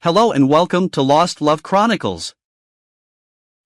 Hello and welcome to Lost Love Chronicles.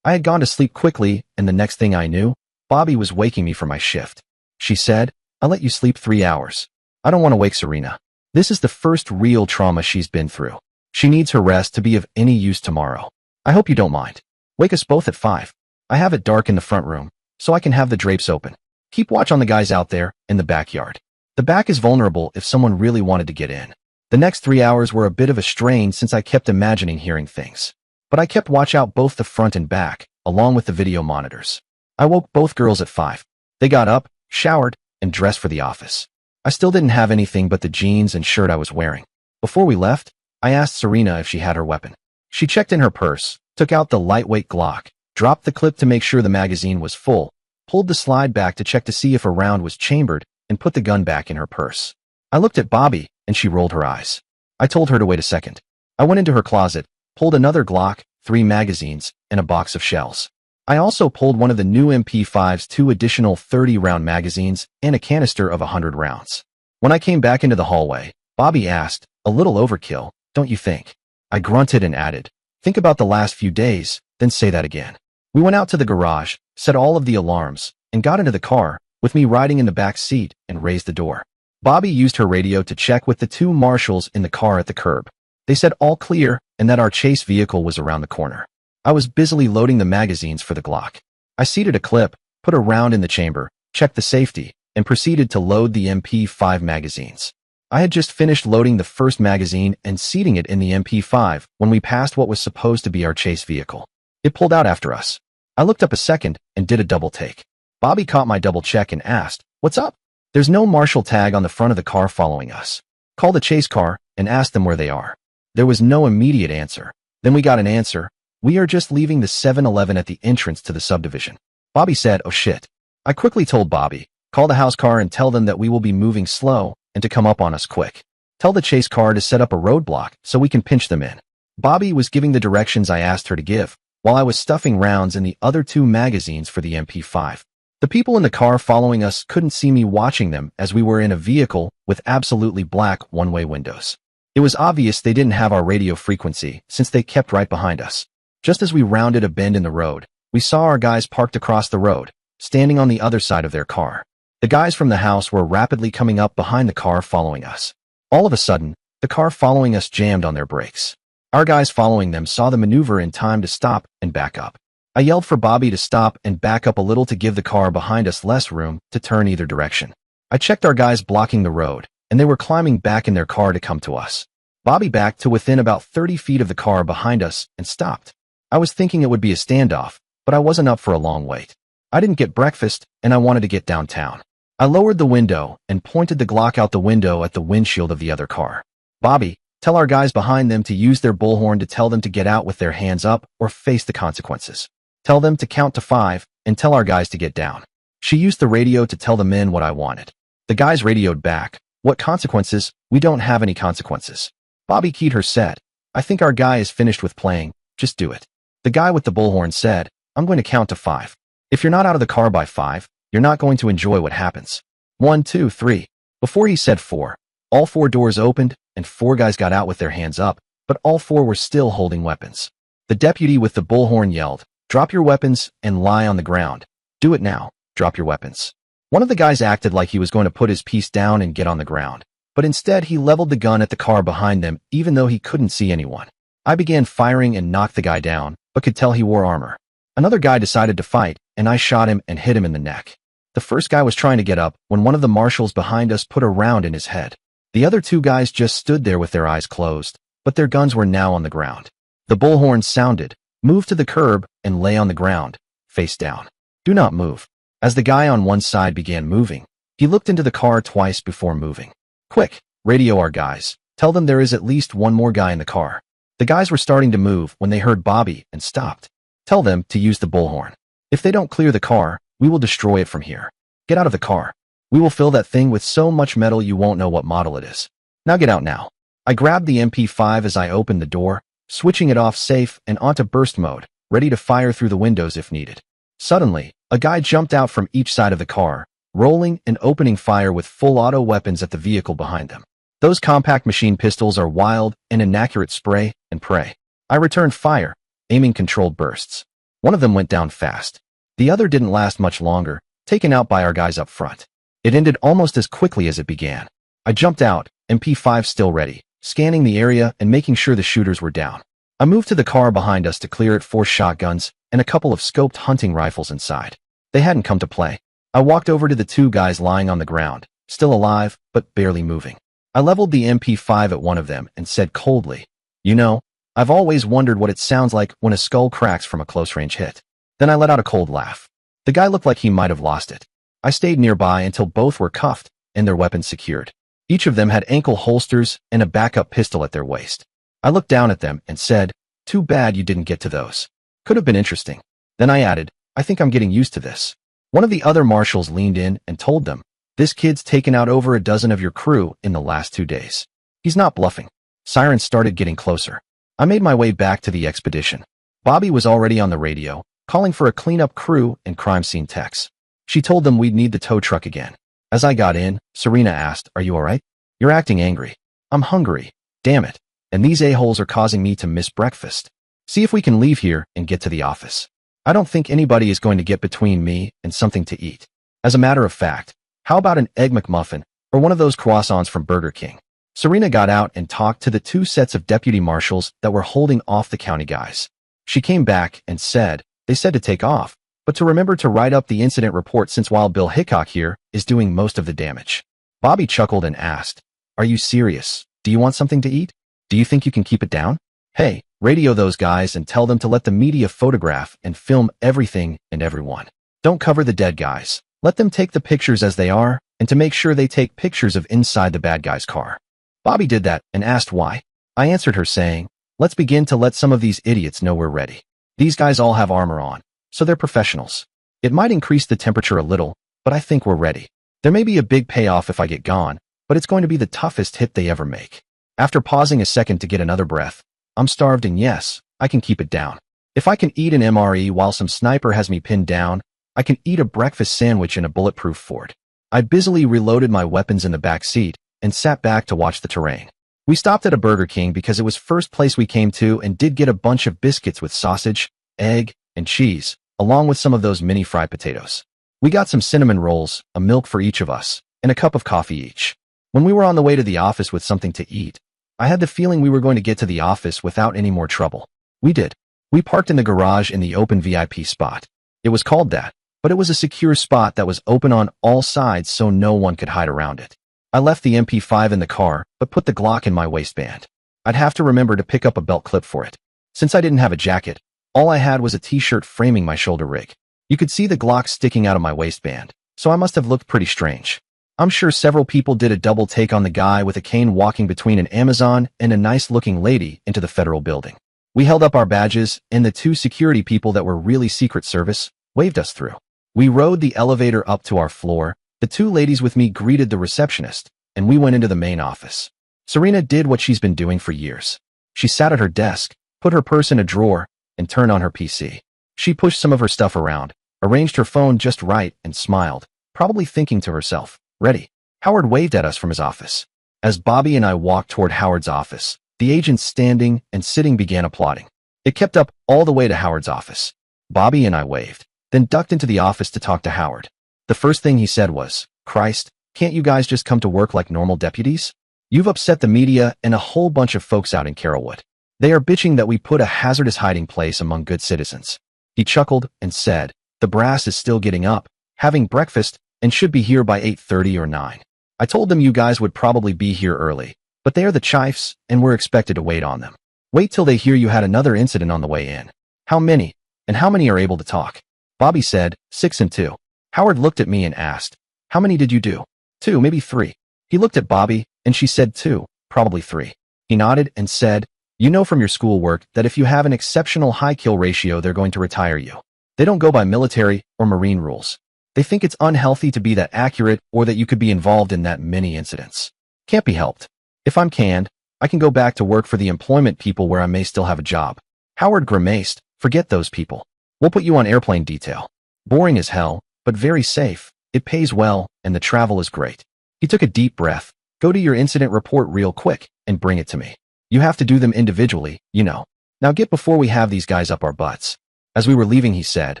I had gone to sleep quickly, and the next thing I knew, Bobby was waking me from my shift. She said, "I'll let you sleep 3 hours. I don't want to wake Serena. This is the first real trauma she's been through. She needs her rest to be of any use tomorrow. I hope you don't mind. Wake us both at 5. I have it dark in the front room, so I can have the drapes open. Keep watch on the guys out there in the backyard. The back is vulnerable if someone really wanted to get in." The next 3 hours were a bit of a strain since I kept imagining hearing things. But I kept watch out both the front and back, along with the video monitors. I woke both girls at 5. They got up, showered, and dressed for the office. I still didn't have anything but the jeans and shirt I was wearing. Before we left, I asked Serena if she had her weapon. She checked in her purse, took out the lightweight Glock, dropped the clip to make sure the magazine was full, pulled the slide back to check to see if a round was chambered, and put the gun back in her purse. I looked at Bobby, and she rolled her eyes. I told her to wait a second. I went into her closet, pulled another Glock, 3 magazines, and a box of shells. I also pulled one of the new MP5's 2 additional 30-round magazines and a canister of 100 rounds. When I came back into the hallway, Bobby asked, "A little overkill, don't you think?" I grunted and added, "Think about the last few days, then say that again." We went out to the garage, set all of the alarms, and got into the car, with me riding in the back seat, and raised the door. Bobby used her radio to check with the 2 marshals in the car at the curb. They said all clear and that our chase vehicle was around the corner. I was busily loading the magazines for the Glock. I seated a clip, put a round in the chamber, checked the safety, and proceeded to load the MP5 magazines. I had just finished loading the first magazine and seating it in the MP5 when we passed what was supposed to be our chase vehicle. It pulled out after us. I looked up a second and did a double take. Bobby caught my double check and asked, "What's up?" "There's no marshal tag on the front of the car following us. Call the chase car and ask them where they are." There was no immediate answer. Then we got an answer. "We are just leaving the 7-Eleven at the entrance to the subdivision." Bobby said, "Oh shit." I quickly told Bobby, "Call the house car and tell them that we will be moving slow and to come up on us quick. Tell the chase car to set up a roadblock so we can pinch them in." Bobby was giving the directions I asked her to give, while I was stuffing rounds in the other 2 magazines for the MP5. The people in the car following us couldn't see me watching them as we were in a vehicle with absolutely black one-way windows. It was obvious they didn't have our radio frequency since they kept right behind us. Just as we rounded a bend in the road, we saw our guys parked across the road, standing on the other side of their car. The guys from the house were rapidly coming up behind the car following us. All of a sudden, the car following us jammed on their brakes. Our guys following them saw the maneuver in time to stop and back up. I yelled for Bobby to stop and back up a little to give the car behind us less room to turn either direction. I checked our guys blocking the road, and they were climbing back in their car to come to us. Bobby backed to within about 30 feet of the car behind us and stopped. I was thinking it would be a standoff, but I wasn't up for a long wait. I didn't get breakfast, and I wanted to get downtown. I lowered the window and pointed the Glock out the window at the windshield of the other car. "Bobby, tell our guys behind them to use their bullhorn to tell them to get out with their hands up or face the consequences. Tell them to count to 5 and tell our guys to get down." She used the radio to tell the men what I wanted. The guys radioed back, "What consequences? We don't have any consequences." Bobby keyed her said, "I think our guy is finished with playing, just do it." The guy with the bullhorn said, "I'm going to count to 5. If you're not out of the car by 5, you're not going to enjoy what happens. 1, 2, 3. Before he said 4, all 4 doors opened and 4 guys got out with their hands up, but all 4 were still holding weapons. The deputy with the bullhorn yelled, "Drop your weapons and lie on the ground. Do it now. Drop your weapons." One of the guys acted like he was going to put his piece down and get on the ground, but instead he leveled the gun at the car behind them even though he couldn't see anyone. I began firing and knocked the guy down, but could tell he wore armor. Another guy decided to fight, and I shot him and hit him in the neck. The first guy was trying to get up when one of the marshals behind us put a round in his head. The other 2 guys just stood there with their eyes closed, but their guns were now on the ground. The bullhorn sounded, moved to the curb, and lay on the ground, face down. "Do not move." As the guy on one side began moving, he looked into the car twice before moving. "Quick, radio our guys. Tell them there is at least one more guy in the car." The guys were starting to move when they heard Bobby and stopped. "Tell them to use the bullhorn. If they don't clear the car, we will destroy it from here. Get out of the car. We will fill that thing with so much metal you won't know what model it is. Now get out now." I grabbed the MP5 as I opened the door, switching it off safe and onto burst mode, ready to fire through the windows if needed. Suddenly, a guy jumped out from each side of the car, rolling and opening fire with full auto weapons at the vehicle behind them. Those compact machine pistols are wild and inaccurate spray, and pray. I returned fire, aiming controlled bursts. One of them went down fast. The other didn't last much longer, taken out by our guys up front. It ended almost as quickly as it began. I jumped out, MP5 still ready, scanning the area and making sure the shooters were down. I moved to the car behind us to clear it, 4 shotguns and a couple of scoped hunting rifles inside. They hadn't come to play. I walked over to the 2 guys lying on the ground, still alive, but barely moving. I leveled the MP5 at one of them and said coldly, "You know, I've always wondered what it sounds like when a skull cracks from a close-range hit." Then I let out a cold laugh. The guy looked like he might have lost it. I stayed nearby until both were cuffed and their weapons secured. Each of them had ankle holsters and a backup pistol at their waist. I looked down at them and said, "Too bad you didn't get to those. Could have been interesting." Then I added, "I think I'm getting used to this." One of the other marshals leaned in and told them, "This kid's taken out over a dozen of your crew in the last 2 days. He's not bluffing." Sirens started getting closer. I made my way back to the expedition. Bobby was already on the radio, calling for a cleanup crew and crime scene techs. She told them we'd need the tow truck again. As I got in, Serena asked, "Are you alright? You're acting angry." "I'm hungry. Damn it. And these a-holes are causing me to miss breakfast. See if we can leave here and get to the office. I don't think anybody is going to get between me and something to eat. As a matter of fact, how about an Egg McMuffin or one of those croissants from Burger King?" Serena got out and talked to the 2 sets of deputy marshals that were holding off the county guys. She came back and said, "They said to take off, but to remember to write up the incident report since Wild Bill Hickok here is doing most of the damage." Bobby chuckled and asked, "Are you serious? Do you want something to eat? Do you think you can keep it down? Hey, radio those guys and tell them to let the media photograph and film everything and everyone. Don't cover the dead guys. Let them take the pictures as they are, and to make sure they take pictures of inside the bad guy's car." Bobby did that and asked why. I answered her saying, "Let's begin to let some of these idiots know we're ready. These guys all have armor on, so they're professionals. It might increase the temperature a little, but I think we're ready. There may be a big payoff if I get gone, but it's going to be the toughest hit they ever make." After pausing a second to get another breath, "I'm starved and yes, I can keep it down. If I can eat an MRE while some sniper has me pinned down, I can eat a breakfast sandwich in a bulletproof fort." I busily reloaded my weapons in the back seat and sat back to watch the terrain. We stopped at a Burger King because it was first place we came to and did get a bunch of biscuits with sausage, egg, and cheese, along with some of those mini fried potatoes. We got some cinnamon rolls, a milk for each of us, and a cup of coffee each. When we were on the way to the office with something to eat, I had the feeling we were going to get to the office without any more trouble. We did. We parked in the garage in the open VIP spot. It was called that, but it was a secure spot that was open on all sides so no one could hide around it. I left the MP5 in the car, but put the Glock in my waistband. I'd have to remember to pick up a belt clip for it. Since I didn't have a jacket, all I had was a t-shirt framing my shoulder rig. You could see the Glock sticking out of my waistband, so I must have looked pretty strange. I'm sure several people did a double take on the guy with a cane walking between an Amazon and a nice-looking lady into the federal building. We held up our badges, and the 2 security people that were really Secret Service waved us through. We rode the elevator up to our floor. The 2 ladies with me greeted the receptionist, and we went into the main office. Serena did what she's been doing for years. She sat at her desk, put her purse in a drawer, and turned on her PC. She pushed some of her stuff around, arranged her phone just right, and smiled, probably thinking to herself, "Ready." Howard waved at us from his office. As Bobby and I walked toward Howard's office, the agents standing and sitting began applauding. It kept up all the way to Howard's office. Bobby and I waved, then ducked into the office to talk to Howard. The first thing he said was, "Christ, can't you guys just come to work like normal deputies? You've upset the media and a whole bunch of folks out in Carrollwood. They are bitching that we put a hazardous hiding place among good citizens." He chuckled and said, "The brass is still getting up, having breakfast, and should be here by 8:30 or 9. I told them you guys would probably be here early, but they are the chiefs and we're expected to wait on them. Wait till they hear you had another incident on the way in. How many? And how many are able to talk?" Bobby said, 6 and 2. Howard looked at me and asked, "How many did you do?" 2, maybe 3. He looked at Bobby, and she said 2, probably 3. He nodded and said, "You know from your schoolwork that if you have an exceptional high kill ratio, they're going to retire you. They don't go by military or Marine rules. They think it's unhealthy to be that accurate or that you could be involved in that many incidents. Can't be helped. If I'm canned, I can go back to work for the employment people where I may still have a job." Howard grimaced, "Forget those people. We'll put you on airplane detail. Boring as hell, but very safe. It pays well, and the travel is great." He took a deep breath. "Go to your incident report real quick and bring it to me." You have to do them individually, you know. Now get before we have these guys up our butts. As we were leaving, he said,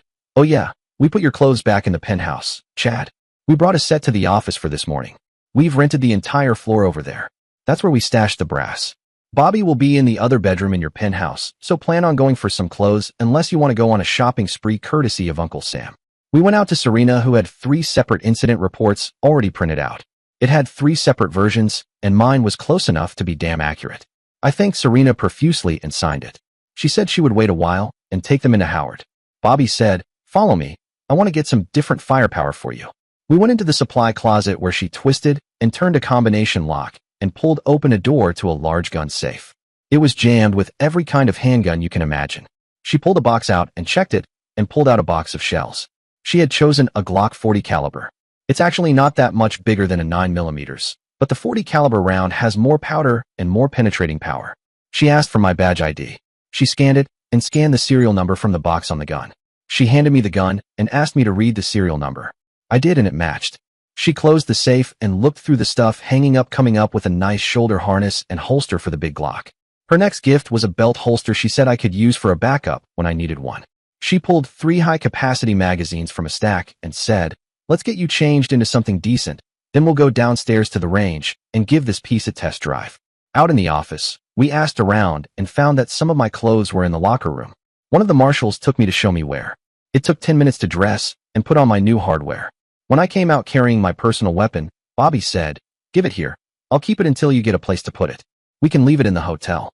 "Oh yeah, we put your clothes back in the penthouse, Chad. We brought a set to the office for this morning. We've rented the entire floor over there. That's where we stashed the brass. Bobby will be in the other bedroom in your penthouse, so plan on going for some clothes unless you want to go on a shopping spree courtesy of Uncle Sam." We went out to Serena, who had 3 separate incident reports already printed out. It had 3 separate versions, and mine was close enough to be damn accurate. I thanked Serena profusely and signed it. She said she would wait a while and take them into Howard. Bobby said, "Follow me. I want to get some different firepower for you." We went into the supply closet where she twisted and turned a combination lock and pulled open a door to a large gun safe. It was jammed with every kind of handgun you can imagine. She pulled a box out and checked it and pulled out a box of shells. She had chosen a Glock 40 caliber. It's actually not that much bigger than a 9mm, but the 40 caliber round has more powder and more penetrating power. She asked for my badge ID. She scanned it and scanned the serial number from the box on the gun. She handed me the gun and asked me to read the serial number. I did, and it matched. She closed the safe and looked through the stuff hanging up, coming up with a nice shoulder harness and holster for the big Glock. Her next gift was a belt holster she said I could use for a backup when I needed one. She pulled 3 high-capacity magazines from a stack and said, "Let's get you changed into something decent, then we'll go downstairs to the range and give this piece a test drive." Out in the office, we asked around and found that some of my clothes were in the locker room. One of the marshals took me to show me where. It took 10 minutes to dress and put on my new hardware. When I came out carrying my personal weapon, Bobby said, "Give it here. I'll keep it until you get a place to put it. We can leave it in the hotel.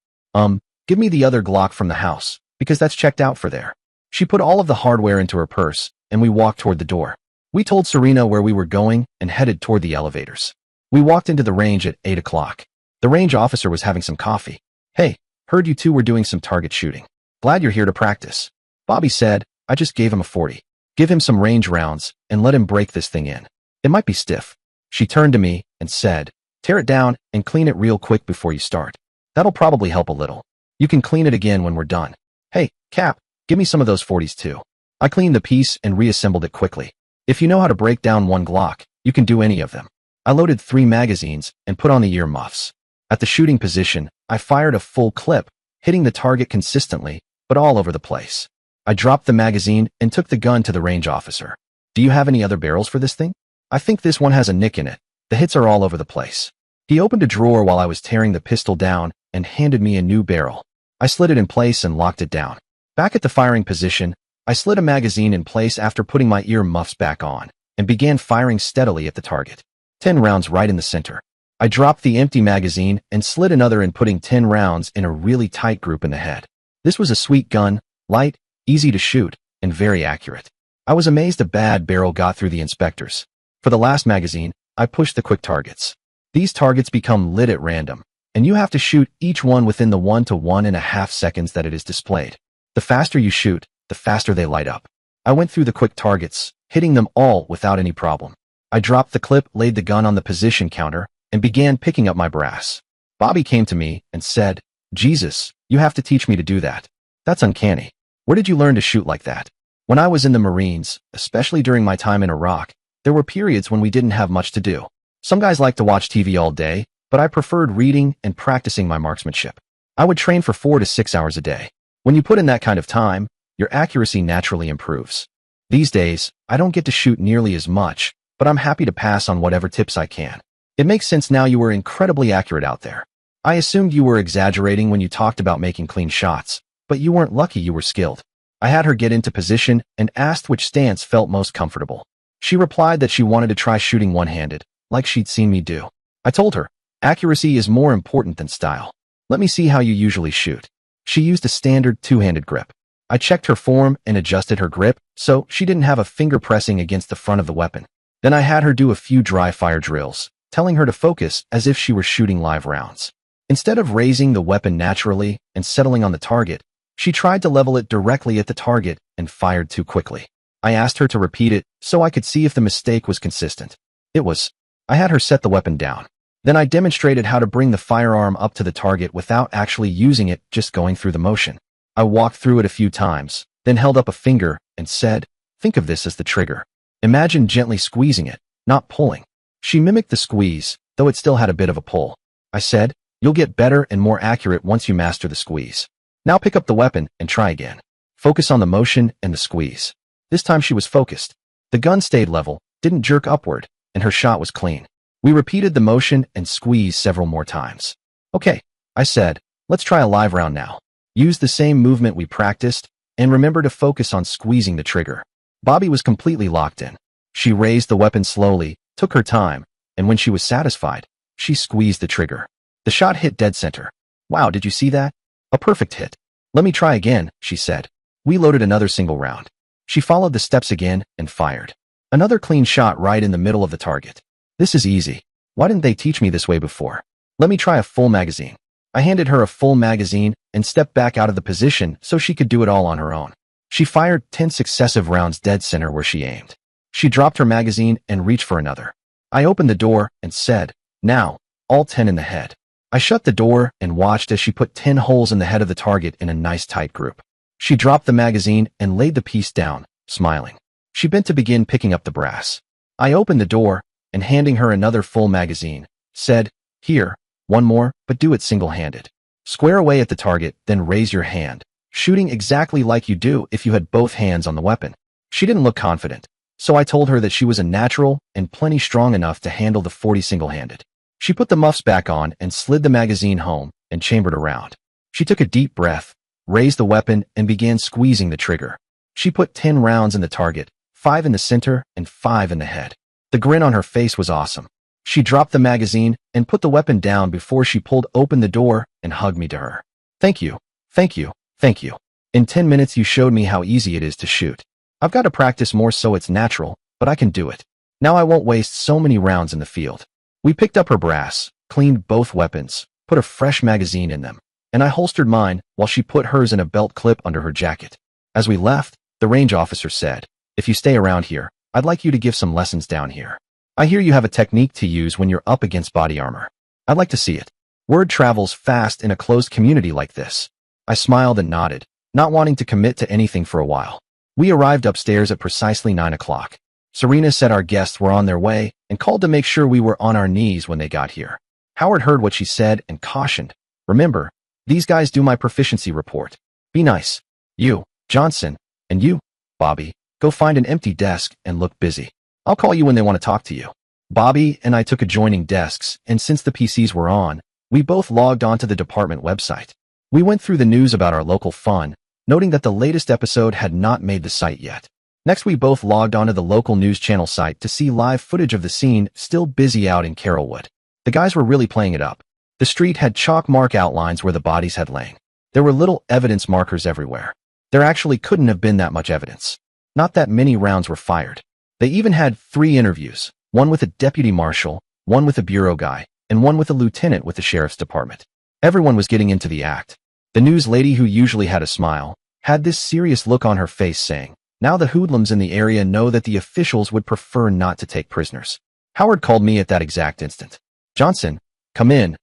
Give me the other Glock from the house, because that's checked out for there." She put all of the hardware into her purse, and we walked toward the door. We told Serena where we were going and headed toward the elevators. We walked into the range at 8 o'clock. The range officer was having some coffee. "Hey, heard you two were doing some target shooting. Glad you're here to practice." Bobby said, "I just gave him a 40. Give him some range rounds and let him break this thing in. It might be stiff." She turned to me and said, "Tear it down and clean it real quick before you start. That'll probably help a little. You can clean it again when we're done. Hey, Cap, give me some of those 40s too." I cleaned the piece and reassembled it quickly. If you know how to break down one Glock, you can do any of them. I loaded 3 magazines and put on the ear muffs. At the shooting position, I fired a full clip, hitting the target consistently, but all over the place. I dropped the magazine and took the gun to the range officer. "Do you have any other barrels for this thing? I think this one has a nick in it. The hits are all over the place." He opened a drawer while I was tearing the pistol down and handed me a new barrel. I slid it in place and locked it down. Back at the firing position, I slid a magazine in place after putting my ear muffs back on and began firing steadily at the target. 10 rounds right in the center. I dropped the empty magazine and slid another in, putting 10 rounds in a really tight group in the head. This was a sweet gun, light, easy to shoot, and very accurate. I was amazed a bad barrel got through the inspectors. For the last magazine, I pushed the quick targets. These targets become lit at random, and you have to shoot each one within the 1 to 1.5 seconds that it is displayed. The faster you shoot, the faster they light up. I went through the quick targets, hitting them all without any problem. I dropped the clip, laid the gun on the position counter, and began picking up my brass. Bobby came to me and said, "Jesus, you have to teach me to do that. That's uncanny. Where did you learn to shoot like that?" When I was in the Marines, especially during my time in Iraq, there were periods when we didn't have much to do. Some guys like to watch TV all day, but I preferred reading and practicing my marksmanship. I would train for 4 to 6 hours a day. When you put in that kind of time, your accuracy naturally improves. These days, I don't get to shoot nearly as much, but I'm happy to pass on whatever tips I can. It makes sense now. You were incredibly accurate out there. I assumed you were exaggerating when you talked about making clean shots, but you weren't lucky, you were skilled. I had her get into position and asked which stance felt most comfortable. She replied that she wanted to try shooting one-handed, like she'd seen me do. I told her, accuracy is more important than style. Let me see how you usually shoot. She used a standard 2-handed grip. I checked her form and adjusted her grip, so she didn't have a finger pressing against the front of the weapon. Then I had her do a few dry fire drills, telling her to focus as if she were shooting live rounds. Instead of raising the weapon naturally and settling on the target, she tried to level it directly at the target and fired too quickly. I asked her to repeat it so I could see if the mistake was consistent. It was. I had her set the weapon down. Then I demonstrated how to bring the firearm up to the target without actually using it, just going through the motion. I walked through it a few times, then held up a finger and said, "Think of this as the trigger. Imagine gently squeezing it, not pulling." She mimicked the squeeze, though it still had a bit of a pull. I said, You'll get better and more accurate once you master the squeeze. Now pick up the weapon and try again. Focus on the motion and the squeeze. This time she was focused. The gun stayed level, didn't jerk upward, and her shot was clean. We repeated the motion and squeeze several more times. Okay, I said, let's try a live round now. Use the same movement we practiced, and remember to focus on squeezing the trigger. Bobby was completely locked in. She raised the weapon slowly, took her time, and when she was satisfied, she squeezed the trigger. The shot hit dead center. Wow, did you see that? A perfect hit. Let me try again, she said. We loaded another single round. She followed the steps again and fired. Another clean shot right in the middle of the target. This is easy. Why didn't they teach me this way before? Let me try a full magazine. I handed her a full magazine and stepped back out of the position so she could do it all on her own. She fired 10 successive rounds dead center where she aimed. She dropped her magazine and reached for another. I opened the door and said, now, all 10 in the head. I shut the door and watched as she put 10 holes in the head of the target in a nice tight group. She dropped the magazine and laid the piece down, smiling. She bent to begin picking up the brass. I opened the door and handing her another full magazine, said, here, one more, but do it single-handed. Square away at the target, then raise your hand, shooting exactly like you do if you had both hands on the weapon. She didn't look confident, so I told her that she was a natural and plenty strong enough to handle the 40 single-handed. She put the muffs back on and slid the magazine home and chambered around. She took a deep breath, raised the weapon, and began squeezing the trigger. She put 10 rounds in the target, 5 in the center and 5 in the head. The grin on her face was awesome. She dropped the magazine and put the weapon down before she pulled open the door and hugged me to her. Thank you, thank you, thank you. In 10 minutes you showed me how easy it is to shoot. I've got to practice more so it's natural, but I can do it. Now I won't waste so many rounds in the field. We picked up her brass, cleaned both weapons, put a fresh magazine in them, and I holstered mine while she put hers in a belt clip under her jacket. As we left, the range officer said, if you stay around here, I'd like you to give some lessons down here. I hear you have a technique to use when you're up against body armor. I'd like to see it. Word travels fast in a closed community like this. I smiled and nodded, not wanting to commit to anything for a while. We arrived upstairs at precisely 9 o'clock. Serena said our guests were on their way and called to make sure we were on our knees when they got here. Howard heard what she said and cautioned, remember, these guys do my proficiency report. Be nice. You, Johnson, and you, Bobby, go find an empty desk and look busy. I'll call you when they want to talk to you. Bobby and I took adjoining desks, and since the PCs were on, we both logged onto the department website. We went through the news about our local fun, noting that the latest episode had not made the site yet. Next, we both logged onto the local news channel site to see live footage of the scene still busy out in Carrollwood. The guys were really playing it up. The street had chalk mark outlines where the bodies had lain. There were little evidence markers everywhere. There actually couldn't have been that much evidence. Not that many rounds were fired. They even had 3 interviews, one with a deputy marshal, one with a bureau guy, and one with a lieutenant with the sheriff's department. Everyone was getting into the act. The news lady, who usually had a smile, had this serious look on her face saying, now the hoodlums in the area know that the officials would prefer not to take prisoners. Howard called me at that exact instant. Johnson, come in.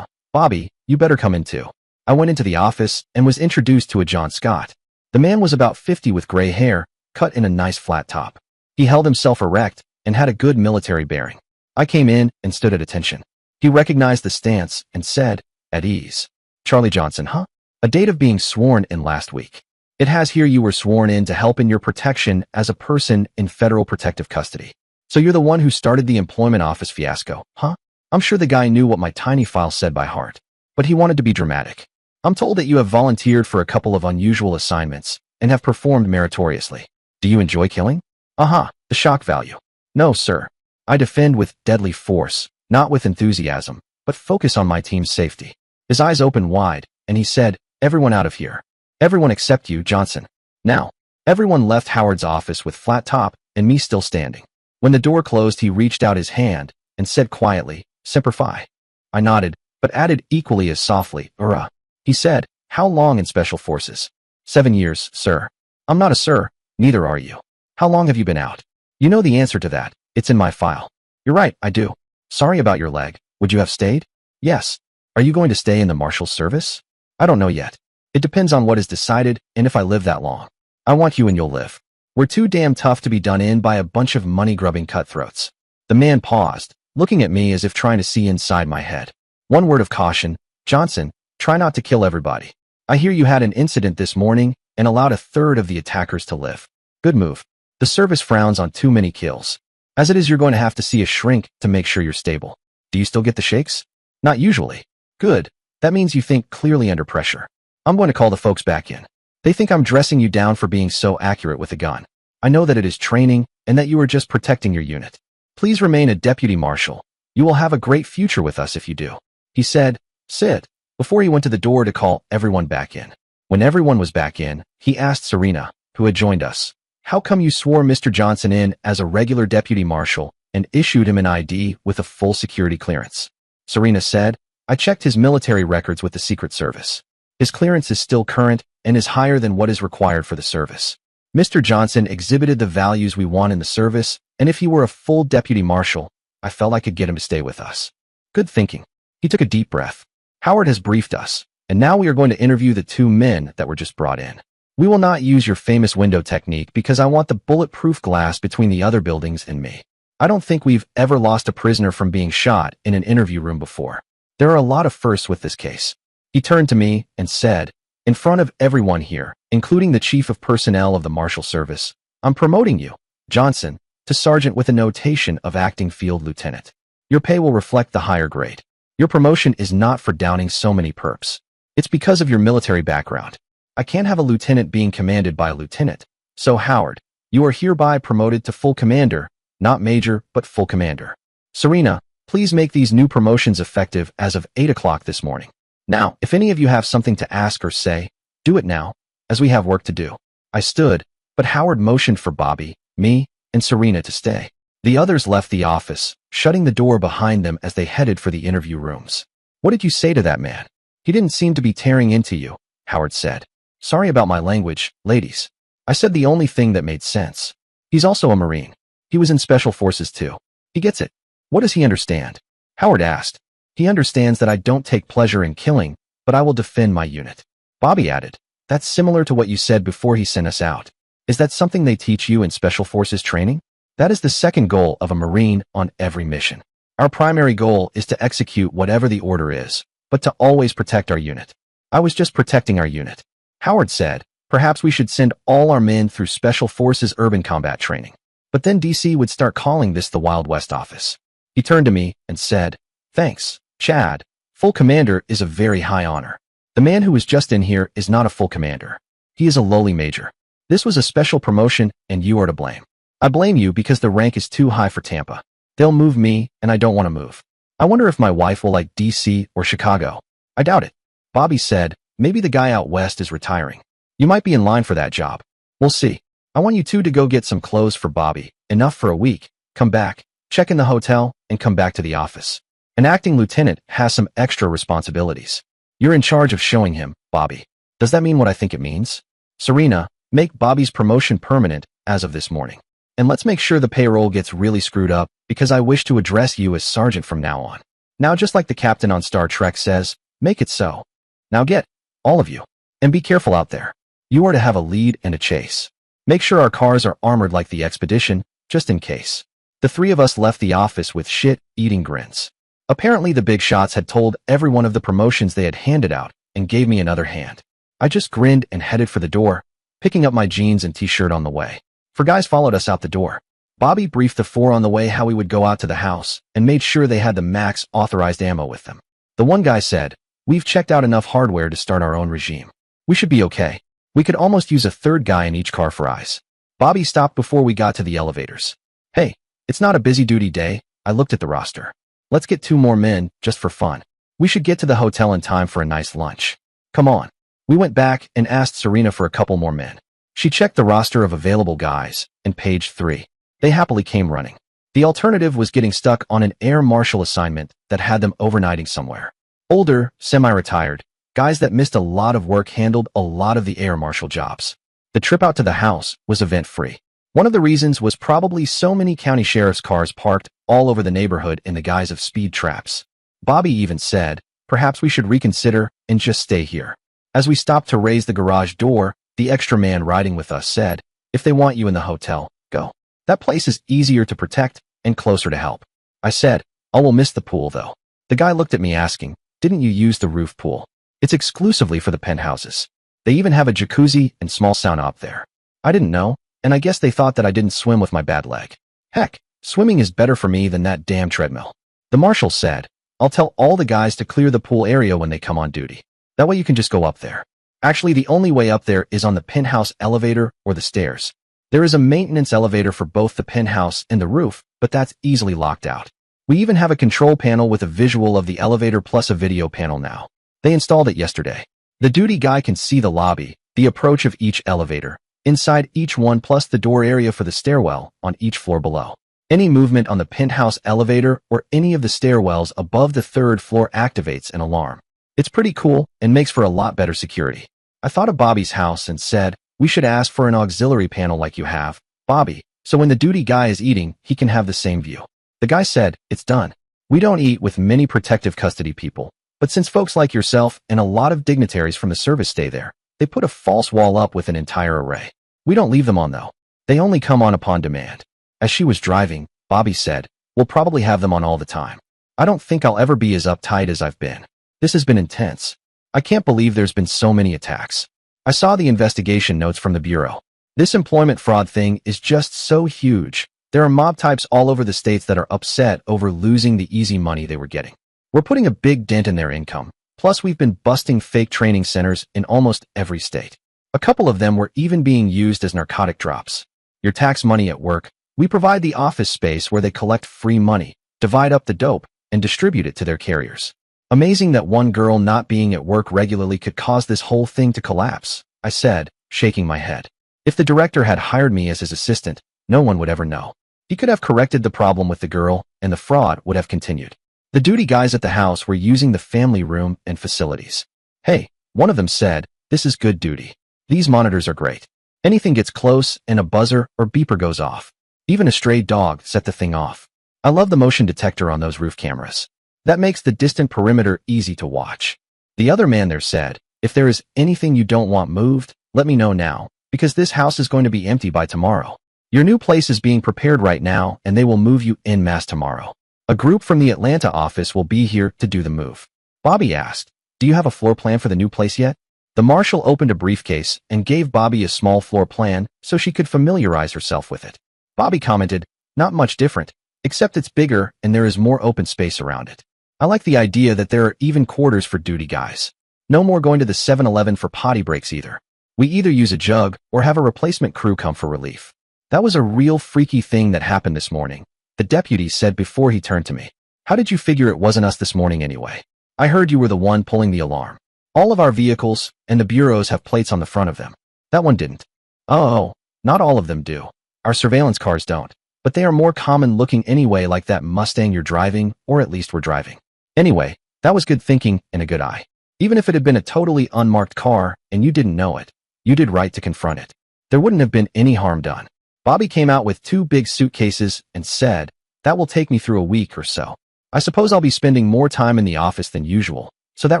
Bobby, you better come in too. I went into the office and was introduced to a John Scott. The man was about 50 with gray hair, cut in a nice flat top. He held himself erect and had a good military bearing. I came in and stood at attention. He recognized the stance and said, at ease. Charlie Johnson, huh? A date of being sworn in last week. It has here you were sworn in to help in your protection as a person in federal protective custody. So you're the one who started the employment office fiasco, huh? I'm sure the guy knew what my tiny file said by heart, but he wanted to be dramatic. I'm told that you have volunteered for a couple of unusual assignments and have performed meritoriously. Do you enjoy killing? The shock value. No, sir. I defend with deadly force, not with enthusiasm, but focus on my team's safety. His eyes opened wide, and he said, everyone out of here. Everyone except you, Johnson. Now, everyone left Howard's office with flat top and me still standing. When the door closed, he reached out his hand and said quietly, Semper Fi. I nodded, but added equally as softly, Ura. He said, how long in Special Forces? 7 years, sir. I'm not a sir, neither are you. How long have you been out? You know the answer to that. It's in my file. You're right, I do. Sorry about your leg. Would you have stayed? Yes. Are you going to stay in the Marshal's service? I don't know yet. It depends on what is decided and if I live that long. I want you and you'll live. We're too damn tough to be done in by a bunch of money-grubbing cutthroats. The man paused, looking at me as if trying to see inside my head. One word of caution, Johnson, try not to kill everybody. I hear you had an incident this morning and allowed a third of the attackers to live. Good move. The service frowns on too many kills. As it is, you're going to have to see a shrink to make sure you're stable. Do you still get the shakes? Not usually. Good. That means you think clearly under pressure. I'm going to call the folks back in. They think I'm dressing you down for being so accurate with a gun. I know that it is training and that you are just protecting your unit. Please remain a deputy marshal. You will have a great future with us if you do. He said, sit, before he went to the door to call everyone back in. When everyone was back in, he asked Serena, who had joined us, how come you swore Mr. Johnson in as a regular deputy marshal and issued him an ID with a full security clearance? Serena said, I checked his military records with the Secret Service. His clearance is still current and is higher than what is required for the service. Mr. Johnson exhibited the values we want in the service, and if he were a full deputy marshal, I felt I could get him to stay with us. Good thinking. He took a deep breath. Howard has briefed us, and now we are going to interview the two men that were just brought in. We will not use your famous window technique because I want the bulletproof glass between the other buildings and me. I don't think we've ever lost a prisoner from being shot in an interview room before. There are a lot of firsts with this case. He turned to me and said, in front of everyone here, including the chief of personnel of the Marshal Service, I'm promoting you, Johnson, to sergeant with a notation of acting field lieutenant. Your pay will reflect the higher grade. Your promotion is not for downing so many perps. It's because of your military background. I can't have a lieutenant being commanded by a lieutenant. So Howard, you are hereby promoted to full commander, not major, but full commander. Serena, please make these new promotions effective as of 8 o'clock this morning. Now, if any of you have something to ask or say, do it now, as we have work to do. I stood, but Howard motioned for Bobby, me, and Serena to stay. The others left the office, shutting the door behind them as they headed for the interview rooms. What did you say to that man? He didn't seem to be tearing into you, Howard said. Sorry about my language, ladies. I said the only thing that made sense. He's also a Marine. He was in Special Forces too. He gets it. What does he understand? Howard asked. He understands that I don't take pleasure in killing, but I will defend my unit. Bobby added, that's similar to what you said before he sent us out. Is that something they teach you in Special Forces training? That is the second goal of a Marine on every mission. Our primary goal is to execute whatever the order is, but to always protect our unit. I was just protecting our unit. Howard said, perhaps we should send all our men through Special Forces urban combat training. But then DC would start calling this the Wild West office. He turned to me and said, thanks, Chad. Full commander is a very high honor. The man who was just in here is not a full commander. He is a lowly major. This was a special promotion and you are to blame. I blame you because the rank is too high for Tampa. They'll move me and I don't want to move. I wonder if my wife will like DC or Chicago. I doubt it. Bobby said, maybe the guy out west is retiring. You might be in line for that job. We'll see. I want you two to go get some clothes for Bobby, enough for a week, come back, check in the hotel, and come back to the office. An acting lieutenant has some extra responsibilities. You're in charge of showing him, Bobby. Does that mean what I think it means? Serena, make Bobby's promotion permanent as of this morning. And let's make sure the payroll gets really screwed up because I wish to address you as sergeant from now on. Now, just like the captain on Star Trek says, make it so. Now get, all of you, and be careful out there. You are to have a lead and a chase. Make sure our cars are armored like the expedition, just in case. The three of us left the office with shit-eating grins. Apparently the big shots had told everyone of the promotions they had handed out and gave me another hand. I just grinned and headed for the door, picking up my jeans and t-shirt on the way. Four guys followed us out the door. Bobby briefed the four on the way how we would go out to the house and made sure they had the max authorized ammo with them. The one guy said, we've checked out enough hardware to start our own regime. We should be okay. We could almost use a third guy in each car for eyes. Bobby stopped before we got to the elevators. Hey, it's not a busy duty day. I looked at the roster. Let's get 2 more men, just for fun. We should get to the hotel in time for a nice lunch. Come on. We went back and asked Serena for a couple more men. She checked the roster of available guys, and page 3. They happily came running. The alternative was getting stuck on an air marshal assignment that had them overnighting somewhere. Older, semi-retired, guys that missed a lot of work handled a lot of the air marshal jobs. The trip out to the house was event-free. One of the reasons was probably so many county sheriff's cars parked all over the neighborhood in the guise of speed traps. Bobby even said, perhaps we should reconsider and just stay here. As we stopped to raise the garage door, the extra man riding with us said, if they want you in the hotel, go. That place is easier to protect and closer to help. I said, I will miss the pool though. The guy looked at me asking, "Didn't you use the roof pool? It's exclusively for the penthouses. They even have a jacuzzi and small sauna up there." I didn't know, and I guess they thought that I didn't swim with my bad leg. Heck, swimming is better for me than that damn treadmill. The marshal said, "I'll tell all the guys to clear the pool area when they come on duty. That way you can just go up there." Actually, the only way up there is on the penthouse elevator or the stairs. There is a maintenance elevator for both the penthouse and the roof, but that's easily locked out. We even have a control panel with a visual of the elevator plus a video panel now. They installed it yesterday. The duty guy can see the lobby, the approach of each elevator, inside each one plus the door area for the stairwell on each floor below. Any movement on the penthouse elevator or any of the stairwells above the third floor activates an alarm. It's pretty cool and makes for a lot better security. I thought of Bobby's house and said, "We should ask for an auxiliary panel like you have, Bobby, so when the duty guy is eating, he can have the same view." The guy said, "It's done. We don't eat with many protective custody people, but since folks like yourself and a lot of dignitaries from the service stay there, they put a false wall up with an entire array. We don't leave them on though. They only come on upon demand." As she was driving, Bobby said, "We'll probably have them on all the time. I don't think I'll ever be as uptight as I've been. This has been intense. I can't believe there's been so many attacks." I saw the investigation notes from the Bureau. This employment fraud thing is just so huge. There are mob types all over the states that are upset over losing the easy money they were getting. We're putting a big dent in their income. Plus, we've been busting fake training centers in almost every state. A couple of them were even being used as narcotic drops. Your tax money at work, we provide the office space where they collect free money, divide up the dope, and distribute it to their carriers. Amazing that one girl not being at work regularly could cause this whole thing to collapse, I said, shaking my head. If the director had hired me as his assistant, no one would ever know. He could have corrected the problem with the girl, and the fraud would have continued. The duty guys at the house were using the family room and facilities. "Hey," one of them said, "this is good duty. These monitors are great. Anything gets close and a buzzer or beeper goes off. Even a stray dog set the thing off. I love the motion detector on those roof cameras. That makes the distant perimeter easy to watch." The other man there said, "If there is anything you don't want moved, let me know now, because this house is going to be empty by tomorrow. Your new place is being prepared right now, and they will move you en masse tomorrow. A group from the Atlanta office will be here to do the move." Bobby asked, "Do you have a floor plan for the new place yet?" The marshal opened a briefcase and gave Bobby a small floor plan so she could familiarize herself with it. Bobby commented, "Not much different, except it's bigger and there is more open space around it. I like the idea that there are even quarters for duty guys. No more going to the 7-Eleven for potty breaks either. We either use a jug or have a replacement crew come for relief." That was a real freaky thing that happened this morning, the deputy said before he turned to me. "How did you figure it wasn't us this morning anyway? I heard you were the one pulling the alarm. All of our vehicles and the bureaus have plates on the front of them. That one didn't." "Oh, not all of them do. Our surveillance cars don't, but they are more common looking anyway, like that Mustang you're driving, or at least we're driving. Anyway, that was good thinking and a good eye. Even if it had been a totally unmarked car and you didn't know it, you did right to confront it. There wouldn't have been any harm done." Bobby came out with 2 big suitcases and said, "That will take me through a week or so. I suppose I'll be spending more time in the office than usual, so that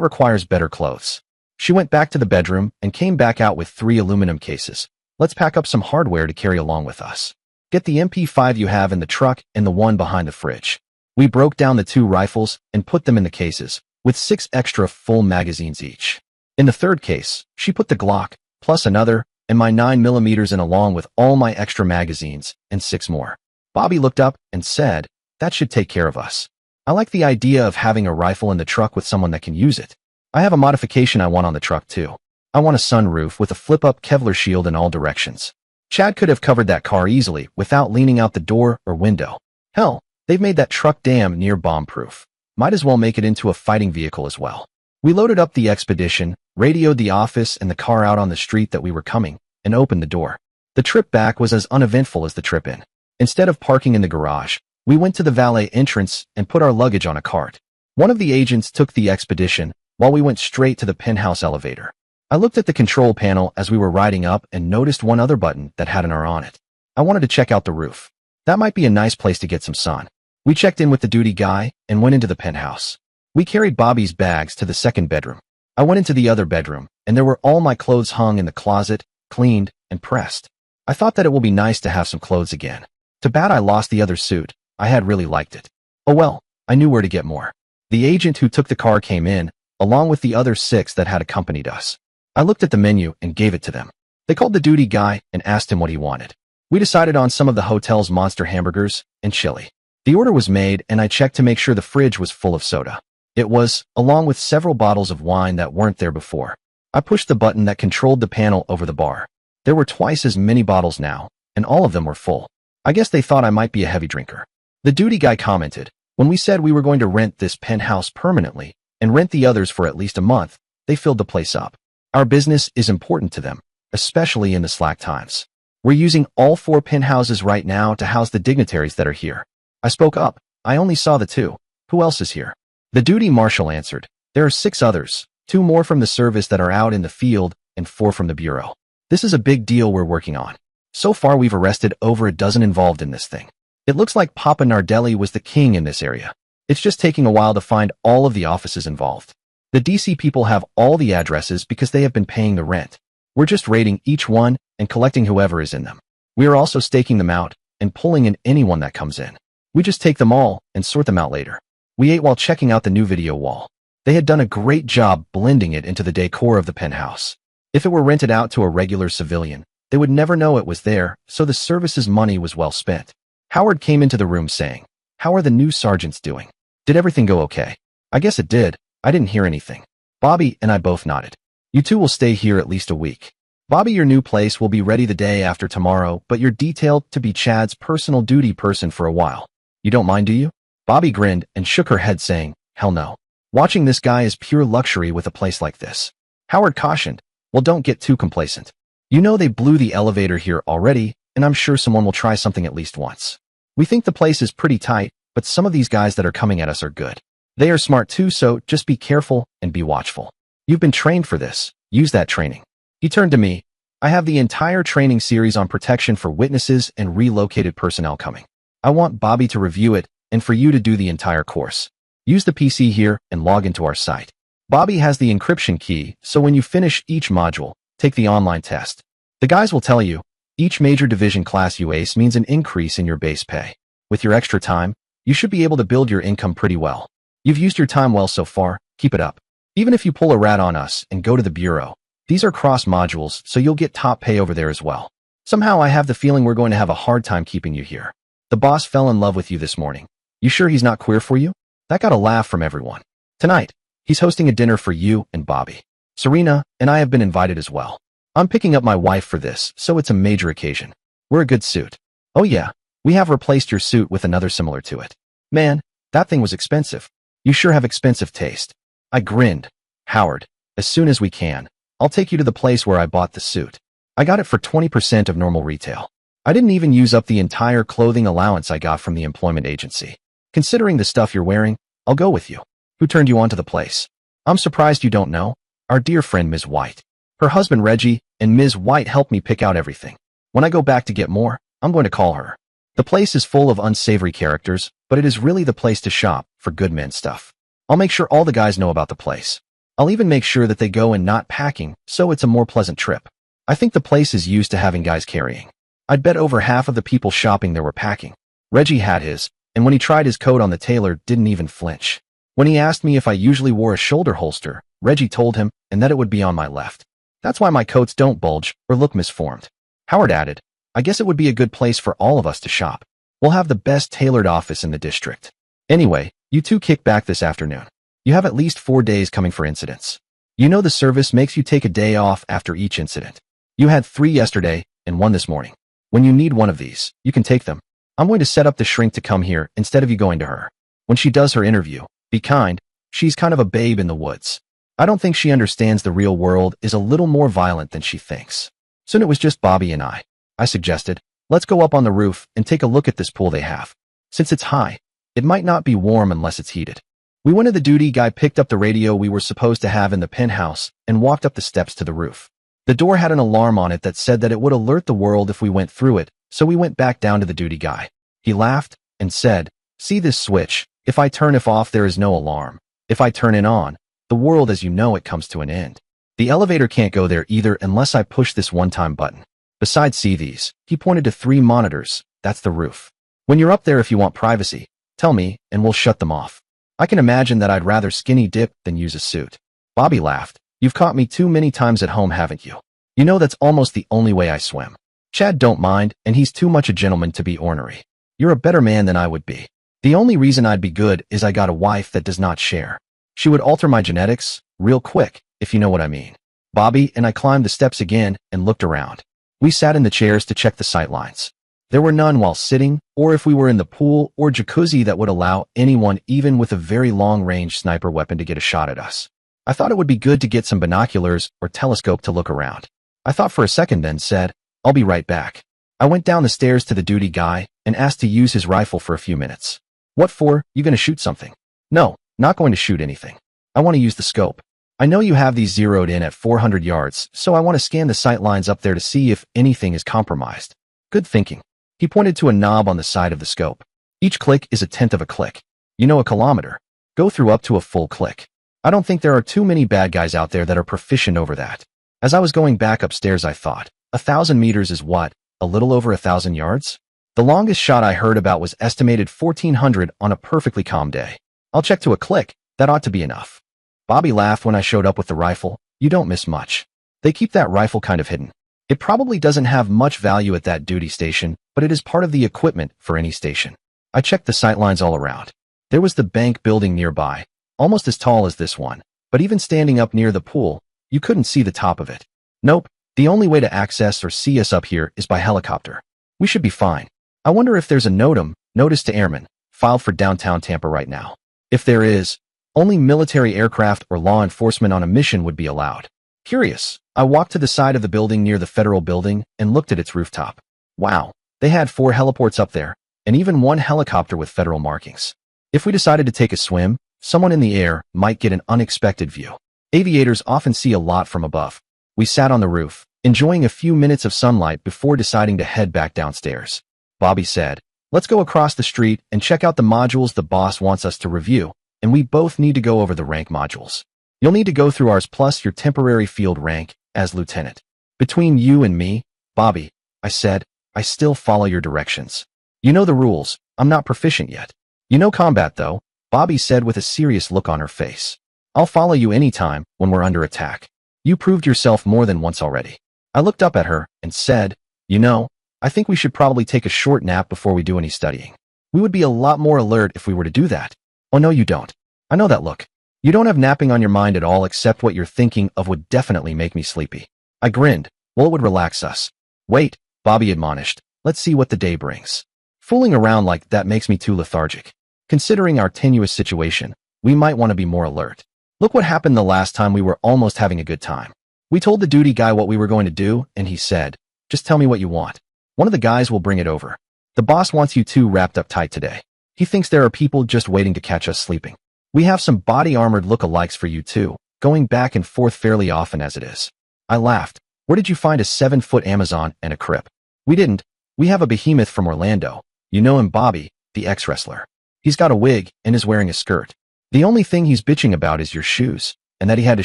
requires better clothes." She went back to the bedroom and came back out with 3 aluminum cases. "Let's pack up some hardware to carry along with us. Get the MP5 you have in the truck and the one behind the fridge." We broke down the 2 rifles and put them in the cases, with 6 extra full magazines each. In the third case, she put the Glock, plus another, and my 9mm in along with all my extra magazines, and 6 more. Bobby looked up and said, "That should take care of us. I like the idea of having a rifle in the truck with someone that can use it. I have a modification I want on the truck too. I want a sunroof with a flip-up Kevlar shield in all directions. Chad could have covered that car easily without leaning out the door or window. Hell, they've made that truck damn near bomb-proof. Might as well make it into a fighting vehicle as well." We loaded up the Expedition, radioed the office and the car out on the street that we were coming, and opened the door. The trip back was as uneventful as the trip in. Instead of parking in the garage, we went to the valet entrance and put our luggage on a cart. One of the agents took the Expedition, while we went straight to the penthouse elevator. I looked at the control panel as we were riding up and noticed one other button that had an R on it. I wanted to check out the roof. That might be a nice place to get some sun. We checked in with the duty guy and went into the penthouse. We carried Bobby's bags to the second bedroom. I went into the other bedroom, and there were all my clothes hung in the closet, cleaned, and pressed. I thought that it will be nice to have some clothes again. Too bad I lost the other suit. I had really liked it. Oh well, I knew where to get more. The agent who took the car came in, along with the other 6 that had accompanied us. I looked at the menu and gave it to them. They called the duty guy and asked him what he wanted. We decided on some of the hotel's monster hamburgers and chili. The order was made and I checked to make sure the fridge was full of soda. It was, along with several bottles of wine that weren't there before. I pushed the button that controlled the panel over the bar. There were twice as many bottles now, and all of them were full. I guess they thought I might be a heavy drinker. The duty guy commented, when we said we were going to rent this penthouse permanently and rent the others for at least a month, they filled the place up. Our business is important to them, especially in the slack times. We're using all 4 penthouses right now to house the dignitaries that are here. I spoke up. I only saw the 2. Who else is here? The duty marshal answered, there are 6 others, 2 more from the service that are out in the field and 4 from the bureau. This is a big deal we're working on. So far we've arrested over a dozen involved in this thing. It looks like Papa Nardelli was the king in this area. It's just taking a while to find all of the offices involved. The DC people have all the addresses because they have been paying the rent. We're just raiding each one and collecting whoever is in them. We are also staking them out and pulling in anyone that comes in. We just take them all and sort them out later. We ate while checking out the new video wall. They had done a great job blending it into the decor of the penthouse. If it were rented out to a regular civilian, they would never know it was there, so the service's money was well spent. Howard came into the room saying, how are the new sergeants doing? Did everything go okay? I guess it did. I didn't hear anything. Bobby and I both nodded. You 2 will stay here at least a week. Bobby, your new place will be ready the day after tomorrow, but you're detailed to be Chad's personal duty person for a while. You don't mind, do you? Bobby grinned and shook her head saying, hell no. Watching this guy is pure luxury with a place like this. Howard cautioned, well, don't get too complacent. You know they blew the elevator here already, and I'm sure someone will try something at least once. We think the place is pretty tight, but some of these guys that are coming at us are good. They are smart too, so just be careful and be watchful. You've been trained for this. Use that training. He turned to me. I have the entire training series on protection for witnesses and relocated personnel coming. I want Bobby to review it and for you to do the entire course. Use the PC here and log into our site. Bobby has the encryption key, so when you finish each module, take the online test. The guys will tell you, each major division class you ace means an increase in your base pay. With your extra time, you should be able to build your income pretty well. You've used your time well so far, keep it up. Even if you pull a rat on us and go to the bureau, these are cross modules, so you'll get top pay over there as well. Somehow I have the feeling we're going to have a hard time keeping you here. The boss fell in love with you this morning. You sure he's not queer for you? That got a laugh from everyone. Tonight, he's hosting a dinner for you and Bobby. Serena and I have been invited as well. I'm picking up my wife for this, so it's a major occasion. We're a good suit. Oh yeah, we have replaced your suit with another similar to it. Man, that thing was expensive. You sure have expensive taste. I grinned. Howard, as soon as we can, I'll take you to the place where I bought the suit. I got it for 20% of normal retail. I didn't even use up the entire clothing allowance I got from the employment agency. Considering the stuff you're wearing, I'll go with you. Who turned you on to the place? I'm surprised you don't know. Our dear friend Ms. White. Her husband Reggie and Ms. White helped me pick out everything. When I go back to get more, I'm going to call her. The place is full of unsavory characters, but it is really the place to shop for good men stuff. I'll make sure all the guys know about the place. I'll even make sure that they go in not packing, so it's a more pleasant trip. I think the place is used to having guys carrying. I'd bet over half of the people shopping there were packing. Reggie had his, and when he tried his coat on the tailor, didn't even flinch. When he asked me if I usually wore a shoulder holster, Reggie told him, and that it would be on my left. That's why my coats don't bulge or look misformed. Howard added, I guess it would be a good place for all of us to shop. We'll have the best tailored office in the district. Anyway, you 2 kick back this afternoon. You have at least 4 days coming for incidents. You know the service makes you take a day off after each incident. You had 3 yesterday and 1 this morning. When you need one of these, you can take them. I'm going to set up the shrink to come here instead of you going to her. When she does her interview, be kind. She's kind of a babe in the woods. I don't think she understands the real world is a little more violent than she thinks. Soon it was just Bobby and I. I suggested, let's go up on the roof and take a look at this pool they have. Since it's high, it might not be warm unless it's heated. We went to the duty guy, picked up the radio we were supposed to have in the penthouse, and walked up the steps to the roof. The door had an alarm on it that said that it would alert the world if we went through it, so we went back down to the duty guy. He laughed and said, see this switch? If I turn it off, there is no alarm. If I turn it on, the world as you know it comes to an end. The elevator can't go there either unless I push this one-time button. Besides, see these? He pointed to 3 monitors. That's the roof. When you're up there, if you want privacy, tell me and we'll shut them off. I can imagine that I'd rather skinny dip than use a suit. Bobby laughed. You've caught me too many times at home, haven't you? You know that's almost the only way I swim. Chad don't mind, and he's too much a gentleman to be ornery. You're a better man than I would be. The only reason I'd be good is I got a wife that does not share. She would alter my genetics, real quick, if you know what I mean. Bobby and I climbed the steps again and looked around. We sat in the chairs to check the sightlines. There were none while sitting, or if we were in the pool or jacuzzi that would allow anyone even with a very long-range sniper weapon to get a shot at us. I thought it would be good to get some binoculars or telescope to look around. I thought for a second then said, I'll be right back. I went down the stairs to the duty guy and asked to use his rifle for a few minutes. What for? You gonna shoot something? No, not going to shoot anything. I want to use the scope. I know you have these zeroed in at 400 yards, so I want to scan the sight lines up there to see if anything is compromised. Good thinking. He pointed to a knob on the side of the scope. Each click is a tenth of a click. You know, a kilometer. Go through up to a full click. I don't think there are too many bad guys out there that are proficient over that. As I was going back upstairs, I thought, 1,000 meters is what? A little over 1,000 yards? The longest shot I heard about was estimated 1,400 on a perfectly calm day. I'll check to a click. That ought to be enough. Bobby laughed when I showed up with the rifle. You don't miss much. They keep that rifle kind of hidden. It probably doesn't have much value at that duty station, but it is part of the equipment for any station. I checked the sightlines all around. There was the bank building nearby, almost as tall as this one, but even standing up near the pool, you couldn't see the top of it. Nope, the only way to access or see us up here is by helicopter. We should be fine. I wonder if there's a NOTAM, notice to airmen, filed for downtown Tampa right now. If there is, only military aircraft or law enforcement on a mission would be allowed. Curious, I walked to the side of the building near the federal building and looked at its rooftop. Wow, they had 4 heliports up there, and even 1 helicopter with federal markings. If we decided to take a swim, someone in the air might get an unexpected view. Aviators often see a lot from above. We sat on the roof, enjoying a few minutes of sunlight before deciding to head back downstairs. Bobby said, let's go across the street and check out the modules the boss wants us to review, and we both need to go over the rank modules. You'll need to go through ours plus your temporary field rank as lieutenant. Between you and me, Bobby, I said, I still follow your directions. You know the rules, I'm not proficient yet. You know combat though, Bobby said with a serious look on her face. I'll follow you anytime when we're under attack. You proved yourself more than once already. I looked up at her and said, you know, I think we should probably take a short nap before we do any studying. We would be a lot more alert if we were to do that. Oh no, you don't. I know that look. You don't have napping on your mind at all except what you're thinking of would definitely make me sleepy. I grinned. Well, it would relax us. Wait, Bobby admonished. Let's see what the day brings. Fooling around like that makes me too lethargic. Considering our tenuous situation, we might want to be more alert. Look what happened the last time we were almost having a good time. We told the duty guy what we were going to do, and he said, just tell me what you want. One of the guys will bring it over. The boss wants you two wrapped up tight today. He thinks there are people just waiting to catch us sleeping. We have some body-armored look-alikes for you too, going back and forth fairly often as it is. I laughed. Where did you find a 7-foot Amazon and a Crip? We didn't. We have a behemoth from Orlando. You know him, Bobby, the ex-wrestler. He's got a wig and is wearing a skirt. The only thing he's bitching about is your shoes, and that he had to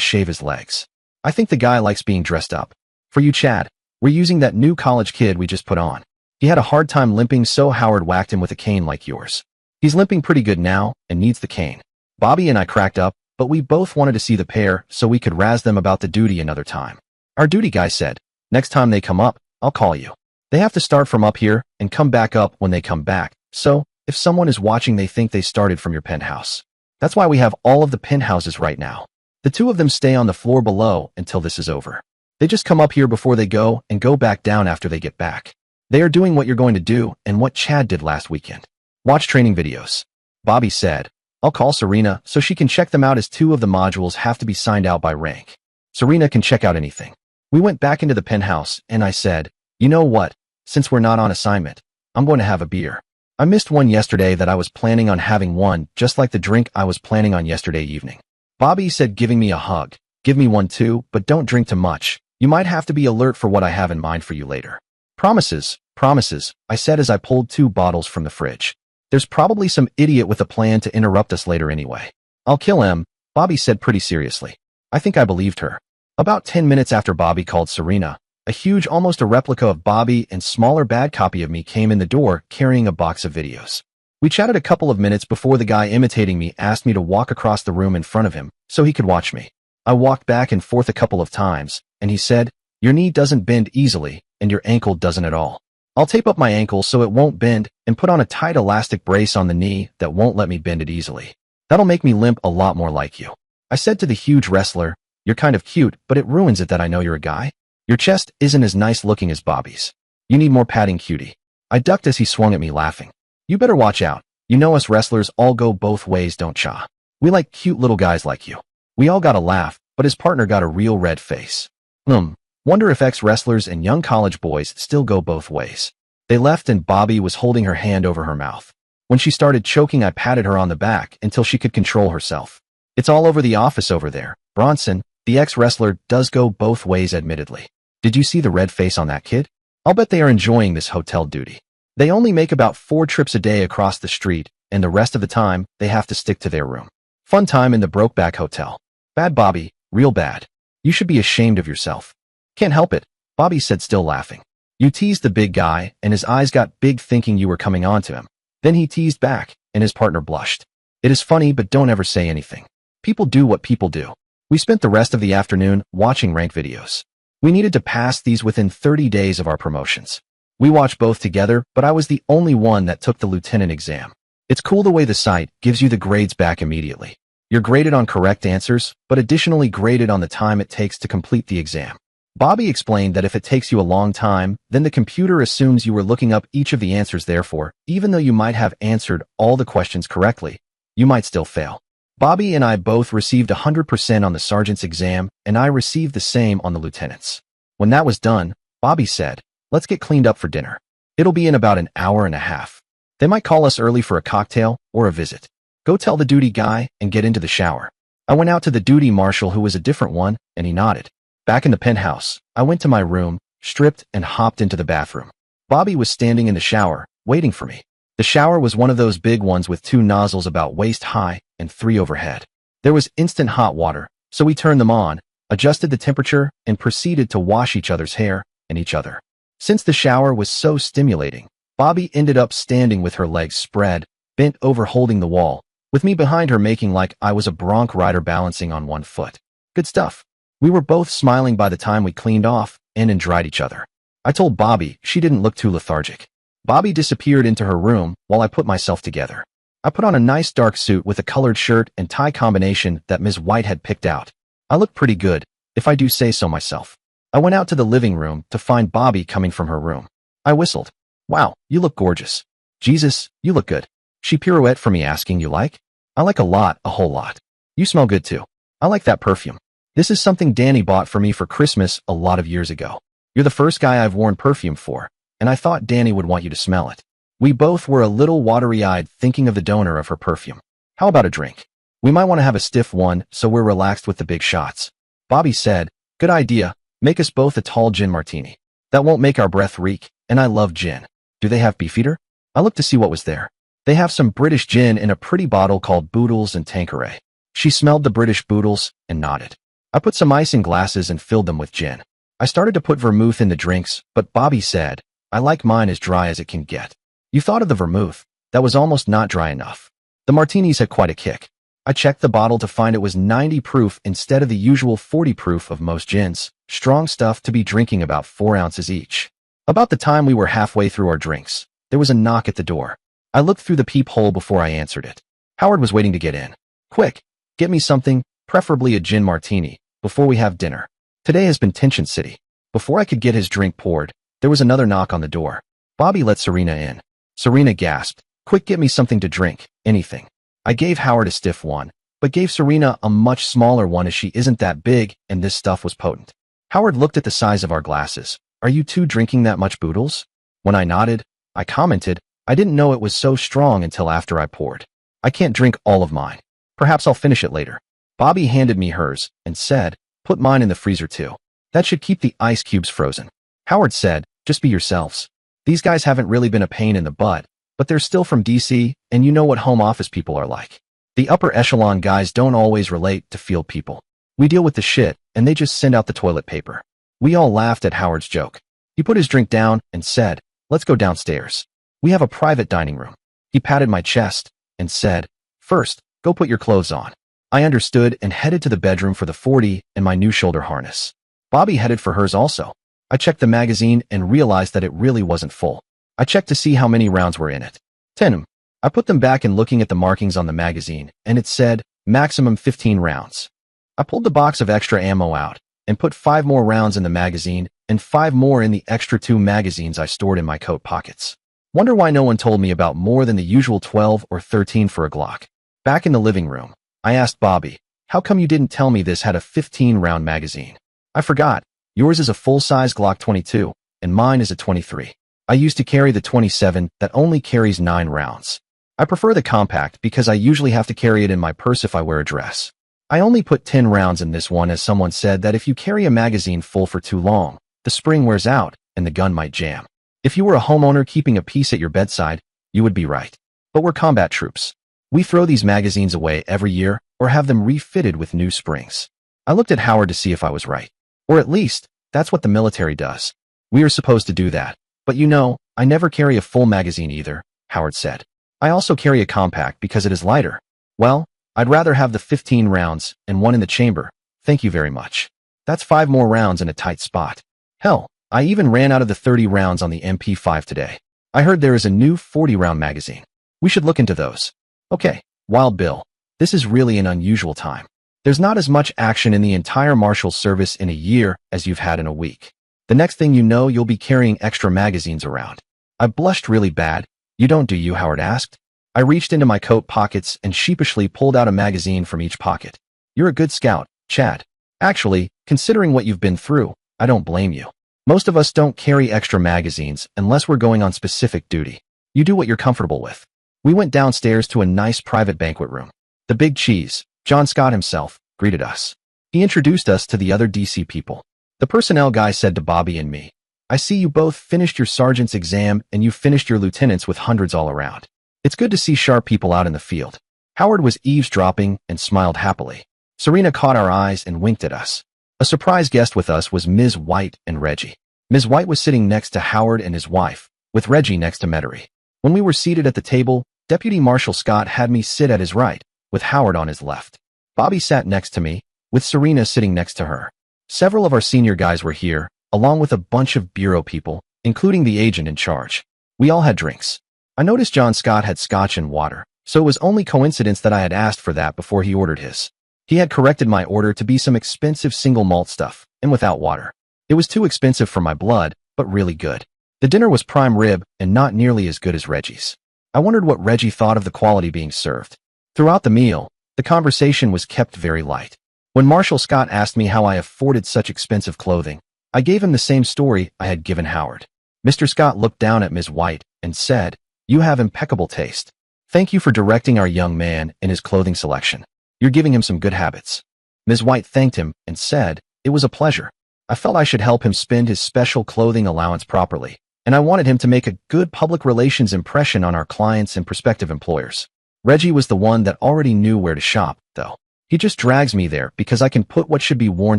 shave his legs. I think the guy likes being dressed up. For you, Chad, we're using that new college kid we just put on. He had a hard time limping, so Howard whacked him with a cane like yours. He's limping pretty good now and needs the cane. Bobby and I cracked up, but we both wanted to see the pair so we could razz them about the duty another time. Our duty guy said, next time they come up, I'll call you. They have to start from up here and come back up when they come back, so if someone is watching they think they started from your penthouse. That's why we have all of the penthouses right now. The two of them stay on the floor below until this is over. They just come up here before they go and go back down after they get back. They are doing what you're going to do and what Chad did last weekend. Watch training videos. Bobby said, I'll call Serena so she can check them out as 2 of the modules have to be signed out by rank. Serena can check out anything. We went back into the penthouse and I said, you know what? Since we're not on assignment, I'm going to have a beer. I missed one yesterday that I was planning on having one, just like the drink I was planning on yesterday evening. Bobby said giving me a hug. Give me one too, but don't drink too much. You might have to be alert for what I have in mind for you later. Promises, promises, I said as I pulled 2 bottles from the fridge. There's probably some idiot with a plan to interrupt us later anyway. I'll kill him, Bobby said pretty seriously. I think I believed her. About 10 minutes after Bobby called Serena, a huge, almost a replica of Bobby and smaller bad copy of me came in the door carrying a box of videos. We chatted a couple of minutes before the guy imitating me asked me to walk across the room in front of him so he could watch me. I walked back and forth a couple of times, and he said, "Your knee doesn't bend easily, and your ankle doesn't at all. I'll tape up my ankle so it won't bend and put on a tight elastic brace on the knee that won't let me bend it easily. That'll make me limp a lot more like you." I said to the huge wrestler, "You're kind of cute, but it ruins it that I know you're a guy. Your chest isn't as nice looking as Bobby's. You need more padding, cutie." I ducked as he swung at me laughing. "You better watch out. You know us wrestlers all go both ways, don't cha? We like cute little guys like you." We all got a laugh, but his partner got a real red face. Wonder if ex-wrestlers and young college boys still go both ways. They left and Bobby was holding her hand over her mouth. When she started choking, I patted her on the back until she could control herself. "It's all over the office over there. Bronson, the ex-wrestler, does go both ways admittedly. Did you see the red face on that kid? I'll bet they are enjoying this hotel duty. They only make about 4 trips a day across the street, and the rest of the time, they have to stick to their room. Fun time in the Brokeback Hotel. Bad Bobby, real bad. You should be ashamed of yourself." "Can't help it," Bobby said, still laughing. "You teased the big guy, and his eyes got big thinking you were coming on to him. Then he teased back, and his partner blushed. It is funny, but don't ever say anything. People do what people do." We spent the rest of the afternoon watching rank videos. We needed to pass these within 30 days of our promotions. We watched both together, but I was the only one that took the lieutenant exam. It's cool the way the site gives you the grades back immediately. You're graded on correct answers, but additionally graded on the time it takes to complete the exam. Bobby explained that if it takes you a long time, then the computer assumes you were looking up each of the answers. Therefore, even though you might have answered all the questions correctly, you might still fail. Bobby and I both received 100% on the sergeant's exam, and I received the same on the lieutenant's. When that was done, Bobby said, "Let's get cleaned up for dinner. It'll be in about an hour and a half. They might call us early for a cocktail or a visit. Go tell the duty guy and get into the shower." I went out to the duty marshal, who was a different one, and he nodded. Back in the penthouse, I went to my room, stripped, and hopped into the bathroom. Bobby was standing in the shower, waiting for me. The shower was one of those big ones with 2 nozzles about waist high and 3 overhead. There was instant hot water, so we turned them on, adjusted the temperature, and proceeded to wash each other's hair and each other. Since the shower was so stimulating, Bobby ended up standing with her legs spread, bent over holding the wall, with me behind her making like I was a bronc rider balancing on one foot. Good stuff. We were both smiling by the time we cleaned off and dried each other. I told Bobby she didn't look too lethargic. Bobby disappeared into her room while I put myself together. I put on a nice dark suit with a colored shirt and tie combination that Ms. White had picked out. I looked pretty good, if I do say so myself. I went out to the living room to find Bobby coming from her room. I whistled. "Wow, you look gorgeous." "Jesus, you look good." She pirouetted for me asking, "You like?" "I like a whole lot. You smell good too." "I like that perfume. This is something Danny bought for me for Christmas a lot of years ago. You're the first guy I've worn perfume for, and I thought Danny would want you to smell it." We both were a little watery-eyed thinking of the donor of her perfume. "How about a drink? We might want to have a stiff one so we're relaxed with the big shots." Bobby said, "Good idea. Make us both a tall gin martini. That won't make our breath reek, and I love gin. Do they have Beefeater?" I looked to see what was there. "They have some British gin in a pretty bottle called Boodles and Tanqueray." She smelled the British Boodles and nodded. I put some ice in glasses and filled them with gin. I started to put vermouth in the drinks, but Bobby said, "I like mine as dry as it can get." You thought of the vermouth. That was almost not dry enough. The martinis had quite a kick. I checked the bottle to find it was 90 proof instead of the usual 40 proof of most gins. Strong stuff to be drinking about 4 ounces each. About the time we were halfway through our drinks, there was a knock at the door. I looked through the peephole before I answered it. Howard was waiting to get in. "Quick, get me something, preferably a gin martini, before we have dinner. Today has been Tension City." Before I could get his drink poured, there was another knock on the door. Bobby let Serena in. Serena gasped, "Quick, get me something to drink, anything." I gave Howard a stiff one, but gave Serena a much smaller one as she isn't that big and this stuff was potent. Howard looked at the size of our glasses. "Are you two drinking that much Boodles?" When I nodded, I commented, "I didn't know it was so strong until after I poured. I can't drink all of mine. Perhaps I'll finish it later." Bobby handed me hers and said, "Put mine in the freezer too. That should keep the ice cubes frozen." Howard said, "Just be yourselves. These guys haven't really been a pain in the butt, but they're still from DC, and you know what home office people are like. The upper echelon guys don't always relate to field people. We deal with the shit, and they just send out the toilet paper." We all laughed at Howard's joke. He put his drink down and said, "Let's go downstairs. We have a private dining room." He patted my chest and said, "First, go put your clothes on." I understood and headed to the bedroom for the 40 and my new shoulder harness. Bobby headed for hers also. I checked the magazine and realized that it really wasn't full. I checked to see how many rounds were in it. 10. I put them back and looking at the markings on the magazine, and it said, maximum 15 rounds. I pulled the box of extra ammo out and put 5 more rounds in the magazine and 5 more in the extra 2 magazines I stored in my coat pockets. Wonder why no one told me about more than the usual 12 or 13 for a Glock. Back in the living room, I asked Bobby, how come you didn't tell me this had a 15-round magazine? I forgot. Yours is a full-size Glock 22, and mine is a 23. I used to carry the 27 that only carries 9 rounds. I prefer the compact because I usually have to carry it in my purse if I wear a dress. I only put 10 rounds in this one as someone said that if you carry a magazine full for too long, the spring wears out and the gun might jam. If you were a homeowner keeping a piece at your bedside, you would be right. But we're combat troops. We throw these magazines away every year or have them refitted with new springs. I looked at Howard to see if I was right. Or at least, that's what the military does. We are supposed to do that. But you know, I never carry a full magazine either, Howard said. I also carry a compact because it is lighter. Well, I'd rather have the 15 rounds and one in the chamber. Thank you very much. That's 5 more rounds in a tight spot. Hell, I even ran out of the 30 rounds on the MP5 today. I heard there is a new 40-round magazine. We should look into those. Okay, Wild Bill, this is really an unusual time. There's not as much action in the entire Marshal Service in a year as you've had in a week. The next thing you know, you'll be carrying extra magazines around. I blushed really bad. You don't, do you? Howard asked. I reached into my coat pockets and sheepishly pulled out a magazine from each pocket. You're a good scout, Chad. Actually, considering what you've been through, I don't blame you. Most of us don't carry extra magazines unless we're going on specific duty. You do what you're comfortable with. We went downstairs to a nice private banquet room. The Big Cheese, John Scott himself, greeted us. He introduced us to the other DC people. The personnel guy said to Bobby and me, I see you both finished your sergeant's exam and you finished your lieutenant's with hundreds all around. It's good to see sharp people out in the field. Howard was eavesdropping and smiled happily. Serena caught our eyes and winked at us. A surprise guest with us was Ms. White and Reggie. Ms. White was sitting next to Howard and his wife, with Reggie next to Metairie. When we were seated at the table, Deputy Marshal Scott had me sit at his right, with Howard on his left. Bobby sat next to me, with Serena sitting next to her. Several of our senior guys were here, along with a bunch of bureau people, including the agent in charge. We all had drinks. I noticed John Scott had scotch and water, so it was only coincidence that I had asked for that before he ordered his. He had corrected my order to be some expensive single malt stuff, and without water. It was too expensive for my blood, but really good. The dinner was prime rib and not nearly as good as Reggie's. I wondered what Reggie thought of the quality being served. Throughout the meal, the conversation was kept very light. When Marshal Scott asked me how I afforded such expensive clothing, I gave him the same story I had given Howard. Mr. Scott looked down at Ms. White and said, You have impeccable taste. Thank you for directing our young man in his clothing selection. You're giving him some good habits. Ms. White thanked him and said, It was a pleasure. I felt I should help him spend his special clothing allowance properly, and I wanted him to make a good public relations impression on our clients and prospective employers. Reggie was the one that already knew where to shop, though. He just drags me there because I can put what should be worn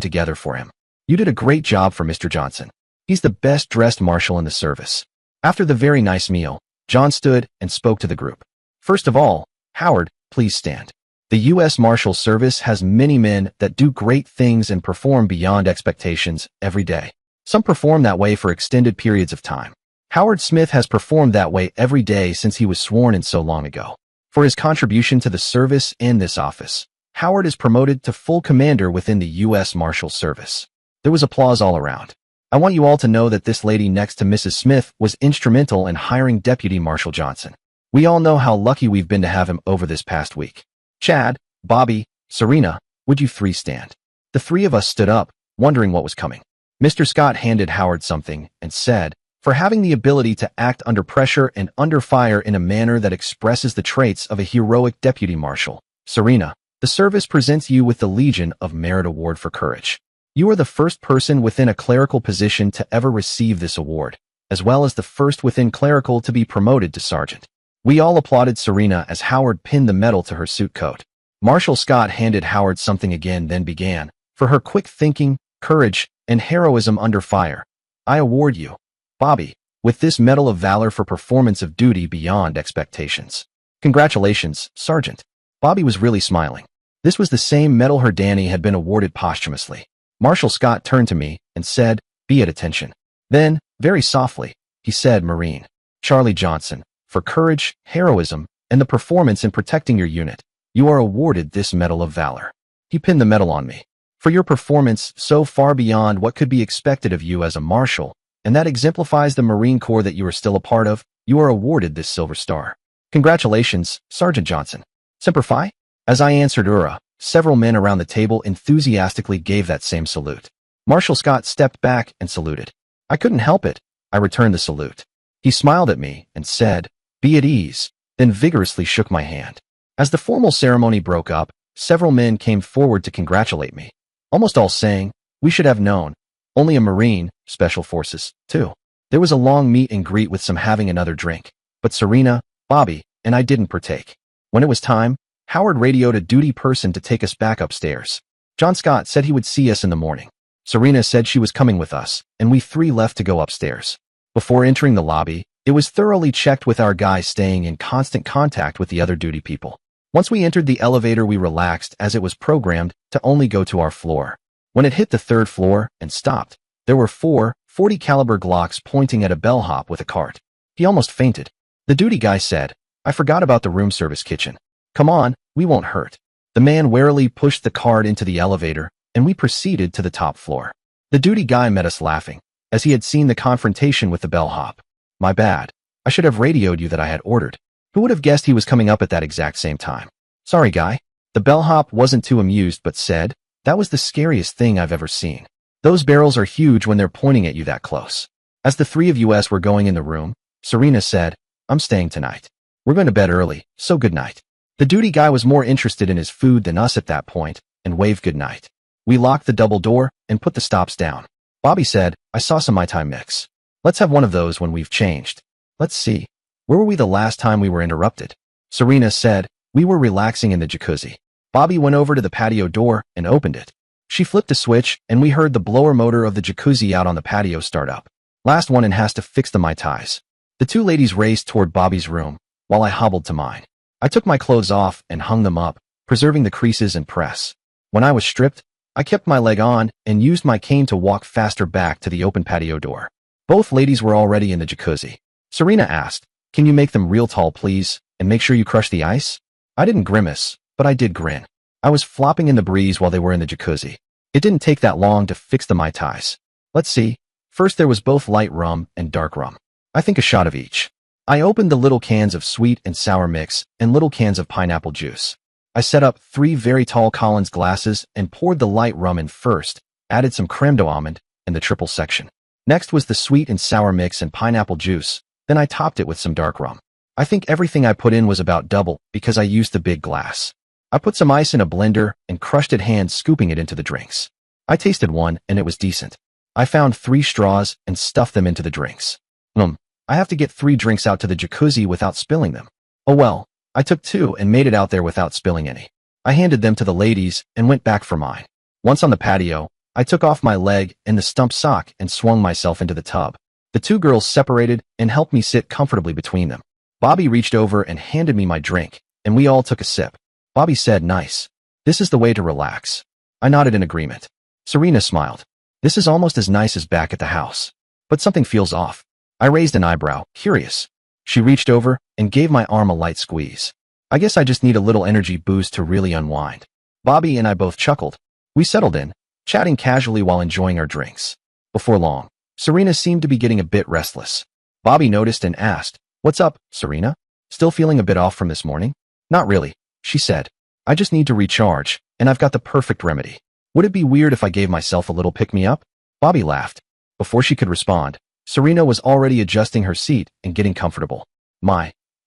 together for him. You did a great job for Mr. Johnson. He's the best-dressed marshal in the service. After the very nice meal, John stood and spoke to the group. First of all, Howard, please stand. The U.S. Marshal Service has many men that do great things and perform beyond expectations every day. Some perform that way for extended periods of time. Howard Smith has performed that way every day since he was sworn in so long ago. For his contribution to the service and this office, Howard is promoted to full commander within the U.S. Marshal Service. There was applause all around. I want you all to know that this lady next to Mrs. Smith was instrumental in hiring Deputy Marshal Johnson. We all know how lucky we've been to have him over this past week. Chad, Bobby, Serena, would you 3 stand? The 3 of us stood up, wondering what was coming. Mr. Scott handed Howard something and said, For having the ability to act under pressure and under fire in a manner that expresses the traits of a heroic deputy marshal, Serena, the service presents you with the Legion of Merit Award for Courage. You are the first person within a clerical position to ever receive this award, as well as the first within clerical to be promoted to sergeant. We all applauded Serena as Howard pinned the medal to her suit coat. Marshal Scott handed Howard something again, then began, For her quick thinking, courage, and heroism under fire, I award you. Bobby, with this Medal of Valor for performance of duty beyond expectations. Congratulations, Sergeant. Bobby was really smiling. This was the same medal her Danny had been awarded posthumously. Marshal Scott turned to me and said, "Be at attention." Then, very softly, he said, "Marine Charlie Johnson, for courage, heroism, and the performance in protecting your unit, you are awarded this Medal of Valor." He pinned the medal on me. "For your performance so far beyond what could be expected of you as a marshal, and that exemplifies the Marine Corps that you are still a part of, you are awarded this Silver Star. Congratulations, Sergeant Johnson." Semper Fi? As I answered "Ura," several men around the table enthusiastically gave that same salute. Marshal Scott stepped back and saluted. I couldn't help it. I returned the salute. He smiled at me and said, "Be at ease," then vigorously shook my hand. As the formal ceremony broke up, several men came forward to congratulate me, almost all saying, "We should have known. Only a Marine, Special Forces, too." There was a long meet and greet with some having another drink, but Serena, Bobby, and I didn't partake. When it was time, Howard radioed a duty person to take us back upstairs. John Scott said he would see us in the morning. Serena said she was coming with us, and we three left to go upstairs. Before entering the lobby, it was thoroughly checked with our guys staying in constant contact with the other duty people. Once we entered the elevator, we relaxed as it was programmed to only go to our floor. When it hit the third floor and stopped, there were 4 .40 caliber Glocks pointing at a bellhop with a cart. He almost fainted. The duty guy said, "I forgot about the room service kitchen. Come on, we won't hurt." The man warily pushed the cart into the elevator, and we proceeded to the top floor. The duty guy met us laughing, as he had seen the confrontation with the bellhop. "My bad. I should have radioed you that I had ordered." Who would have guessed he was coming up at that exact same time? "Sorry, guy." The bellhop wasn't too amused but said, "That was the scariest thing I've ever seen. Those barrels are huge when they're pointing at you that close." As the three of us were going in the room, Serena said, "I'm staying tonight. We're going to bed early, so good night." The duty guy was more interested in his food than us at that point and waved good night. We locked the double door and put the stops down. Bobby said, "I saw some Mai Tai mix. Let's have one of those when we've changed." Let's see. Where were we the last time we were interrupted? Serena said, "We were relaxing in the jacuzzi." Bobby went over to the patio door and opened it. She flipped a switch and we heard the blower motor of the jacuzzi out on the patio start up. "Last one and has to fix the Mai Tais." The two ladies raced toward Bobby's room while I hobbled to mine. I took my clothes off and hung them up, preserving the creases and press. When I was stripped, I kept my leg on and used my cane to walk faster back to the open patio door. Both ladies were already in the jacuzzi. Serena asked, "Can you make them real tall, please, and make sure you crush the ice?" I didn't grimace, but I did grin. I was flopping in the breeze while they were in the jacuzzi. It didn't take that long to fix the Mai Tais. Let's see. First there was both light rum and dark rum. I think a shot of each. I opened the little cans of sweet and sour mix and little cans of pineapple juice. I set up 3 very tall Collins glasses and poured the light rum in first, added some creme d'almond and the triple section. Next was the sweet and sour mix and pineapple juice, then I topped it with some dark rum. I think everything I put in was about double because I used the big glass. I put some ice in a blender and crushed it hand scooping it into the drinks. I tasted one and it was decent. I found 3 straws and stuffed them into the drinks. I have to get 3 drinks out to the jacuzzi without spilling them. Oh well, I took 2 and made it out there without spilling any. I handed them to the ladies and went back for mine. Once on the patio, I took off my leg and the stump sock and swung myself into the tub. The 2 girls separated and helped me sit comfortably between them. Bobby reached over and handed me my drink, and we all took a sip. Bobby said, "Nice. This is the way to relax." I nodded in agreement. Serena smiled. "This is almost as nice as back at the house. But something feels off." I raised an eyebrow, curious. She reached over and gave my arm a light squeeze. "I guess I just need a little energy boost to really unwind." Bobby and I both chuckled. We settled in, chatting casually while enjoying our drinks. Before long, Serena seemed to be getting a bit restless. Bobby noticed and asked, "What's up, Serena? Still feeling a bit off from this morning?" "Not really," she said. "I just need to recharge, and I've got the perfect remedy. Would it be weird if I gave myself a little pick-me-up?" Bobby laughed. Before she could respond, Serena was already adjusting her seat and getting comfortable.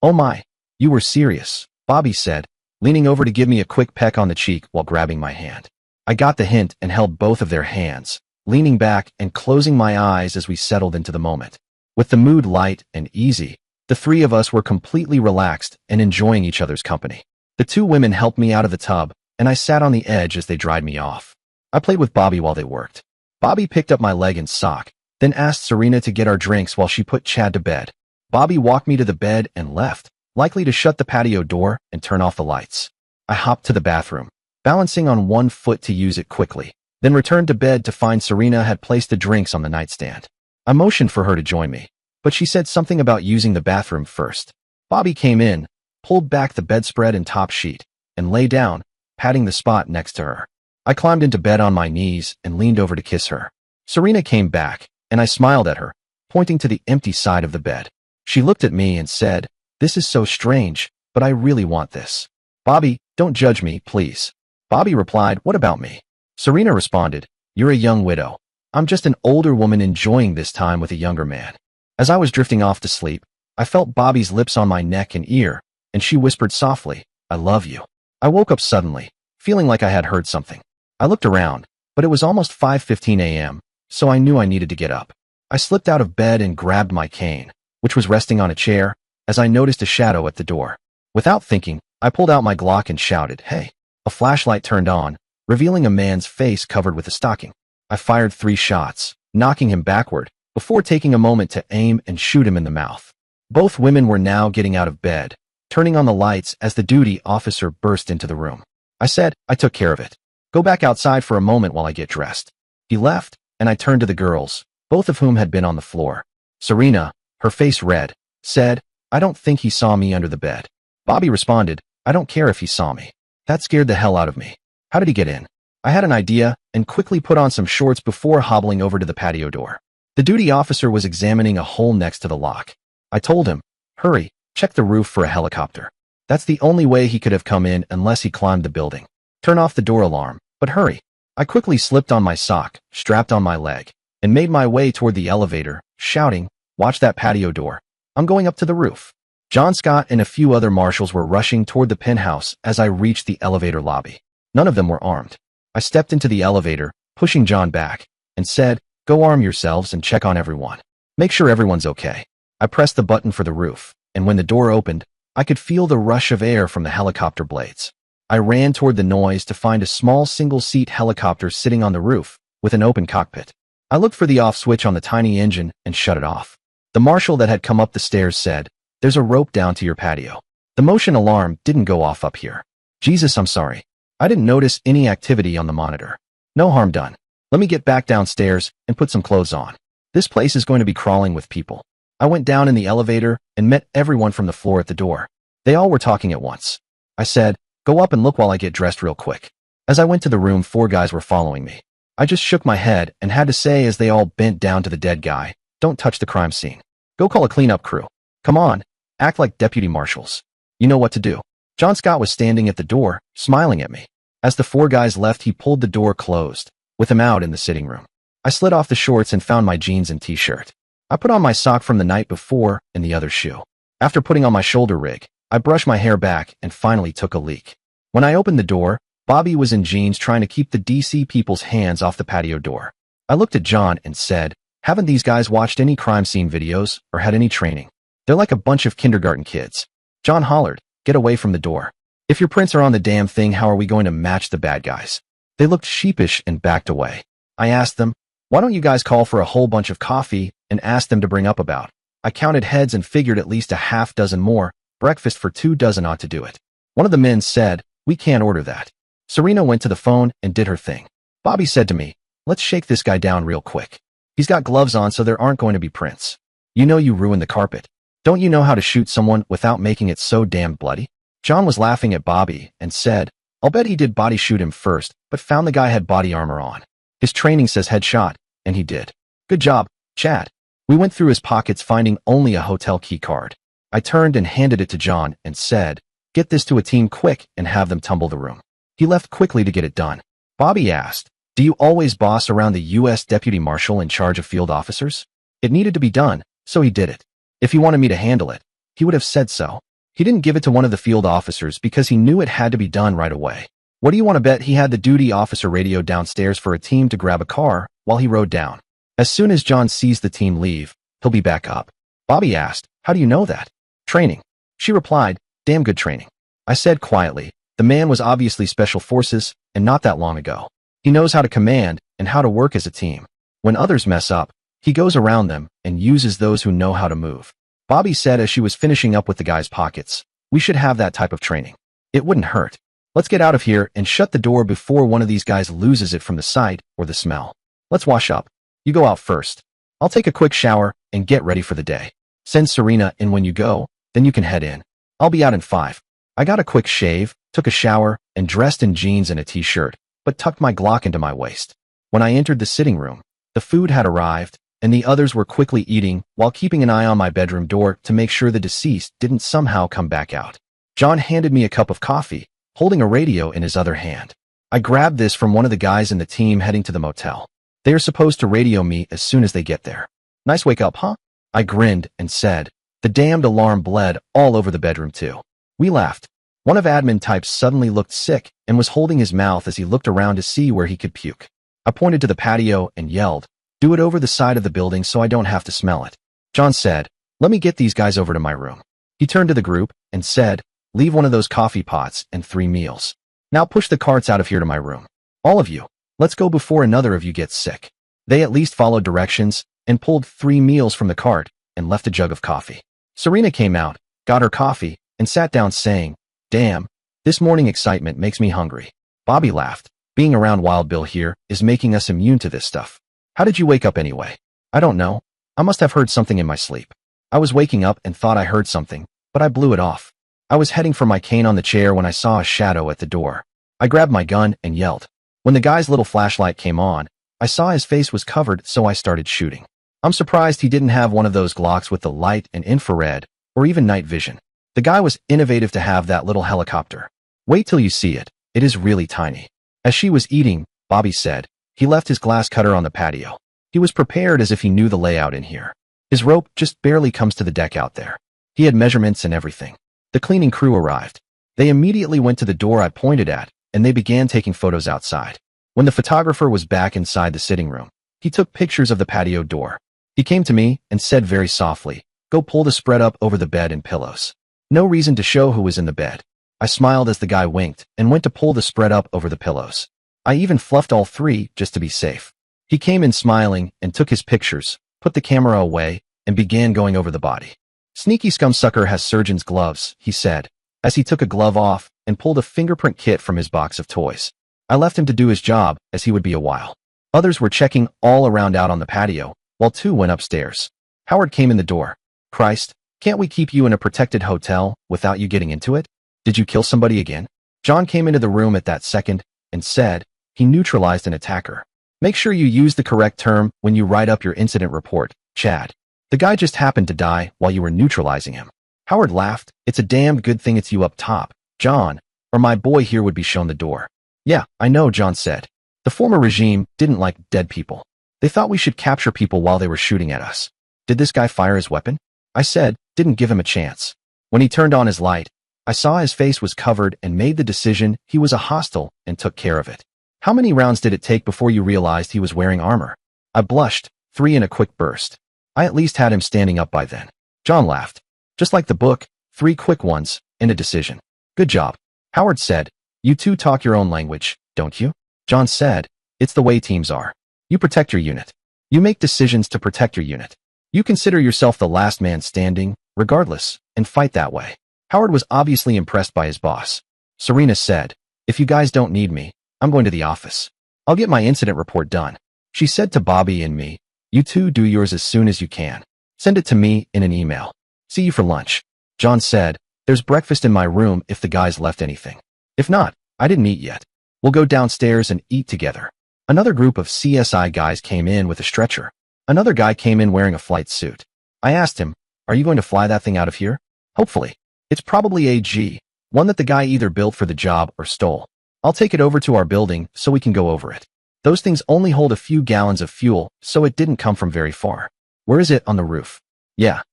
Oh my, you were serious," Bobby said, leaning over to give me a quick peck on the cheek while grabbing my hand. I got the hint and held both of their hands, leaning back and closing my eyes as we settled into the moment. With the mood light and easy, the 3 of us were completely relaxed and enjoying each other's company. The 2 women helped me out of the tub, and I sat on the edge as they dried me off. I played with Bobby while they worked. Bobby picked up my leg and sock, then asked Serena to get our drinks while she put Chad to bed. Bobby walked me to the bed and left, likely to shut the patio door and turn off the lights. I hopped to the bathroom, balancing on one foot to use it quickly, then returned to bed to find Serena had placed the drinks on the nightstand. I motioned for her to join me, but she said something about using the bathroom first. Bobby came in, pulled back the bedspread and top sheet, and lay down, patting the spot next to her. I climbed into bed on my knees and leaned over to kiss her. Serena came back, and I smiled at her, pointing to the empty side of the bed. She looked at me and said, "This is so strange, but I really want this." "Bobby, don't judge me, please." Bobby replied, "What about me?" Serena responded, "You're a young widow. I'm just an older woman enjoying this time with a younger man." As I was drifting off to sleep, I felt Bobby's lips on my neck and ear, and she whispered softly, "I love you." I woke up suddenly, feeling like I had heard something. I looked around, but it was almost 5:15 a.m., so I knew I needed to get up. I slipped out of bed and grabbed my cane, which was resting on a chair, as I noticed a shadow at the door. Without thinking, I pulled out my Glock and shouted, "Hey!" A flashlight turned on, revealing a man's face covered with a stocking. I fired 3 shots, knocking him backward, before taking a moment to aim and shoot him in the mouth. Both women were now getting out of bed, turning on the lights as the duty officer burst into the room. I said, "I took care of it. Go back outside for a moment while I get dressed." He left, and I turned to the girls, both of whom had been on the floor. Serena, her face red, said, "I don't think he saw me under the bed." Bobby responded, "I don't care if he saw me. That scared the hell out of me. How did he get in?" I had an idea and quickly put on some shorts before hobbling over to the patio door. The duty officer was examining a hole next to the lock. I told him, "Hurry, check the roof for a helicopter. That's the only way he could have come in unless he climbed the building. Turn off the door alarm, but hurry." I quickly slipped on my sock, strapped on my leg, and made my way toward the elevator, shouting, "Watch that patio door. I'm going up to the roof." John Scott and a few other marshals were rushing toward the penthouse as I reached the elevator lobby. None of them were armed. I stepped into the elevator, pushing John back, and said, "Go arm yourselves and check on everyone. Make sure everyone's okay." I pressed the button for the roof, and when the door opened, I could feel the rush of air from the helicopter blades. I ran toward the noise to find a small single-seat helicopter sitting on the roof, with an open cockpit. I looked for the off switch on the tiny engine and shut it off. The marshal that had come up the stairs said, "There's a rope down to your patio. The motion alarm didn't go off up here." Jesus, I'm sorry. I didn't notice any activity on the monitor. No harm done. Let me get back downstairs and put some clothes on. This place is going to be crawling with people. I went down in the elevator and met everyone from the floor at the door. They all were talking at once. I said, "Go up and look while I get dressed real quick." As I went to the room, 4 guys were following me. I just shook my head and had to say as they all bent down to the dead guy, "Don't touch the crime scene. Go call a cleanup crew. Come on, act like deputy marshals. You know what to do." John Scott was standing at the door, smiling at me. As the 4 guys left, he pulled the door closed, with him out in the sitting room. I slid off the shorts and found my jeans and t-shirt. I put on my sock from the night before and the other shoe. After putting on my shoulder rig, I brushed my hair back and finally took a leak. When I opened the door, Bobby was in jeans trying to keep the DC people's hands off the patio door. I looked at John and said, "Haven't these guys watched any crime scene videos or had any training? They're like a bunch of kindergarten kids." John hollered, "Get away from the door. If your prints are on the damn thing, how are we going to match the bad guys?" They looked sheepish and backed away. I asked them, "Why don't you guys call for a whole bunch of coffee and ask them to bring up about?" I counted heads and figured at least a half dozen more. Breakfast for 2 dozen ought to do it. One of the men said, "We can't order that." Serena went to the phone and did her thing. Bobby said to me, "Let's shake this guy down real quick. He's got gloves on so there aren't going to be prints. You know you ruined the carpet. Don't you know how to shoot someone without making it so damn bloody?" John was laughing at Bobby and said, "I'll bet he did body shoot him first, but found the guy had body armor on. His training says headshot, and he did. Good job, Chad." We went through his pockets finding only a hotel key card. I turned and handed it to John and said, "Get this to a team quick and have them tumble the room." He left quickly to get it done. Bobby asked, "Do you always boss around the U.S. Deputy Marshal in charge of field officers?" It needed to be done, so he did it. If he wanted me to handle it, he would have said so. He didn't give it to one of the field officers because he knew it had to be done right away. What do you want to bet he had the duty officer radio downstairs for a team to grab a car while he rode down? As soon as John sees the team leave, he'll be back up. Bobby asked, "How do you know that?" "Training." She replied, "Damn good training." I said quietly, "The man was obviously special forces, and not that long ago. He knows how to command and how to work as a team. When others mess up, He goes around them and uses those who know how to move. Bobby said as she was finishing up with the guy's pockets, "We should have that type of training. It wouldn't hurt. Let's get out of here and shut the door before one of these guys loses it from the sight or the smell. Let's wash up. You go out first. I'll take a quick shower and get ready for the day. Send Serena in when you go, then you can head in. I'll be out in 5. I got a quick shave, took a shower, and dressed in jeans and a t-shirt, but tucked my Glock into my waist. When I entered the sitting room, the food had arrived, and the others were quickly eating while keeping an eye on my bedroom door to make sure the deceased didn't somehow come back out. John handed me a cup of coffee, holding a radio in his other hand. I grabbed this from one of the guys in the team heading to the motel. They are supposed to radio me as soon as they get there. Nice wake up, huh? I grinned and said, the damned alarm bled all over the bedroom too. We laughed. One of admin types suddenly looked sick and was holding his mouth as he looked around to see where he could puke. I pointed to the patio and yelled, "Do it over the side of the building so I don't have to smell it." John said, "Let me get these guys over to my room." He turned to the group and said, "Leave one of those coffee pots and 3 meals. Now push the carts out of here to my room. All of you, let's go before another of you gets sick." They at least followed directions and pulled 3 meals from the cart and left a jug of coffee. Serena came out, got her coffee, and sat down saying, "Damn, this morning excitement makes me hungry." Bobby laughed. "Being around Wild Bill here is making us immune to this stuff. How did you wake up anyway?" "I don't know. I must have heard something in my sleep. I was waking up and thought I heard something, but I blew it off. I was heading for my cane on the chair when I saw a shadow at the door. I grabbed my gun and yelled. When the guy's little flashlight came on, I saw his face was covered, so I started shooting. I'm surprised he didn't have one of those Glocks with the light and infrared, or even night vision. The guy was innovative to have that little helicopter. Wait till you see it. It is really tiny." As she was eating, Bobby said, he left his glass cutter on the patio. He was prepared as if he knew the layout in here. His rope just barely comes to the deck out there. He had measurements and everything. The cleaning crew arrived. They immediately went to the door I pointed at, and they began taking photos outside. When the photographer was back inside the sitting room, he took pictures of the patio door. He came to me and said very softly, "Go pull the spread up over the bed and pillows." No reason to show who was in the bed. I smiled as the guy winked and went to pull the spread up over the pillows. I even fluffed all 3 just to be safe. He came in smiling and took his pictures, put the camera away, and began going over the body. "Sneaky scumsucker has surgeon's gloves," he said, as he took a glove off and pulled a fingerprint kit from his box of toys. I left him to do his job, as he would be a while. Others were checking all around out on the patio, while 2 went upstairs. Howard came in the door. "Christ, can't we keep you in a protected hotel without you getting into it? Did you kill somebody again?" John came into the room at that second and said, "He neutralized an attacker. Make sure you use the correct term when you write up your incident report, Chad. The guy just happened to die while you were neutralizing him." Howard laughed. "It's a damned good thing it's you up top, John, or my boy here would be shown the door." "Yeah, I know," John said. "The former regime didn't like dead people. They thought we should capture people while they were shooting at us." "Did this guy fire his weapon?" I said, "Didn't give him a chance. When he turned on his light, I saw his face was covered and made the decision he was a hostile and took care of it." "How many rounds did it take before you realized he was wearing armor?" I blushed. 3 in a quick burst. I at least had him standing up by then. John laughed. "Just like the book, 3 quick ones, and a decision." "Good job." Howard said, "You 2 talk your own language, don't you?" John said, "It's the way teams are. You protect your unit. You make decisions to protect your unit. You consider yourself the last man standing, regardless, and fight that way." Howard was obviously impressed by his boss. Serena said, "If you guys don't need me, I'm going to the office. I'll get my incident report done." She said to Bobby and me, "You 2 do yours as soon as you can. Send it to me in an email. See you for lunch." John said, "There's breakfast in my room if the guys left anything. If not, I didn't eat yet. We'll go downstairs and eat together." Another group of CSI guys came in with a stretcher. Another guy came in wearing a flight suit. I asked him, "Are you going to fly that thing out of here?" "Hopefully. It's probably AG, one that the guy either built for the job or stole. I'll take it over to our building so we can go over it. Those things only hold a few gallons of fuel, so it didn't come from very far." "Where is it?" "On the roof." "Yeah.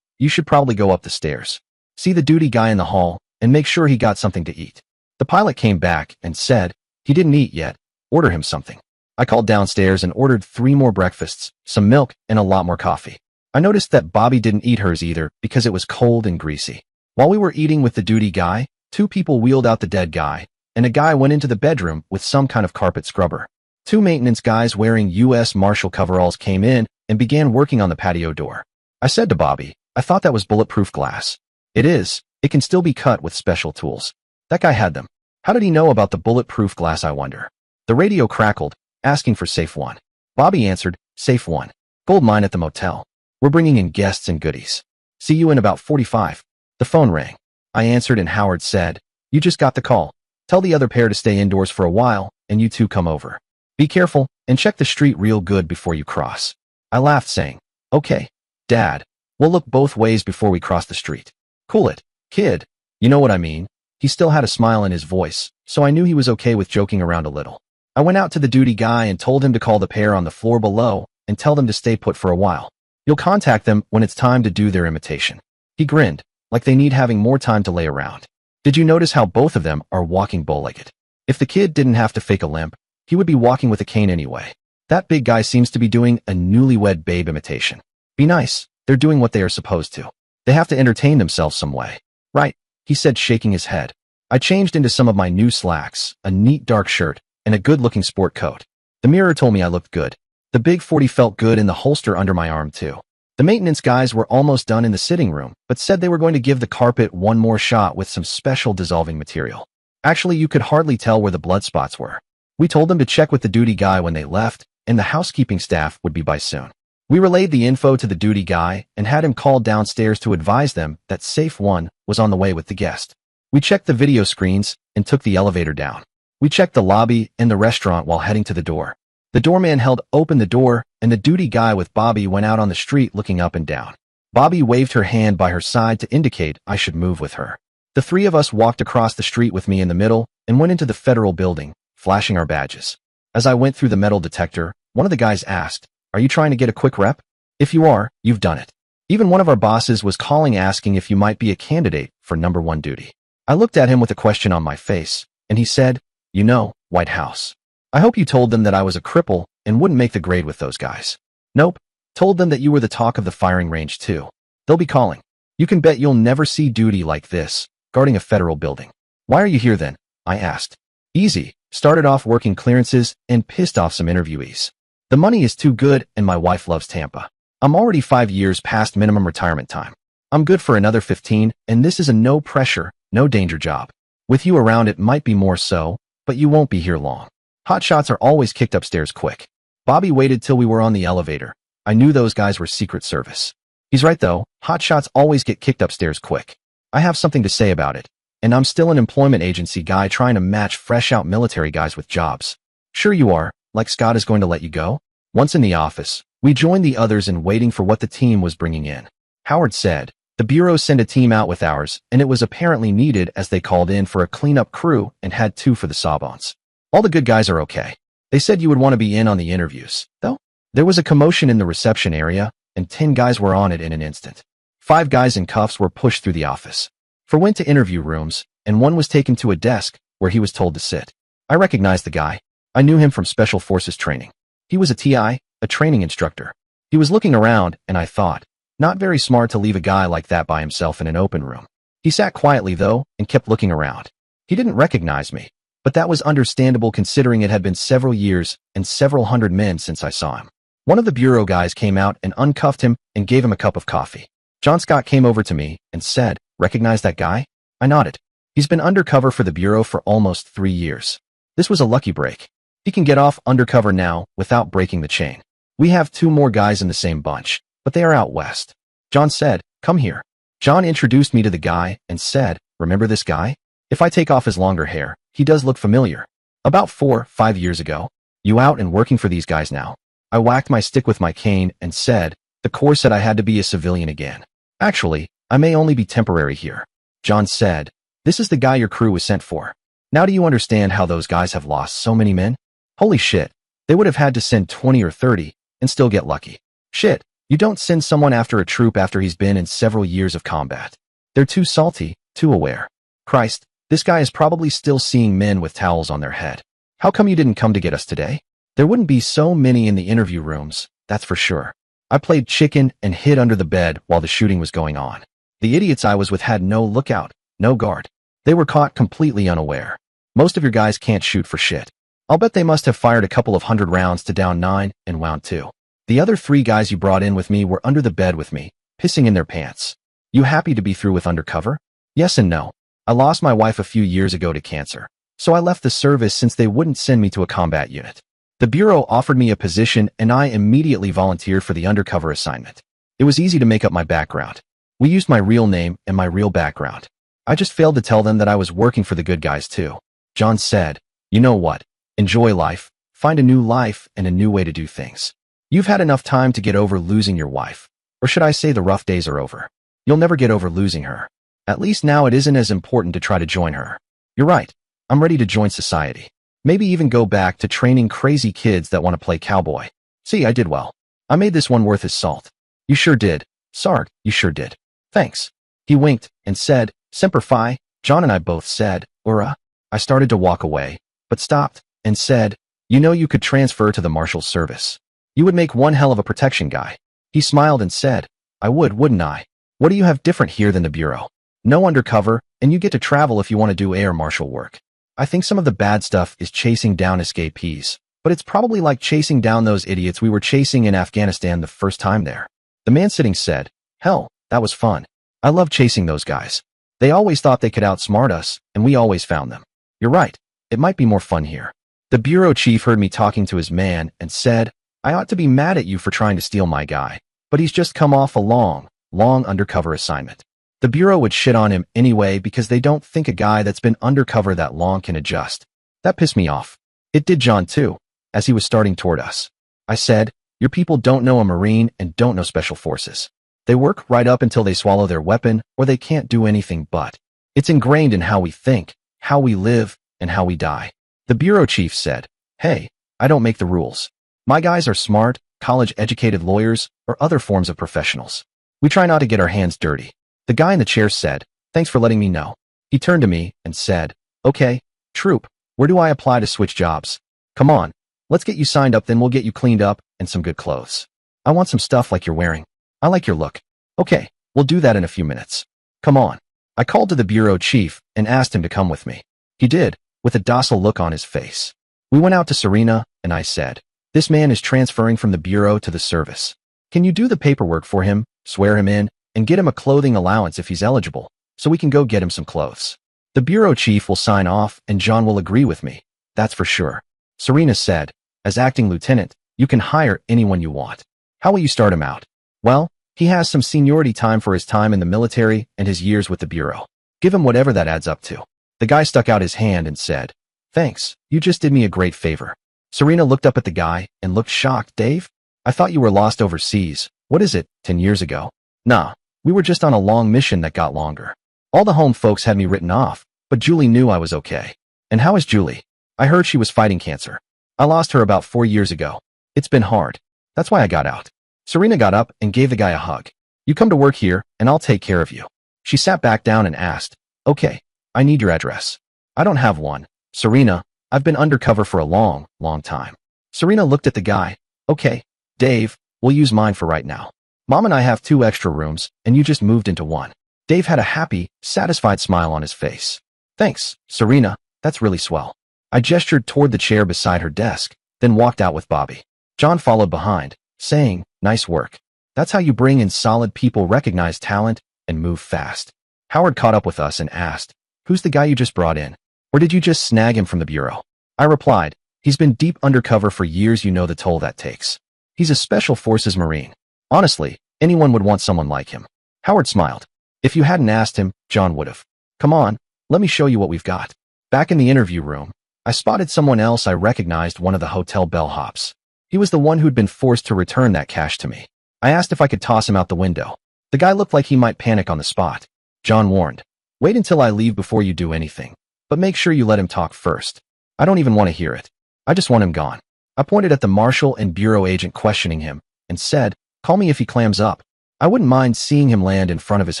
You should probably go up the stairs. See the duty guy in the hall, and make sure he got something to eat." The pilot came back and said, "He didn't eat yet. Order him something." I called downstairs and ordered 3 more breakfasts, some milk, and a lot more coffee. I noticed that Bobby didn't eat hers either because it was cold and greasy. While we were eating with the duty guy, 2 people wheeled out the dead guy, and a guy went into the bedroom with some kind of carpet scrubber. 2 maintenance guys wearing U.S. Marshal coveralls came in and began working on the patio door. I said to Bobby, I thought that was bulletproof glass. It is. It can still be cut with special tools. That guy had them. How did he know about the bulletproof glass, I wonder? The radio crackled, asking for safe one. Bobby answered, safe one. Gold mine at the motel. We're bringing in guests and goodies. See you in about 45. The phone rang. I answered and Howard said, you just got the call. Tell the other pair to stay indoors for a while, and you two come over. Be careful, and check the street real good before you cross. I laughed, saying, okay, Dad. We'll look both ways before we cross the street. Cool it, kid. You know what I mean? He still had a smile in his voice, so I knew he was okay with joking around a little. I went out to the duty guy and told him to call the pair on the floor below and tell them to stay put for a while. You'll contact them when it's time to do their imitation. He grinned, like they need having more time to lay around. Did you notice how both of them are walking bow-legged? If the kid didn't have to fake a limp, he would be walking with a cane anyway. That big guy seems to be doing a newlywed babe imitation. Be nice. They're doing what they are supposed to. They have to entertain themselves some way. Right, he said, shaking his head. I changed into some of my new slacks, a neat dark shirt, and a good-looking sport coat. The mirror told me I looked good. The big 40 felt good in the holster under my arm, too. The maintenance guys were almost done in the sitting room, but said they were going to give the carpet one more shot with some special dissolving material. Actually, you could hardly tell where the blood spots were. We told them to check with the duty guy when they left, and the housekeeping staff would be by soon. We relayed the info to the duty guy and had him called downstairs to advise them that Safe One was on the way with the guest. We checked the video screens and took the elevator down. We checked the lobby and the restaurant while heading to the door. The doorman held open the door, and the duty guy with Bobby went out on the street looking up and down. Bobby waved her hand by her side to indicate I should move with her. The three of us walked across the street with me in the middle and went into the federal building, flashing our badges. As I went through the metal detector, one of the guys asked, are you trying to get a quick rep? If you are, you've done it. Even one of our bosses was calling asking if you might be a candidate for number one duty. I looked at him with a question on my face, and he said, you know, White House. I hope you told them that I was a cripple and wouldn't make the grade with those guys. Nope. Told them that you were the talk of the firing range too. They'll be calling. You can bet you'll never see duty like this, guarding a federal building. Why are you here then? I asked. Easy. Started off working clearances and pissed off some interviewees. The money is too good and my wife loves Tampa. I'm already 5 years past minimum retirement time. I'm good for another 15, and this is a no pressure, no danger job. With you around it might be more so, but you won't be here long. Hot shots are always kicked upstairs quick. Bobby waited till we were on the elevator. I knew those guys were Secret Service. He's right though, hot shots always get kicked upstairs quick. I have something to say about it, and I'm still an employment agency guy trying to match fresh out military guys with jobs. Sure you are, like Scott is going to let you go? Once in the office, we joined the others in waiting for what the team was bringing in. Howard said, the Bureau sent a team out with ours, and it was apparently needed as they called in for a cleanup crew and had 2 for the Sawbones. All the good guys are okay. They said you would want to be in on the interviews, though. There was a commotion in the reception area, and 10 guys were on it in an instant. 5 guys in cuffs were pushed through the office. 4 went to interview rooms, and 1 was taken to a desk where he was told to sit. I recognized the guy. I knew him from Special Forces training. He was a TI, a training instructor. He was looking around, and I thought, not very smart to leave a guy like that by himself in an open room. He sat quietly, though, and kept looking around. He didn't recognize me, but that was understandable considering it had been several years and several hundred men since I saw him. One of the Bureau guys came out and uncuffed him and gave him a cup of coffee. John Scott came over to me and said, recognize that guy? I nodded. He's been undercover for the Bureau for almost 3 years. This was a lucky break. He can get off undercover now without breaking the chain. We have 2 more guys in the same bunch, but they are out west. John said, come here. John introduced me to the guy and said, remember this guy? If I take off his longer hair, he does look familiar. About 4-5 years ago. You out and working for these guys now? I whacked my stick with my cane and said, the Corps said I had to be a civilian again. Actually, I may only be temporary here. John said, this is the guy your crew was sent for. Now do you understand how those guys have lost so many men? Holy shit, they would have had to send 20 or 30 and still get lucky. Shit, you don't send someone after a troop after he's been in several years of combat. They're too salty, too aware. Christ, this guy is probably still seeing men with towels on their head. How come you didn't come to get us today? There wouldn't be so many in the interview rooms, that's for sure. I played chicken and hid under the bed while the shooting was going on. The idiots I was with had no lookout, no guard. They were caught completely unaware. Most of your guys can't shoot for shit. I'll bet they must have fired a couple of 100 rounds to down 9 and wound 2. The other 3 guys you brought in with me were under the bed with me, pissing in their pants. You happy to be through with undercover? Yes and no. I lost my wife a few years ago to cancer, so I left the service since they wouldn't send me to a combat unit. The Bureau offered me a position and I immediately volunteered for the undercover assignment. It was easy to make up my background. We used my real name and my real background. I just failed to tell them that I was working for the good guys too. John said, you know what? Enjoy life, find a new life and a new way to do things. You've had enough time to get over losing your wife. Or should I say the rough days are over? You'll never get over losing her. At least now it isn't as important to try to join her. You're right. I'm ready to join society. Maybe even go back to training crazy kids that want to play cowboy. See, I did well. I made this one worth his salt. You sure did. Sarg, you sure did. Thanks. He winked and said, Semper Fi. John and I both said, Ura. I started to walk away, but stopped and said, you know you could transfer to the Marshal's service. You would make one hell of a protection guy. He smiled and said, I would, wouldn't I? What do you have different here than the Bureau? No undercover, and you get to travel if you want to do air marshal work. I think some of the bad stuff is chasing down escapees, but it's probably like chasing down those idiots we were chasing in Afghanistan the first time there. The man sitting said, hell, that was fun. I love chasing those guys. They always thought they could outsmart us, and we always found them. You're right. It might be more fun here. The Bureau chief heard me talking to his man and said, I ought to be mad at you for trying to steal my guy, but he's just come off a long undercover assignment. The Bureau would shit on him anyway because they don't think a guy that's been undercover that long can adjust. That pissed me off. It did John too, as he was starting toward us. I said, your people don't know a Marine and don't know Special Forces. They work right up until they swallow their weapon or they can't do anything but. It's ingrained in how we think, how we live, and how we die. The Bureau chief said, hey, I don't make the rules. My guys are smart, college-educated lawyers or other forms of professionals. We try not to get our hands dirty. The guy in the chair said, thanks for letting me know. He turned to me and said, okay, troop, where do I apply to switch jobs? Come on, let's get you signed up then we'll get you cleaned up and some good clothes. I want some stuff like you're wearing. I like your look. Okay, we'll do that in a few minutes. Come on. I called to the Bureau chief and asked him to come with me. He did, with a docile look on his face. We went out to Serena and I said, this man is transferring from the Bureau to the service. Can you do the paperwork for him, swear him in, and get him a clothing allowance if he's eligible, so we can go get him some clothes? The Bureau chief will sign off and John will agree with me. That's for sure. Serena said, as acting lieutenant, you can hire anyone you want. How will you start him out? Well, he has some seniority time for his time in the military and his years with the Bureau. Give him whatever that adds up to. The guy stuck out his hand and said, thanks, you just did me a great favor. Serena looked up at the guy and looked shocked. Dave? I thought you were lost overseas. What is it, 10 years ago? Nah, we were just on a long mission that got longer. All the home folks had me written off, but Julie knew I was okay. And how is Julie? I heard she was fighting cancer. I lost her about 4 years ago. It's been hard. That's why I got out. Serena got up and gave the guy a hug. You come to work here and I'll take care of you. She sat back down and asked, okay, I need your address. I don't have one. Serena, I've been undercover for a long time. Serena looked at the guy. Okay, Dave, we'll use mine for right now. Mom and I have 2 extra rooms and you just moved into one. Dave had a happy, satisfied smile on his face. Thanks, Serena, that's really swell. I gestured toward the chair beside her desk, then walked out with Bobby. John followed behind, saying, nice work. That's how you bring in solid people, recognize talent, and move fast. Howard caught up with us and asked, who's the guy you just brought in? Or did you just snag him from the Bureau? I replied, he's been deep undercover for years, you know the toll that takes. He's a Special Forces Marine. Honestly, anyone would want someone like him. Howard smiled. If you hadn't asked him, John would've. Come on, let me show you what we've got. Back in the interview room, I spotted someone else I recognized, one of the hotel bellhops. He was the one who'd been forced to return that cash to me. I asked if I could toss him out the window. The guy looked like he might panic on the spot. John warned, wait until I leave before you do anything. But make sure you let him talk first. I don't even want to hear it. I just want him gone. I pointed at the Marshal and Bureau agent questioning him and said, call me if he clams up. I wouldn't mind seeing him land in front of his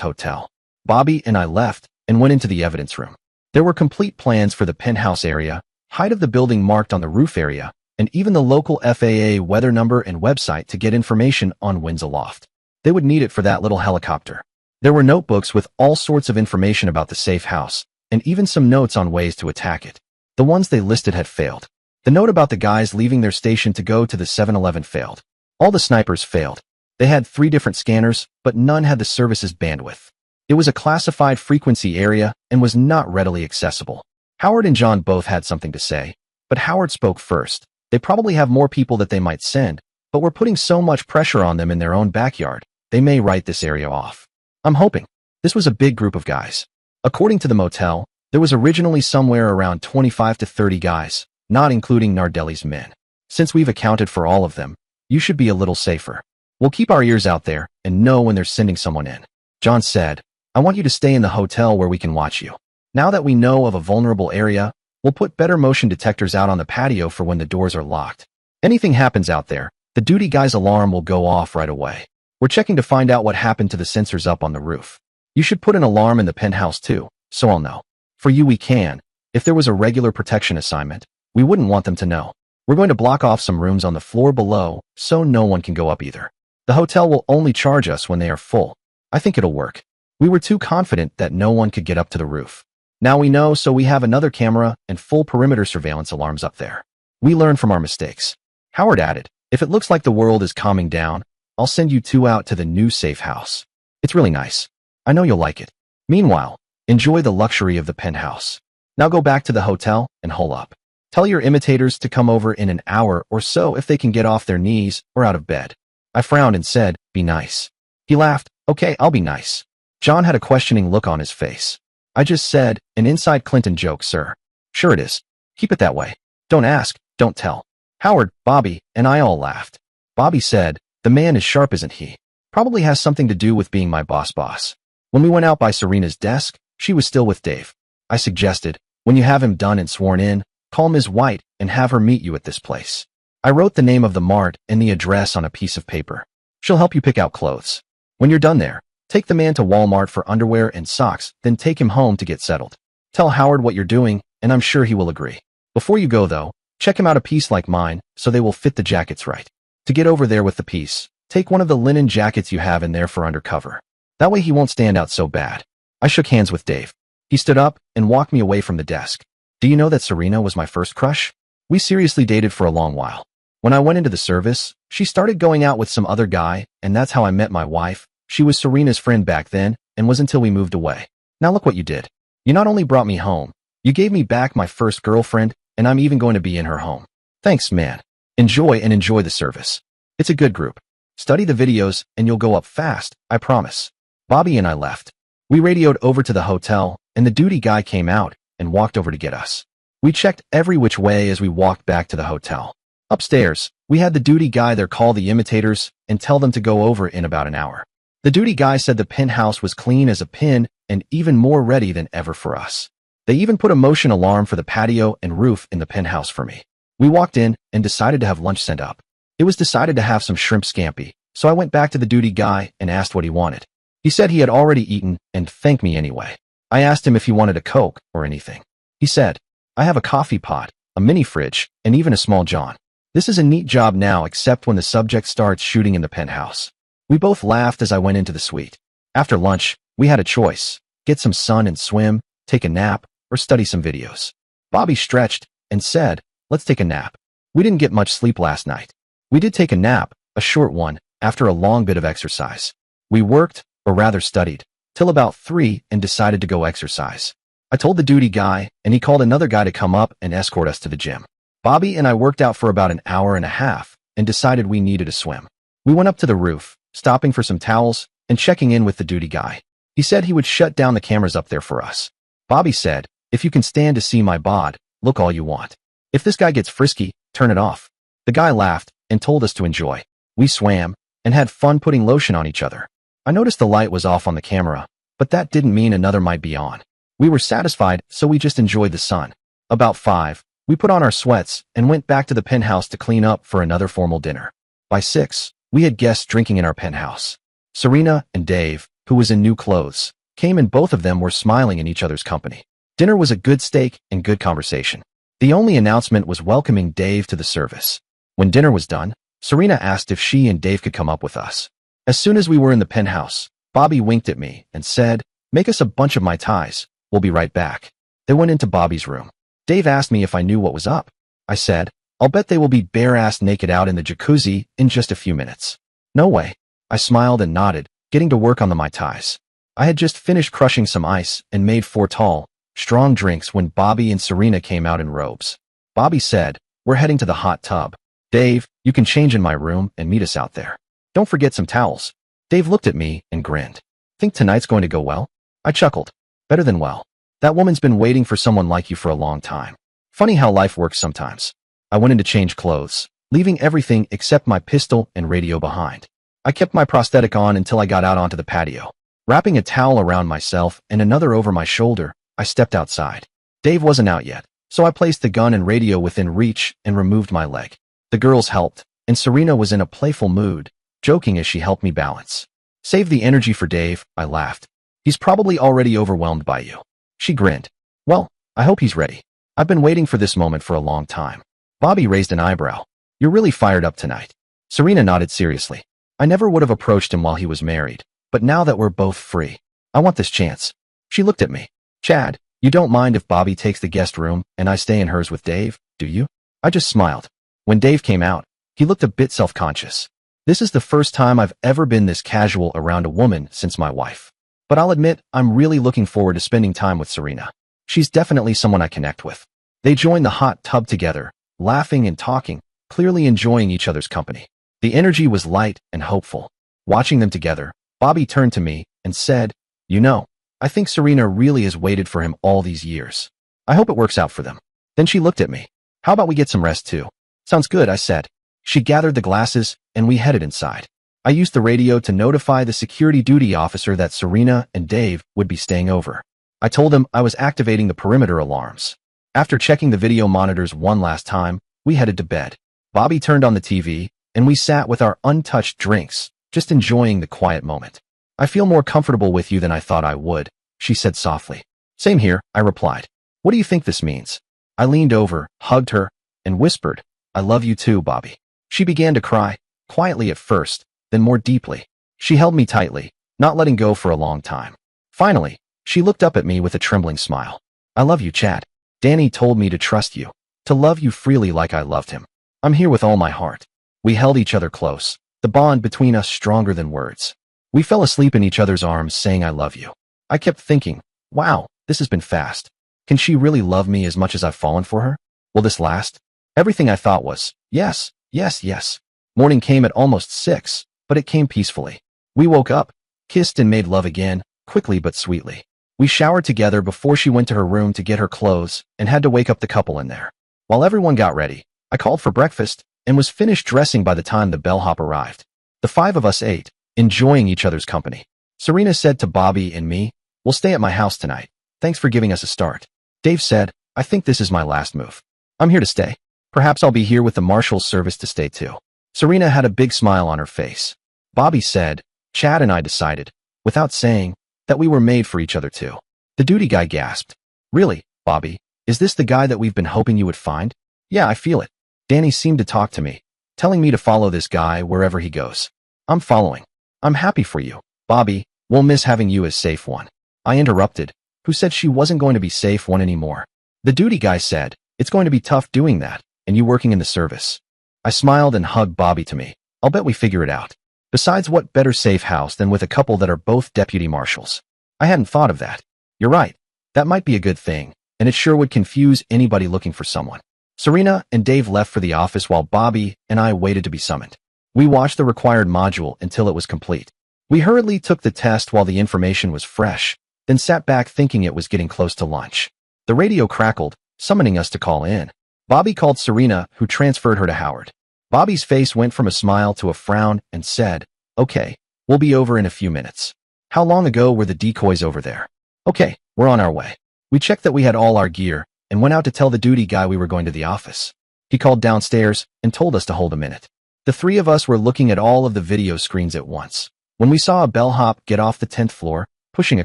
hotel. Bobby and I left and went into the evidence room. There were complete plans for the penthouse area, height of the building marked on the roof area, and even the local FAA weather number and website to get information on winds aloft. They would need it for that little helicopter. There were notebooks with all sorts of information about the safe house, and even some notes on ways to attack it. The ones they listed had failed. The note about the guys leaving their station to go to the 7-Eleven failed. All the snipers failed. They had 3 different scanners, but none had the service's bandwidth. It was a classified frequency area and was not readily accessible. Howard and John both had something to say, but Howard spoke first. They probably have more people that they might send, but we're putting so much pressure on them in their own backyard, they may write this area off. I'm hoping. This was a big group of guys. According to the motel, there was originally somewhere around 25 to 30 guys, not including Nardelli's men. Since we've accounted for all of them, you should be a little safer. We'll keep our ears out there and know when they're sending someone in. John said, I want you to stay in the hotel where we can watch you. Now that we know of a vulnerable area, we'll put better motion detectors out on the patio for when the doors are locked. Anything happens out there, the duty guy's alarm will go off right away. We're checking to find out what happened to the sensors up on the roof. You should put an alarm in the penthouse too, so I'll know. For you we can. If there was a regular protection assignment, we wouldn't want them to know. We're going to block off some rooms on the floor below so no one can go up either. The hotel will only charge us when they are full. I think it'll work. We were too confident that no one could get up to the roof. Now we know, so we have another camera and full perimeter surveillance alarms up there. We learned from our mistakes. Howard added, if it looks like the world is calming down, I'll send you 2 out to the new safe house. It's really nice. I know you'll like it. Meanwhile, enjoy the luxury of the penthouse. Now go back to the hotel and hole up. Tell your imitators to come over in an hour or so if they can get off their knees or out of bed. I frowned and said, be nice. He laughed, okay, I'll be nice. John had a questioning look on his face. I just said, an inside Clinton joke, sir. Sure it is. Keep it that way. Don't ask, don't tell. Howard, Bobby, and I all laughed. Bobby said, the man is sharp, isn't he? Probably has something to do with being my boss. When we went out by Serena's desk, she was still with Dave. I suggested, when you have him done and sworn in, call Ms. White and have her meet you at this place. I wrote the name of the mart and the address on a piece of paper. She'll help you pick out clothes. When you're done there, take the man to Walmart for underwear and socks, then take him home to get settled. Tell Howard what you're doing, and I'm sure he will agree. Before you go, though, check him out a piece like mine, so they will fit the jackets right. To get over there with the piece, take one of the linen jackets you have in there for undercover. That way he won't stand out so bad. I shook hands with Dave. He stood up and walked me away from the desk. Do you know that Serena was my first crush? We seriously dated for a long while. When I went into the service, she started going out with some other guy, and that's how I met my wife. She was Serena's friend back then, and was until we moved away. Now look what you did. You not only brought me home, you gave me back my first girlfriend, and I'm even going to be in her home. Thanks, man. Enjoy the service. It's a good group. Study the videos, and you'll go up fast, I promise. Bobby and I left. We radioed over to the hotel, and the duty guy came out and walked over to get us. We checked every which way as we walked back to the hotel. Upstairs, we had the duty guy there call the imitators and tell them to go over in about an hour. The duty guy said the penthouse was clean as a pin and even more ready than ever for us. They even put a motion alarm for the patio and roof in the penthouse for me. We walked in and decided to have lunch sent up. It was decided to have some shrimp scampi, so I went back to the duty guy and asked what he wanted. He said he had already eaten and thanked me anyway. I asked him if he wanted a Coke or anything. He said, I have a coffee pot, a mini fridge, and even a small john. This is a neat job now except when the subject starts shooting in the penthouse. We both laughed as I went into the suite. After lunch, we had a choice: get some sun and swim, take a nap, or study some videos. Bobby stretched and said, let's take a nap. We didn't get much sleep last night. We did take a nap, a short one, after a long bit of exercise. We worked, or rather studied, till about 3 and decided to go exercise. I told the duty guy, and he called another guy to come up and escort us to the gym. Bobby and I worked out for about an hour and a half and decided we needed a swim. We went up to the roof, stopping for some towels and checking in with the duty guy. He said he would shut down the cameras up there for us. Bobby said, if you can stand to see my bod, look all you want. If this guy gets frisky, turn it off. The guy laughed and told us to enjoy. We swam and had fun putting lotion on each other. I noticed the light was off on the camera, but that didn't mean another might be on. We were satisfied, so we just enjoyed the sun. About 5, we put on our sweats and went back to the penthouse to clean up for another formal dinner. By 6, we had guests drinking in our penthouse. Serena and Dave, who was in new clothes, came and both of them were smiling in each other's company. Dinner was a good steak and good conversation. The only announcement was welcoming Dave to the service. When dinner was done, Serena asked if she and Dave could come up with us. As soon as we were in the penthouse, Bobby winked at me and said, make us a bunch of Mai Tais. We'll be right back. They went into Bobby's room. Dave asked me if I knew what was up. I said, I'll bet they will be bare-ass naked out in the jacuzzi in just a few minutes. No way. I smiled and nodded, getting to work on the Mai Tais. I had just finished crushing some ice and made 4 tall, strong drinks when Bobby and Serena came out in robes. Bobby said, "We're heading to the hot tub. Dave, you can change in my room and meet us out there. Don't forget some towels." Dave looked at me and grinned. "Think tonight's going to go well?" I chuckled. "Better than well. That woman's been waiting for someone like you for a long time. Funny how life works sometimes." I went in to change clothes, leaving everything except my pistol and radio behind. I kept my prosthetic on until I got out onto the patio. Wrapping a towel around myself and another over my shoulder, I stepped outside. Dave wasn't out yet, so I placed the gun and radio within reach and removed my leg. The girls helped, and Serena was in a playful mood, joking as she helped me balance. "Save the energy for Dave," I laughed. "He's probably already overwhelmed by you." She grinned. "Well, I hope he's ready. I've been waiting for this moment for a long time." Bobby raised an eyebrow. "You're really fired up tonight." Serena nodded seriously. "I never would have approached him while he was married, but now that we're both free, I want this chance." She looked at me. "Chad, you don't mind if Bobby takes the guest room and I stay in hers with Dave, do you?" I just smiled. When Dave came out, he looked a bit self-conscious. This is the first time I've ever been this casual around a woman since my wife. But I'll admit, I'm really looking forward to spending time with Serena. She's definitely someone I connect with. They joined the hot tub together, laughing and talking, clearly enjoying each other's company. The energy was light and hopeful. Watching them together, Bobby turned to me and said, "You know, I think Serena really has waited for him all these years. I hope it works out for them." Then she looked at me. "How about we get some rest too?" "Sounds good," I said. She gathered the glasses and we headed inside. I used the radio to notify the security duty officer that Serena and Dave would be staying over. I told him I was activating the perimeter alarms. After checking the video monitors one last time, we headed to bed. Bobby turned on the TV, and we sat with our untouched drinks, just enjoying the quiet moment. "I feel more comfortable with you than I thought I would," she said softly. "Same here," I replied. "What do you think this means?" I leaned over, hugged her, and whispered, "I love you too, Bobby." She began to cry, quietly at first, then more deeply. She held me tightly, not letting go for a long time. Finally, she looked up at me with a trembling smile. "I love you, Chad. Danny told me to trust you, to love you freely like I loved him. I'm here with all my heart." We held each other close, the bond between us stronger than words. We fell asleep in each other's arms saying I love you. I kept thinking, wow, this has been fast. Can she really love me as much as I've fallen for her? Will this last? Everything I thought was, yes, yes, yes. Morning came at almost 6, but it came peacefully. We woke up, kissed and made love again, quickly but sweetly. We showered together before she went to her room to get her clothes and had to wake up the couple in there. While everyone got ready, I called for breakfast and was finished dressing by the time the bellhop arrived. The 5 of us ate, enjoying each other's company. Serena said to Bobby and me, "We'll stay at my house tonight. Thanks for giving us a start." Dave said, "I think this is my last move. I'm here to stay. Perhaps I'll be here with the marshal's service to stay too." Serena had a big smile on her face. Bobby said, "Chad and I decided, without saying, that we were made for each other too." The duty guy gasped. "Really, Bobby? Is this the guy that we've been hoping you would find?" "Yeah, I feel it. Danny seemed to talk to me, telling me to follow this guy wherever he goes. I'm following. I'm happy for you, Bobby. We'll miss having you as safe one." I interrupted, who said she wasn't going to be safe one anymore. The duty guy said, "It's going to be tough doing that, and you working in the service." I smiled and hugged Bobby to me. "I'll bet we figure it out. Besides, what better safe house than with a couple that are both deputy marshals?" I hadn't thought of that. You're right. That might be a good thing, and it sure would confuse anybody looking for someone. Serena and Dave left for the office while Bobby and I waited to be summoned. We watched the required module until it was complete. We hurriedly took the test while the information was fresh, then sat back thinking it was getting close to lunch. The radio crackled, summoning us to call in. Bobby called Serena, who transferred her to Howard. Bobby's face went from a smile to a frown and said, "Okay, we'll be over in a few minutes." "How long ago were the decoys over there?" "Okay, we're on our way." We checked that we had all our gear and went out to tell the duty guy we were going to the office. He called downstairs and told us to hold a minute. The 3 of us were looking at all of the video screens at once when we saw a bellhop get off the 10th floor, pushing a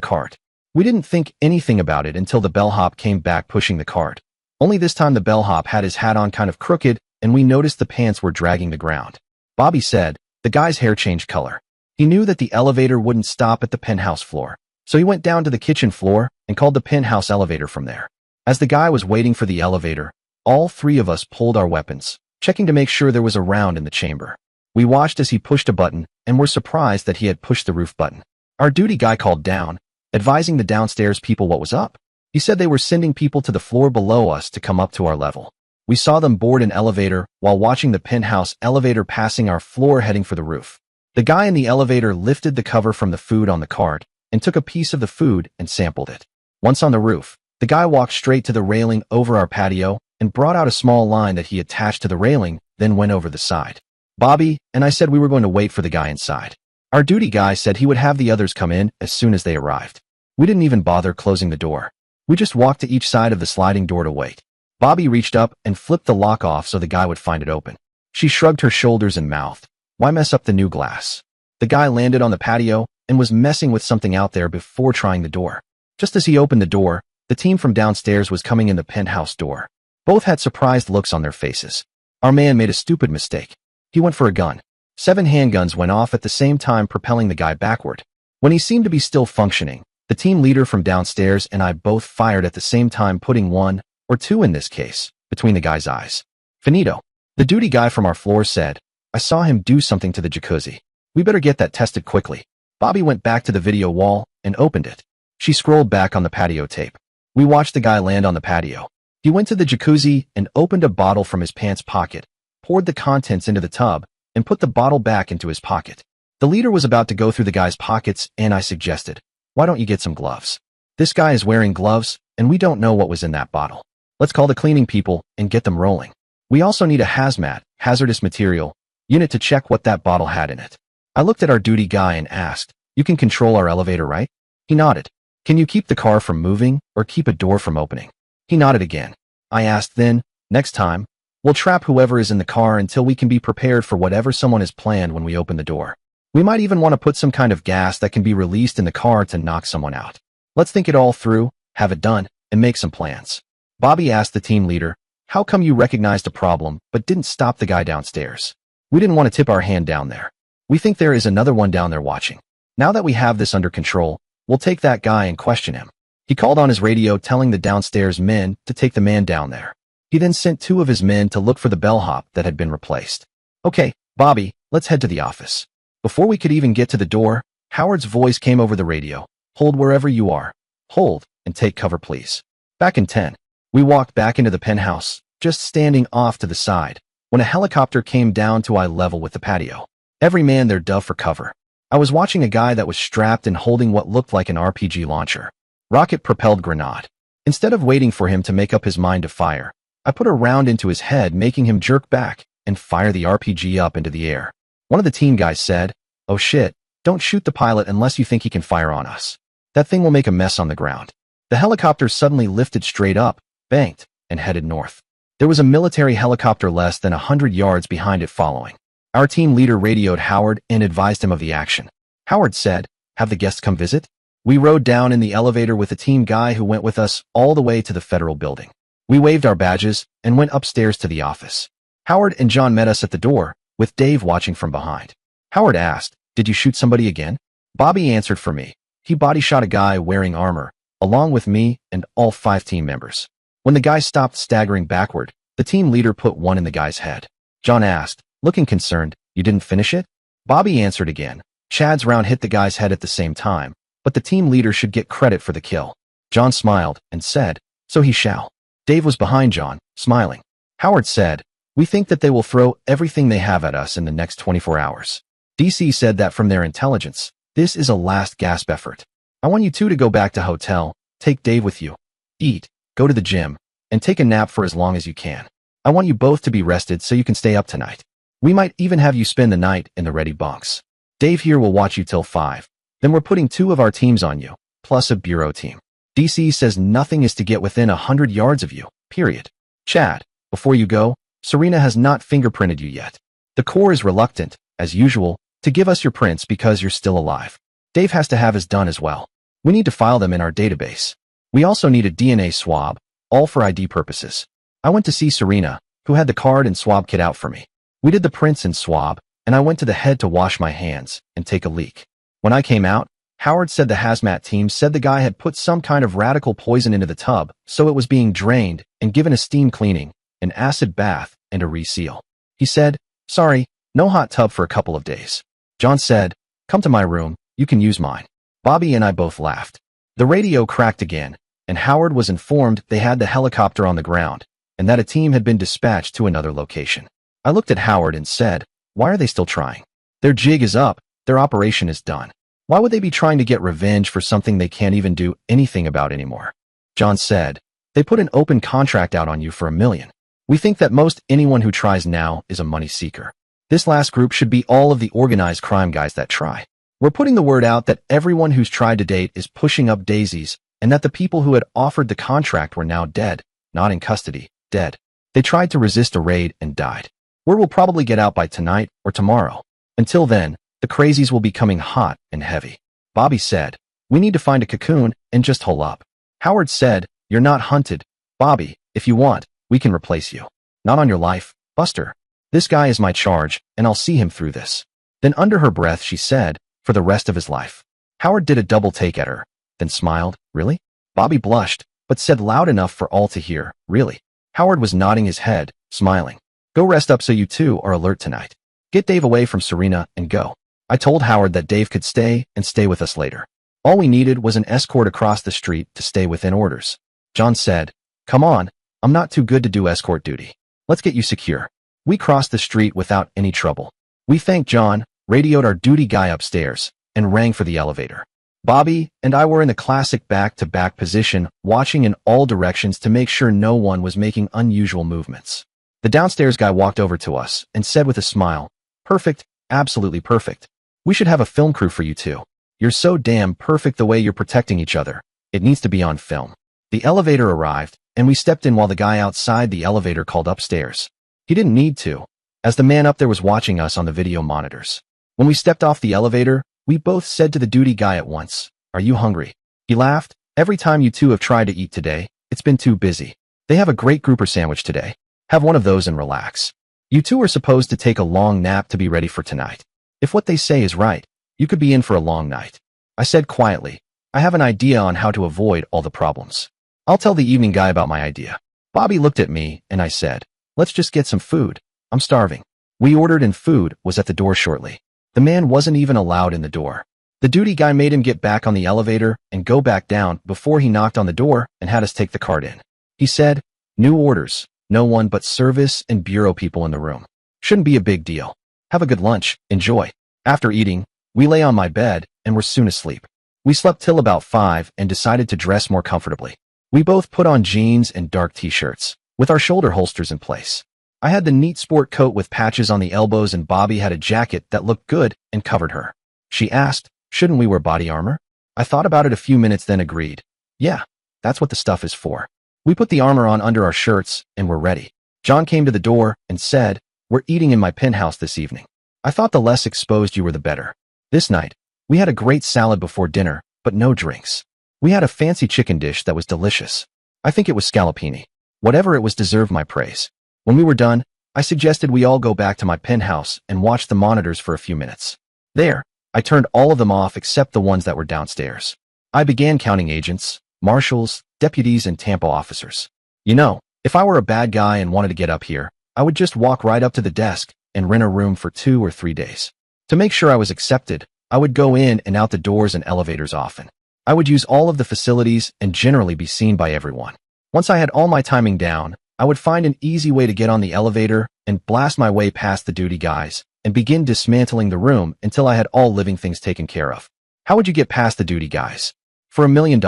cart. We didn't think anything about it until the bellhop came back pushing the cart. Only this time the bellhop had his hat on kind of crooked, and we noticed the pants were dragging the ground. Bobby said, the guy's hair changed color. He knew that the elevator wouldn't stop at the penthouse floor, so he went down to the kitchen floor and called the penthouse elevator from there. As the guy was waiting for the elevator, all 3 of us pulled our weapons, checking to make sure there was a round in the chamber. We watched as he pushed a button and were surprised that he had pushed the roof button. Our duty guy called down, advising the downstairs people what was up. He said they were sending people to the floor below us to come up to our level. We saw them board an elevator while watching the penthouse elevator passing our floor heading for the roof. The guy in the elevator lifted the cover from the food on the cart and took a piece of the food and sampled it. Once on the roof, the guy walked straight to the railing over our patio and brought out a small line that he attached to the railing, then went over the side. Bobby and I said we were going to wait for the guy inside. Our duty guy said he would have the others come in as soon as they arrived. We didn't even bother closing the door. We just walked to each side of the sliding door to wait. Bobby reached up and flipped the lock off so the guy would find it open. She shrugged her shoulders and mouthed, "Why mess up the new glass?" The guy landed on the patio and was messing with something out there before trying the door. Just as he opened the door, the team from downstairs was coming in the penthouse door. Both had surprised looks on their faces. Our man made a stupid mistake. He went for a gun. 7 handguns went off at the same time, propelling the guy backward. When he seemed to be still functioning, the team leader from downstairs and I both fired at the same time, putting 1, or 2 in this case, between the guy's eyes. Finito. The duty guy from our floor said, "I saw him do something to the jacuzzi. We better get that tested quickly." Bobby went back to the video wall and opened it. She scrolled back on the patio tape. We watched the guy land on the patio. He went to the jacuzzi and opened a bottle from his pants pocket, poured the contents into the tub, and put the bottle back into his pocket. The leader was about to go through the guy's pockets, and I suggested, "Why don't you get some gloves? This guy is wearing gloves, and we don't know what was in that bottle. Let's call the cleaning people and get them rolling. We also need a hazmat, hazardous material, unit to check what that bottle had in it." I looked at our duty guy and asked, "You can control our elevator, right?" He nodded. "Can you keep the car from moving or keep a door from opening?" He nodded again. I asked then, "Next time, we'll trap whoever is in the car until we can be prepared for whatever someone has planned when we open the door. We might even want to put some kind of gas that can be released in the car to knock someone out. Let's think it all through, have it done, and make some plans." Bobby asked the team leader, "How come you recognized a problem but didn't stop the guy downstairs?" "We didn't want to tip our hand down there. We think there is another one down there watching. Now that we have this under control, we'll take that guy and question him." He called on his radio telling the downstairs men to take the man down there. He then sent 2 of his men to look for the bellhop that had been replaced. "Okay, Bobby, let's head to the office." Before we could even get to the door, Howard's voice came over the radio. "Hold wherever you are. Hold, and take cover, please." Back in 10. We walked back into the penthouse, just standing off to the side, when a helicopter came down to eye level with the patio. Every man there dove for cover. I was watching a guy that was strapped and holding what looked like an RPG launcher. Rocket-propelled grenade. Instead of waiting for him to make up his mind to fire, I put a round into his head, making him jerk back and fire the RPG up into the air. One of the team guys said, "Oh shit, don't shoot the pilot unless you think he can fire on us. That thing will make a mess on the ground." The helicopter suddenly lifted straight up, banked, and headed north. There was a military helicopter less than 100 yards behind it following. Our team leader radioed Howard and advised him of the action. Howard said, "Have the guests come visit?" We rode down in the elevator with a team guy who went with us all the way to the federal building. We waved our badges and went upstairs to the office. Howard and John met us at the door, with Dave watching from behind. Howard asked, "Did you shoot somebody again?" Bobby answered for me. He body shot a guy wearing armor, along with me and all 5 team members. When the guy stopped staggering backward, the team leader put 1 in the guy's head. John asked, looking concerned, "You didn't finish it?" Bobby answered again. Chad's round hit the guy's head at the same time, but the team leader should get credit for the kill. John smiled and said, "So he shall." Dave was behind John, smiling. Howard said, "We think that they will throw everything they have at us in the next 24 hours. DC said that from their intelligence, this is a last gasp effort. I want you 2 to go back to hotel, take Dave with you, eat, go to the gym, and take a nap for as long as you can. I want you both to be rested so you can stay up tonight. We might even have you spend the night in the ready bunks. Dave here will watch you till 5. Then we're putting 2 of our teams on you, plus a bureau team. DC says nothing is to get within 100 yards of you, period. Chad, before you go, Serena has not fingerprinted you yet. The Corps is reluctant, as usual, to give us your prints because you're still alive. Dave has to have his done as well. We need to file them in our database. We also need a DNA swab, all for ID purposes. I went to see Serena, who had the card and swab kit out for me. We did the prints and swab, and I went to the head to wash my hands and take a leak. When I came out, Howard said the hazmat team said the guy had put some kind of radical poison into the tub, so it was being drained and given a steam cleaning, an acid bath, and a reseal. He said, "Sorry, no hot tub for a couple of days." John said, "Come to my room, you can use mine." Bobby and I both laughed. The radio cracked again, and Howard was informed they had the helicopter on the ground, and that a team had been dispatched to another location. I looked at Howard and said, "Why are they still trying? Their jig is up, their operation is done. Why would they be trying to get revenge for something they can't even do anything about anymore?" John said, "They put an open contract out on you for $1 million. We think that most anyone who tries now is a money seeker. This last group should be all of the organized crime guys that try. We're putting the word out that everyone who's tried to date is pushing up daisies, and that the people who had offered the contract were now dead, not in custody, dead. They tried to resist a raid and died. Word will probably get out by tonight or tomorrow. Until then, the crazies will be coming hot and heavy." Bobby said, "We need to find a cocoon and just hole up." Howard said, "You're not hunted. Bobby, if you want, we can replace you. Not on your life, Buster. This guy is my charge, and I'll see him through this." Then under her breath she said, "For the rest of his life." Howard did a double take at her, then smiled, "Really?" Bobby blushed, but said loud enough for all to hear, "Really?" Howard was nodding his head, smiling. "Go rest up so you two are alert tonight. Get Dave away from Serena and go." I told Howard that Dave could stay and stay with us later. All we needed was an escort across the street to stay within orders. John said, "Come on, I'm not too good to do escort duty. Let's get you secure." We crossed the street without any trouble. We thanked John, radioed our duty guy upstairs, and rang for the elevator. Bobby and I were in the classic back-to-back position, watching in all directions to make sure no one was making unusual movements. The downstairs guy walked over to us and said with a smile, "Perfect, absolutely perfect. We should have a film crew for you two. You're so damn perfect the way you're protecting each other. It needs to be on film." The elevator arrived, and we stepped in while the guy outside the elevator called upstairs. He didn't need to, as the man up there was watching us on the video monitors. When we stepped off the elevator, we both said to the duty guy at once, "Are you hungry?" He laughed. "Every time you two have tried to eat today, it's been too busy. They have a great grouper sandwich today. Have one of those and relax. You two are supposed to take a long nap to be ready for tonight. If what they say is right, you could be in for a long night." I said quietly, "I have an idea on how to avoid all the problems. I'll tell the evening guy about my idea." Bobby looked at me, and I said, "Let's just get some food. I'm starving." We ordered and food was at the door shortly. The man wasn't even allowed in the door. The duty guy made him get back on the elevator and go back down before he knocked on the door and had us take the cart in. He said, "New orders, no one but service and bureau people in the room. Shouldn't be a big deal. Have a good lunch, enjoy." After eating, we lay on my bed and were soon asleep. We slept till about 5 and decided to dress more comfortably. We both put on jeans and dark t-shirts, with our shoulder holsters in place. I had the neat sport coat with patches on the elbows, and Bobby had a jacket that looked good and covered her. She asked, "Shouldn't we wear body armor?" I thought about it a few minutes, then agreed. "Yeah, that's what the stuff is for." We put the armor on under our shirts and were ready. John came to the door and said, "We're eating in my penthouse this evening. I thought the less exposed you were the better." This night, we had a great salad before dinner, but no drinks. We had a fancy chicken dish that was delicious. I think it was scallopini. Whatever it was deserved my praise. When we were done, I suggested we all go back to my penthouse and watch the monitors for a few minutes. There, I turned all of them off except the ones that were downstairs. I began counting agents, marshals, deputies, and Tampa officers. You know, if I were a bad guy and wanted to get up here, I would just walk right up to the desk and rent a room for 2 or 3 days. To make sure I was accepted, I would go in and out the doors and elevators often. I would use all of the facilities and generally be seen by everyone. Once I had all my timing down, I would find an easy way to get on the elevator and blast my way past the duty guys and begin dismantling the room until I had all living things taken care of. How would you get past the duty guys? For $1 million,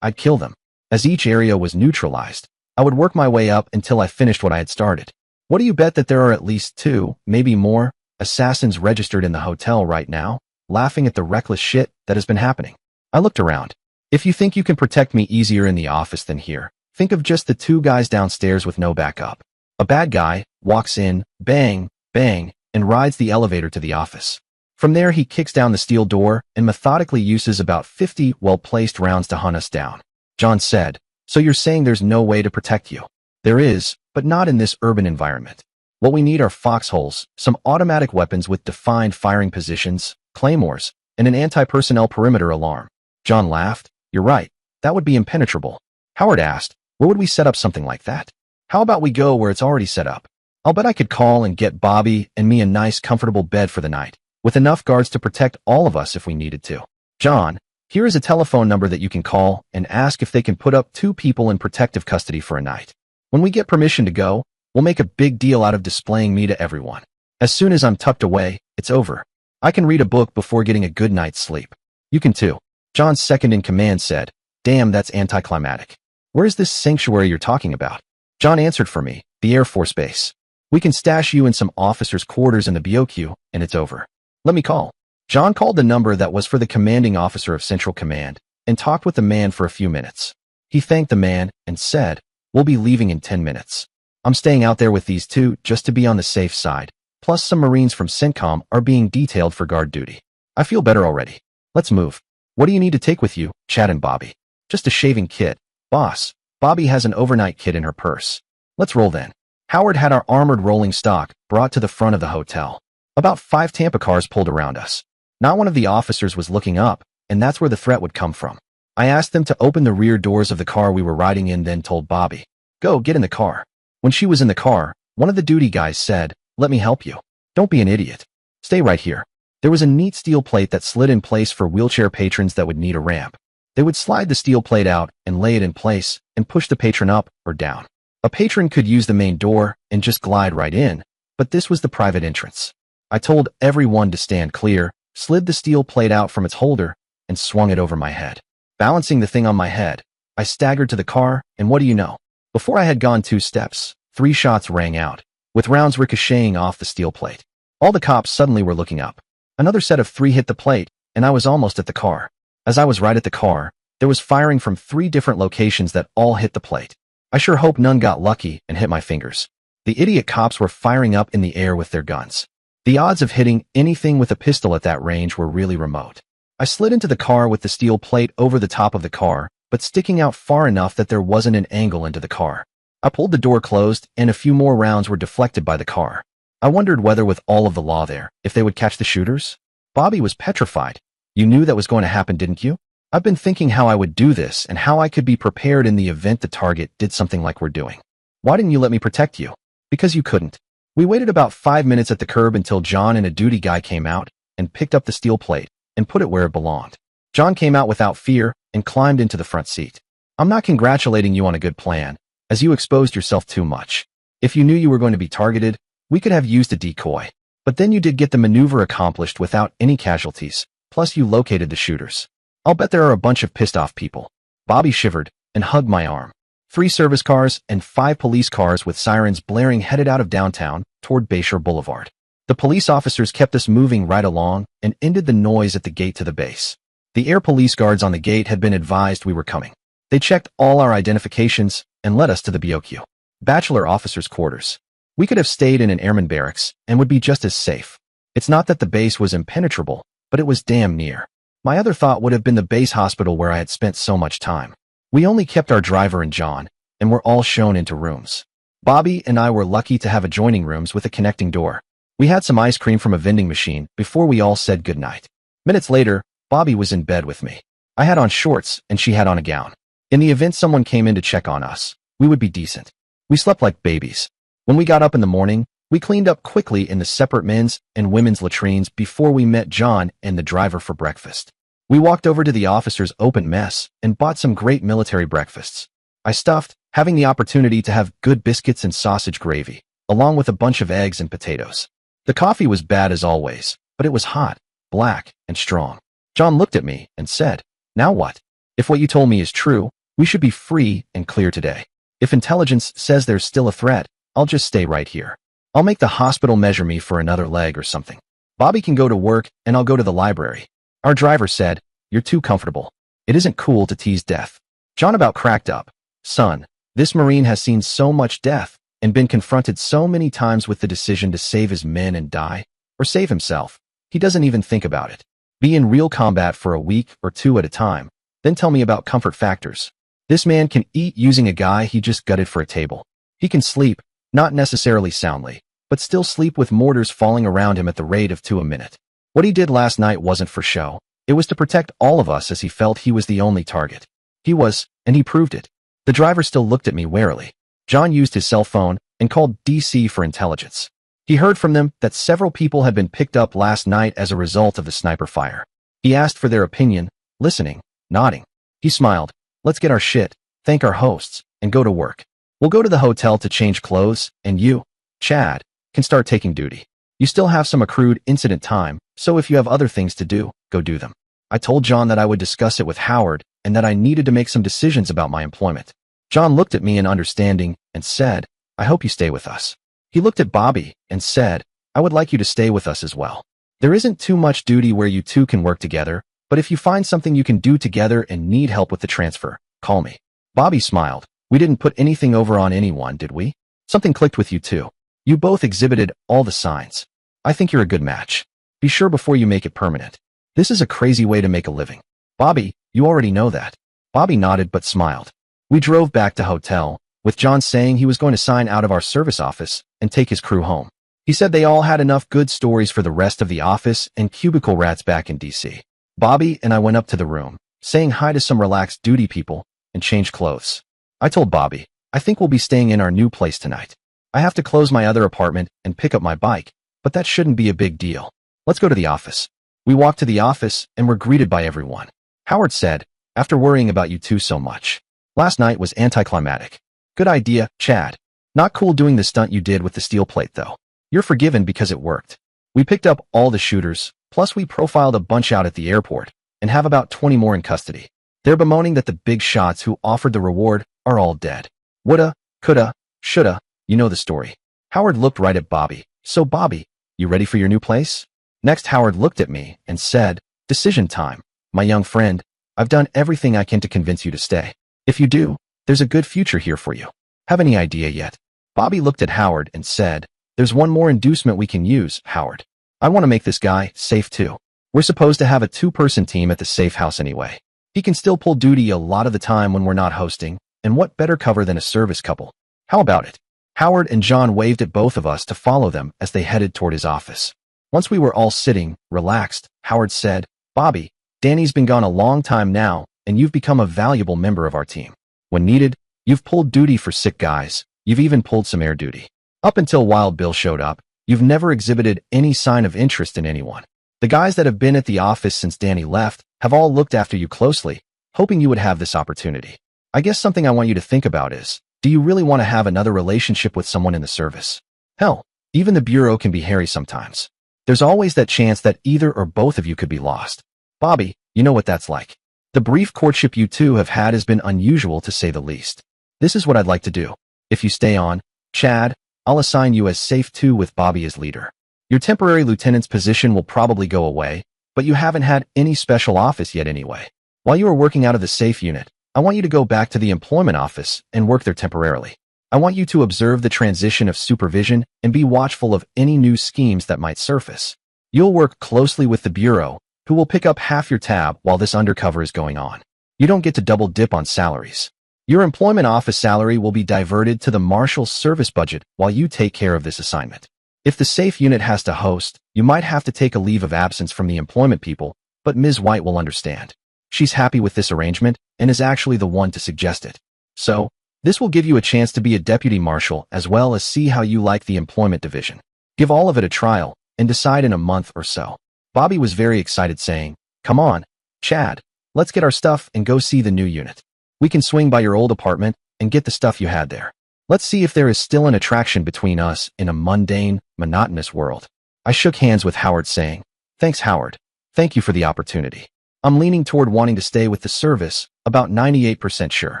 I'd kill them. As each area was neutralized, I would work my way up until I finished what I had started. What do you bet that there are at least 2, maybe more, assassins registered in the hotel right now, laughing at the reckless shit that has been happening? I looked around. If you think you can protect me easier in the office than here, think of just the 2 guys downstairs with no backup. A bad guy walks in, bang, bang, and rides the elevator to the office. From there, he kicks down the steel door and methodically uses about 50 well-placed rounds to hunt us down. John said, "So you're saying there's no way to protect you?" "There is, but not in this urban environment. What we need are foxholes, some automatic weapons with defined firing positions, claymores, and an anti-personnel perimeter alarm." John laughed. "You're right. That would be impenetrable." Howard asked, "Where would we set up something like that?" "How about we go where it's already set up? I'll bet I could call and get Bobby and me a nice, comfortable bed for the night, with enough guards to protect all of us if we needed to. John, here is a telephone number that you can call and ask if they can put up 2 people in protective custody for a night. When we get permission to go, we'll make a big deal out of displaying me to everyone. As soon as I'm tucked away, it's over. I can read a book before getting a good night's sleep. You can too. John's second in command said, "Damn, that's anticlimactic. Where is this sanctuary you're talking about?" John answered for me, "The Air Force Base. We can stash you in some officers' quarters in the BOQ, and it's over. Let me call." John called the number that was for the commanding officer of Central Command and talked with the man for a few minutes. He thanked the man and said, "We'll be leaving in 10 minutes. I'm staying out there with these 2 just to be on the safe side. Plus some Marines from CENTCOM are being detailed for guard duty. I feel better already. Let's move. What do you need to take with you, Chad and Bobby?" "Just a shaving kit, boss. Bobby has an overnight kit in her purse." "Let's roll then." Howard had our armored rolling stock brought to the front of the hotel. About 5 Tampa cars pulled around us. Not one of the officers was looking up, and that's where the threat would come from. I asked them to open the rear doors of the car we were riding in, then told Bobby, "Go, get in the car." When she was in the car, one of the duty guys said, "Let me help you. Don't be an idiot. Stay right here." There was a neat steel plate that slid in place for wheelchair patrons that would need a ramp. They would slide the steel plate out and lay it in place and push the patron up or down. A patron could use the main door and just glide right in, but this was the private entrance. I told everyone to stand clear, slid the steel plate out from its holder, and swung it over my head. Balancing the thing on my head, I staggered to the car, and what do you know? Before I had gone 2 steps, 3 shots rang out, with rounds ricocheting off the steel plate. All the cops suddenly were looking up. Another set of 3 hit the plate, and I was almost at the car. As I was right at the car, there was firing from 3 different locations that all hit the plate. I sure hope none got lucky and hit my fingers. The idiot cops were firing up in the air with their guns. The odds of hitting anything with a pistol at that range were really remote. I slid into the car with the steel plate over the top of the car, but sticking out far enough that there wasn't an angle into the car. I pulled the door closed, and a few more rounds were deflected by the car. I wondered whether, with all of the law there, if they would catch the shooters. Bobby was petrified. "You knew that was going to happen, didn't you?" "I've been thinking how I would do this and how I could be prepared in the event the target did something like we're doing." "Why didn't you let me protect you?" "Because you couldn't." We waited about 5 minutes at the curb until John and a duty guy came out and picked up the steel plate and put it where it belonged. John came out without fear and climbed into the front seat. "I'm not congratulating you on a good plan, as you exposed yourself too much. If you knew you were going to be targeted, we could have used a decoy. But then you did get the maneuver accomplished without any casualties, plus you located the shooters. I'll bet there are a bunch of pissed off people." Bobby shivered and hugged my arm. 3 service cars and 5 police cars with sirens blaring headed out of downtown toward Bayshore Boulevard. The police officers kept us moving right along and ended the noise at the gate to the base. The air police guards on the gate had been advised we were coming. They checked all our identifications and led us to the BOQ. Bachelor officers' quarters. We could have stayed in an airman barracks and would be just as safe. It's not that the base was impenetrable, but it was damn near. My other thought would have been the base hospital where I had spent so much time. We only kept our driver and John, and were all shown into rooms. Bobby and I were lucky to have adjoining rooms with a connecting door. We had some ice cream from a vending machine before we all said goodnight. Minutes later, Bobby was in bed with me. I had on shorts and she had on a gown. In the event someone came in to check on us, we would be decent. We slept like babies. When we got up in the morning, we cleaned up quickly in the separate men's and women's latrines before we met John and the driver for breakfast. We walked over to the officers' open mess and bought some great military breakfasts. I stuffed, having the opportunity to have good biscuits and sausage gravy, along with a bunch of eggs and potatoes. The coffee was bad as always, but it was hot, black, and strong. John looked at me and said, "Now what? If what you told me is true, we should be free and clear today. If intelligence says there's still a threat, I'll just stay right here. I'll make the hospital measure me for another leg or something. Bobby can go to work and I'll go to the library." Our driver said, "You're too comfortable. It isn't cool to tease death." John about cracked up. "Son, this Marine has seen so much death and been confronted so many times with the decision to save his men and die, or save himself. He doesn't even think about it. Be in real combat for a week or 2 at a time, then tell me about comfort factors. This man can eat using a guy he just gutted for a table. He can sleep, not necessarily soundly, but still sleep with mortars falling around him at the rate of 2 a minute. What he did last night wasn't for show. It was to protect all of us as he felt he was the only target. He was, and he proved it." The driver still looked at me warily. John used his cell phone and called DC for intelligence. He heard from them that several people had been picked up last night as a result of the sniper fire. He asked for their opinion, listening, nodding. He smiled. Let's get our shit, thank our hosts, and go to work. We'll go to the hotel to change clothes, and you, Chad, can start taking duty. You still have some accrued incident time, so if you have other things to do, go do them. I told John that I would discuss it with Howard and that I needed to make some decisions about my employment. John looked at me in understanding and said, I hope you stay with us. He looked at Bobby and said, I would like you to stay with us as well. There isn't too much duty where you two can work together, but if you find something you can do together and need help with the transfer, call me. Bobby smiled. We didn't put anything over on anyone, did we? Something clicked with you two. You both exhibited all the signs. I think you're a good match. Be sure before you make it permanent. This is a crazy way to make a living. Bobby, you already know that. Bobby nodded but smiled. We drove back to hotel, with John saying he was going to sign out of our service office and take his crew home. He said they all had enough good stories for the rest of the office and cubicle rats back in DC. Bobby and I went up to the room, saying hi to some relaxed duty people, and changed clothes. I told Bobby, I think we'll be staying in our new place tonight. I have to close my other apartment and pick up my bike, but that shouldn't be a big deal. Let's go to the office. We walked to the office and were greeted by everyone. Howard said, after worrying about you two so much. Last night was anticlimactic. Good idea, Chad. Not cool doing the stunt you did with the steel plate though. You're forgiven because it worked. We picked up all the shooters, plus we profiled a bunch out at the airport, and have about 20 more in custody. They're bemoaning that the big shots who offered the reward are all dead. Woulda, coulda, shoulda, you know the story. Howard looked right at Bobby. So Bobby, you ready for your new place? Next Howard looked at me and said, decision time. My young friend, I've done everything I can to convince you to stay. If you do, there's a good future here for you. Have any idea yet? Bobby looked at Howard and said, there's one more inducement we can use, Howard. I want to make this guy safe too. We're supposed to have a two-person team at the safe house anyway. He can still pull duty a lot of the time when we're not hosting, and what better cover than a service couple? How about it? Howard and John waved at both of us to follow them as they headed toward his office. Once we were all sitting, relaxed, Howard said, Bobby, Danny's been gone a long time now, and you've become a valuable member of our team. When needed, you've pulled duty for sick guys. You've even pulled some air duty. Up until Wild Bill showed up, you've never exhibited any sign of interest in anyone. The guys that have been at the office since Danny left have all looked after you closely, hoping you would have this opportunity. I guess something I want you to think about is, do you really want to have another relationship with someone in the service? Hell, even the bureau can be hairy sometimes. There's always that chance that either or both of you could be lost. Bobby, you know what that's like. The brief courtship you two have had has been unusual to say the least. This is what I'd like to do. If you stay on, Chad, I'll assign you as Safe 2 with Bobby as leader. Your temporary lieutenant's position will probably go away, but you haven't had any special office yet anyway. While you are working out of the safe unit, I want you to go back to the employment office and work there temporarily. I want you to observe the transition of supervision and be watchful of any new schemes that might surface. You'll work closely with the bureau, who will pick up half your tab while this undercover is going on. You don't get to double dip on salaries. Your employment office salary will be diverted to the marshal's service budget while you take care of this assignment. If the safe unit has to host, you might have to take a leave of absence from the employment people, but Ms. White will understand. She's happy with this arrangement and is actually the one to suggest it. So, this will give you a chance to be a deputy marshal as well as see how you like the employment division. Give all of it a trial and decide in a month or so. Bobby was very excited saying, come on, Chad, let's get our stuff and go see the new unit. We can swing by your old apartment and get the stuff you had there. Let's see if there is still an attraction between us in a mundane, monotonous world. I shook hands with Howard saying, thanks Howard. Thank you for the opportunity. I'm leaning toward wanting to stay with the service, about 98% sure.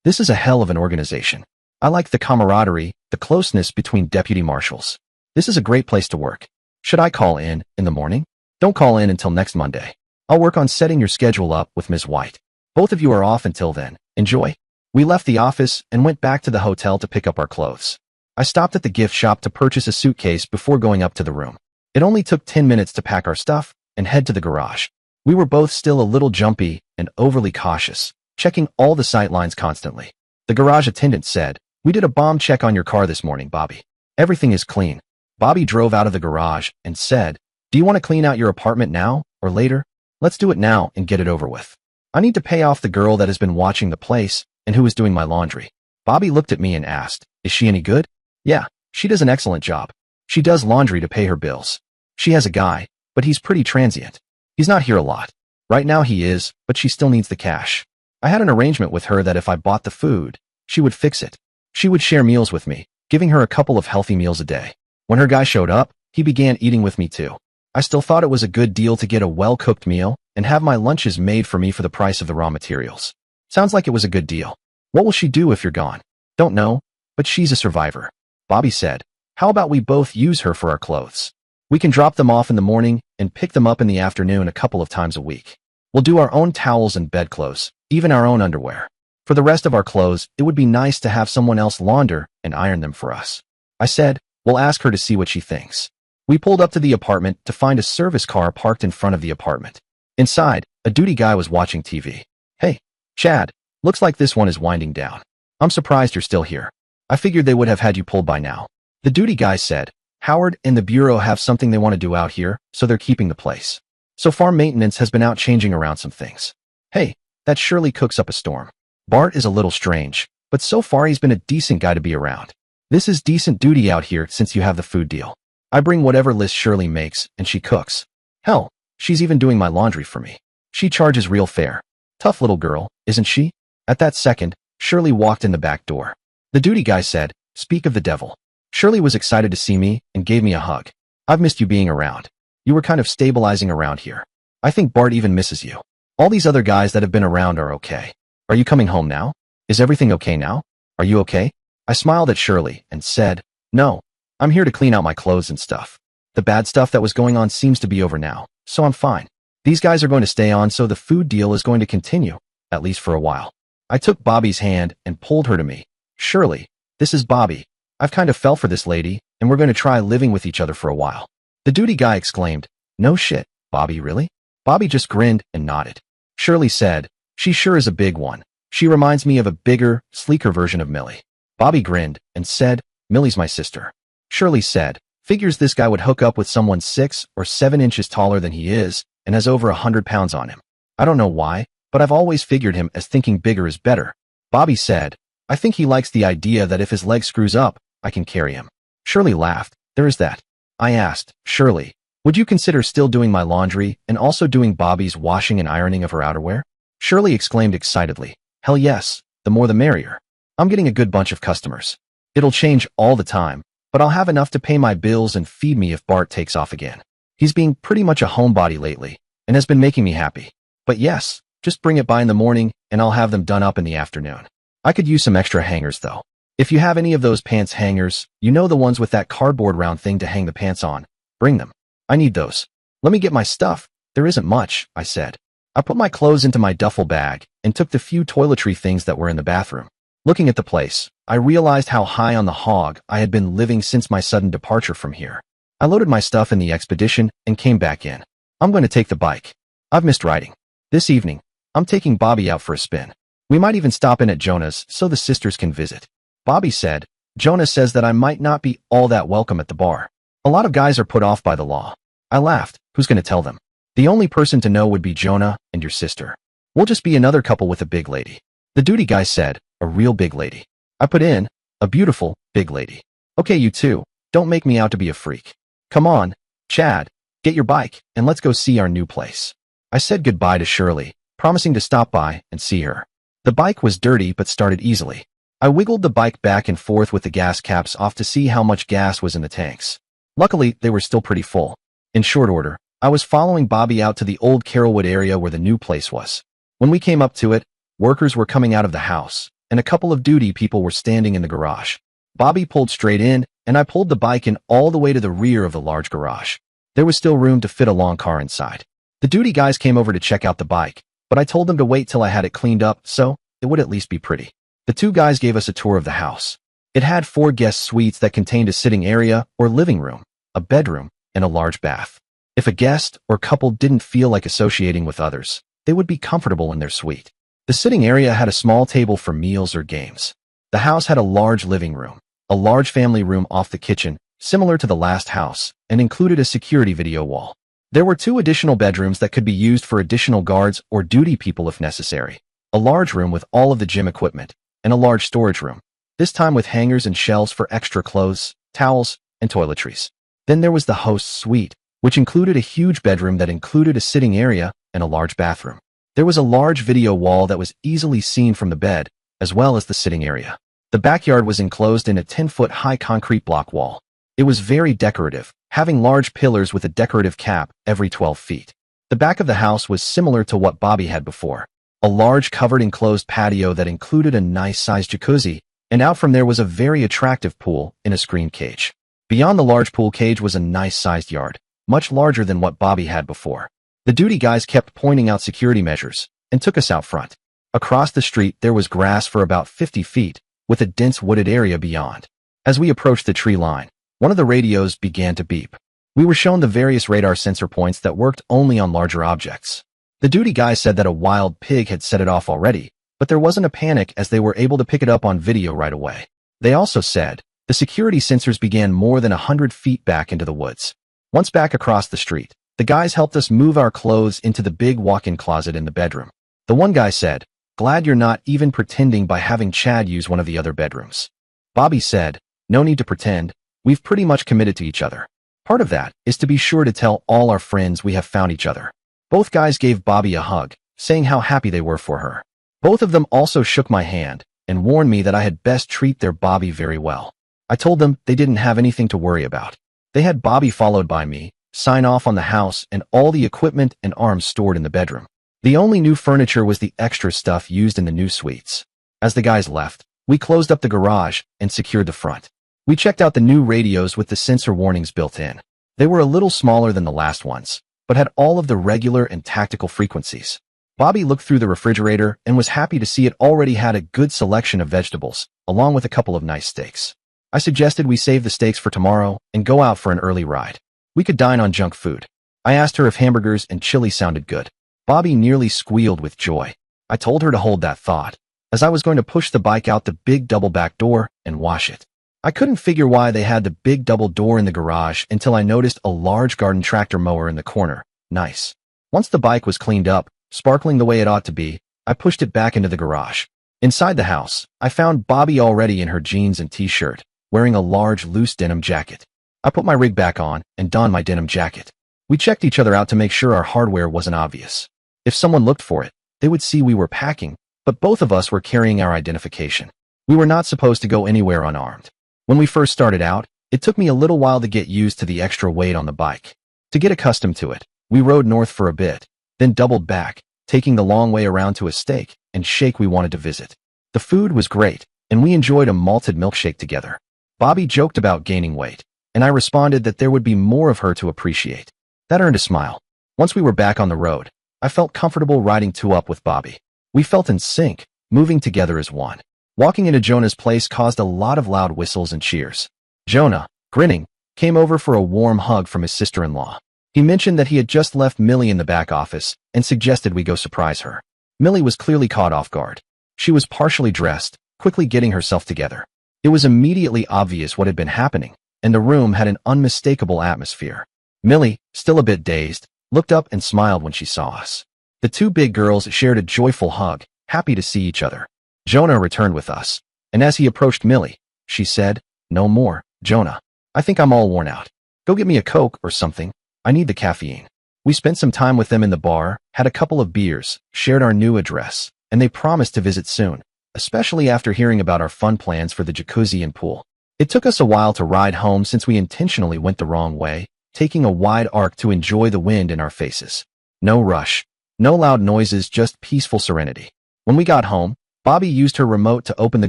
This is a hell of an organization. I like the camaraderie, the closeness between deputy marshals. This is a great place to work. Should I call in the morning? Don't call in until next Monday. I'll work on setting your schedule up with Ms. White. Both of you are off until then. Enjoy. We left the office and went back to the hotel to pick up our clothes. I stopped at the gift shop to purchase a suitcase before going up to the room. It only took 10 minutes to pack our stuff and head to the garage. We were both still a little jumpy and overly cautious, checking all the sight lines constantly. The garage attendant said, we did a bomb check on your car this morning, Bobby. Everything is clean. Bobby drove out of the garage and said, do you want to clean out your apartment now or later? Let's do it now and get it over with. I need to pay off the girl that has been watching the place and who is doing my laundry. Bobby looked at me and asked, is she any good? Yeah, She does an excellent job. She does laundry to pay her bills. She has a guy, but he's pretty transient. He's not here a lot. Right now he is, but she still needs the cash. I had an arrangement with her that if I bought the food, she would fix it. She would share meals with me, giving her a couple of healthy meals a day. When her guy showed up, he began eating with me too. I still thought it was a good deal to get a well-cooked meal and have my lunches made for me for the price of the raw materials. Sounds like it was a good deal. What will she do if you're gone? Don't know, but she's a survivor. Bobby said, how about we both use her for our clothes? We can drop them off in the morning and pick them up in the afternoon a couple of times a week. We'll do our own towels and bedclothes, even our own underwear. For the rest of our clothes, it would be nice to have someone else launder and iron them for us. I said, we'll ask her to see what she thinks. We pulled up to the apartment to find a service car parked in front of the apartment. Inside, a duty guy was watching TV. Hey, Chad, looks like this one is winding down. I'm surprised you're still here. I figured they would have had you pulled by now. The duty guy said, Howard and the Bureau have something they want to do out here, so they're keeping the place. So far maintenance has been out changing around some things. Hey, that surely cooks up a storm. Bart is a little strange, but so far he's been a decent guy to be around. This is decent duty out here since you have the food deal. I bring whatever list Shirley makes, and she cooks. Hell, she's even doing my laundry for me. She charges real fair. Tough little girl, isn't she? At that second, Shirley walked in the back door. The duty guy said, speak of the devil. Shirley was excited to see me and gave me a hug. I've missed you being around. You were kind of stabilizing around here. I think Bart even misses you. All these other guys that have been around are okay. Are you coming home now? Is everything okay now? Are you okay? I smiled at Shirley and said, no, I'm here to clean out my clothes and stuff. The bad stuff that was going on seems to be over now, so I'm fine. These guys are going to stay on, so the food deal is going to continue, at least for a while. I took Bobby's hand and pulled her to me. Shirley, this is Bobby. I've kind of fell for this lady, and we're going to try living with each other for a while. The duty guy exclaimed, no shit, Bobby, really? Bobby just grinned and nodded. Shirley said, she sure is a big one. She reminds me of a bigger, sleeker version of Millie. Bobby grinned and said, Millie's my sister. Shirley said, figures this guy would hook up with someone 6 or 7 inches taller than he is and has over 100 pounds on him. I don't know why, but I've always figured him as thinking bigger is better. Bobby said, I think he likes the idea that if his leg screws up, I can carry him. Shirley laughed. There is that. I asked, Shirley, would you consider still doing my laundry and also doing Bobby's washing and ironing of her outerwear? Shirley exclaimed excitedly, hell yes, the more the merrier. I'm getting a good bunch of customers. It'll change all the time, but I'll have enough to pay my bills and feed me if Bart takes off again. He's being pretty much a homebody lately and has been making me happy. But yes, just bring it by in the morning and I'll have them done up in the afternoon. I could use some extra hangers though. If you have any of those pants hangers, you know, the ones with that cardboard round thing to hang the pants on, bring them. I need those. Let me get my stuff. There isn't much, I said. I put my clothes into my duffel bag and took the few toiletry things that were in the bathroom. Looking at the place, I realized how high on the hog I had been living since my sudden departure from here. I loaded my stuff in the expedition and came back in. I'm going to take the bike. I've missed riding. This evening, I'm taking Bobby out for a spin. We might even stop in at Jonah's so the sisters can visit. Bobby said, Jonah says that I might not be all that welcome at the bar. A lot of guys are put off by the law. I laughed. Who's going to tell them? The only person to know would be Jonah and your sister. We'll just be another couple with a big lady. The duty guy said, a real big lady. I put in, a beautiful, big lady. Okay, you two, don't make me out to be a freak. Come on, Chad, get your bike and let's go see our new place. I said goodbye to Shirley, promising to stop by and see her. The bike was dirty but started easily. I wiggled the bike back and forth with the gas caps off to see how much gas was in the tanks. Luckily, they were still pretty full. In short order, I was following Bobby out to the old Carrollwood area where the new place was. When we came up to it, workers were coming out of the house, and a couple of duty people were standing in the garage. Bobby pulled straight in, and I pulled the bike in all the way to the rear of the large garage. There was still room to fit a long car inside. The duty guys came over to check out the bike, but I told them to wait till I had it cleaned up so it would at least be pretty. The two guys gave us a tour of the house. It had 4 guest suites that contained a sitting area or living room, a bedroom, and a large bath. If a guest or couple didn't feel like associating with others, they would be comfortable in their suite. The sitting area had a small table for meals or games. The house had a large living room, a large family room off the kitchen, similar to the last house, and included a security video wall. There were 2 additional bedrooms that could be used for additional guards or duty people if necessary. A large room with all of the gym equipment, and a large storage room, this time with hangers and shelves for extra clothes, towels, and toiletries. Then there was the host's suite, which included a huge bedroom that included a sitting area and a large bathroom. There was a large video wall that was easily seen from the bed, as well as the sitting area. The backyard was enclosed in a 10-foot-high concrete block wall. It was very decorative, having large pillars with a decorative cap every 12 feet. The back of the house was similar to what Bobby had before. A large covered enclosed patio that included a nice-sized jacuzzi, and out from there was a very attractive pool in a screen cage. Beyond the large pool cage was a nice-sized yard, much larger than what Bobby had before. The duty guys kept pointing out security measures and took us out front. Across the street there was grass for about 50 feet, with a dense wooded area beyond. As we approached the tree line, one of the radios began to beep. We were shown the various radar sensor points that worked only on larger objects. The duty guy said that a wild pig had set it off already, but there wasn't a panic as they were able to pick it up on video right away. They also said the security sensors began more than 100 feet back into the woods. Once back across the street, the guys helped us move our clothes into the big walk-in closet in the bedroom. The one guy said, "Glad you're not even pretending by having Chad use one of the other bedrooms." Bobby said, "No need to pretend, we've pretty much committed to each other. Part of that is to be sure to tell all our friends we have found each other." Both guys gave Bobby a hug, saying how happy they were for her. Both of them also shook my hand and warned me that I had best treat their Bobby very well. I told them they didn't have anything to worry about. They had Bobby followed by me, sign off on the house and all the equipment and arms stored in the bedroom. The only new furniture was the extra stuff used in the new suites. As the guys left, we closed up the garage and secured the front. We checked out the new radios with the sensor warnings built in. They were a little smaller than the last ones, but had all of the regular and tactical frequencies. Bobby looked through the refrigerator and was happy to see it already had a good selection of vegetables, along with a couple of nice steaks. I suggested we save the steaks for tomorrow and go out for an early ride. We could dine on junk food. I asked her if hamburgers and chili sounded good. Bobby nearly squealed with joy. I told her to hold that thought, as I was going to push the bike out the big double back door and wash it. I couldn't figure why they had the big double door in the garage until I noticed a large garden tractor mower in the corner. Nice. Once the bike was cleaned up, sparkling the way it ought to be, I pushed it back into the garage. Inside the house, I found Bobby already in her jeans and t-shirt, wearing a large loose denim jacket. I put my rig back on and donned my denim jacket. We checked each other out to make sure our hardware wasn't obvious. If someone looked for it, they would see we were packing, but both of us were carrying our identification. We were not supposed to go anywhere unarmed. When we first started out, it took me a little while to get used to the extra weight on the bike. To get accustomed to it, we rode north for a bit, then doubled back, taking the long way around to a steak and shake we wanted to visit. The food was great, and we enjoyed a malted milkshake together. Bobby joked about gaining weight, and I responded that there would be more of her to appreciate. That earned a smile. Once we were back on the road, I felt comfortable riding two up with Bobby. We felt in sync, moving together as one. Walking into Jonah's place caused a lot of loud whistles and cheers. Jonah, grinning, came over for a warm hug from his sister-in-law. He mentioned that he had just left Millie in the back office and suggested we go surprise her. Millie was clearly caught off guard. She was partially dressed, quickly getting herself together. It was immediately obvious what had been happening, and the room had an unmistakable atmosphere. Millie, still a bit dazed, looked up and smiled when she saw us. The two big girls shared a joyful hug, happy to see each other. Jonah returned with us, and as he approached Millie, she said, "No more, Jonah. I think I'm all worn out. Go get me a Coke or something. I need the caffeine." We spent some time with them in the bar, had a couple of beers, shared our new address, and they promised to visit soon, especially after hearing about our fun plans for the jacuzzi and pool. It took us a while to ride home since we intentionally went the wrong way, taking a wide arc to enjoy the wind in our faces. No rush, no loud noises, just peaceful serenity. When we got home, Bobby used her remote to open the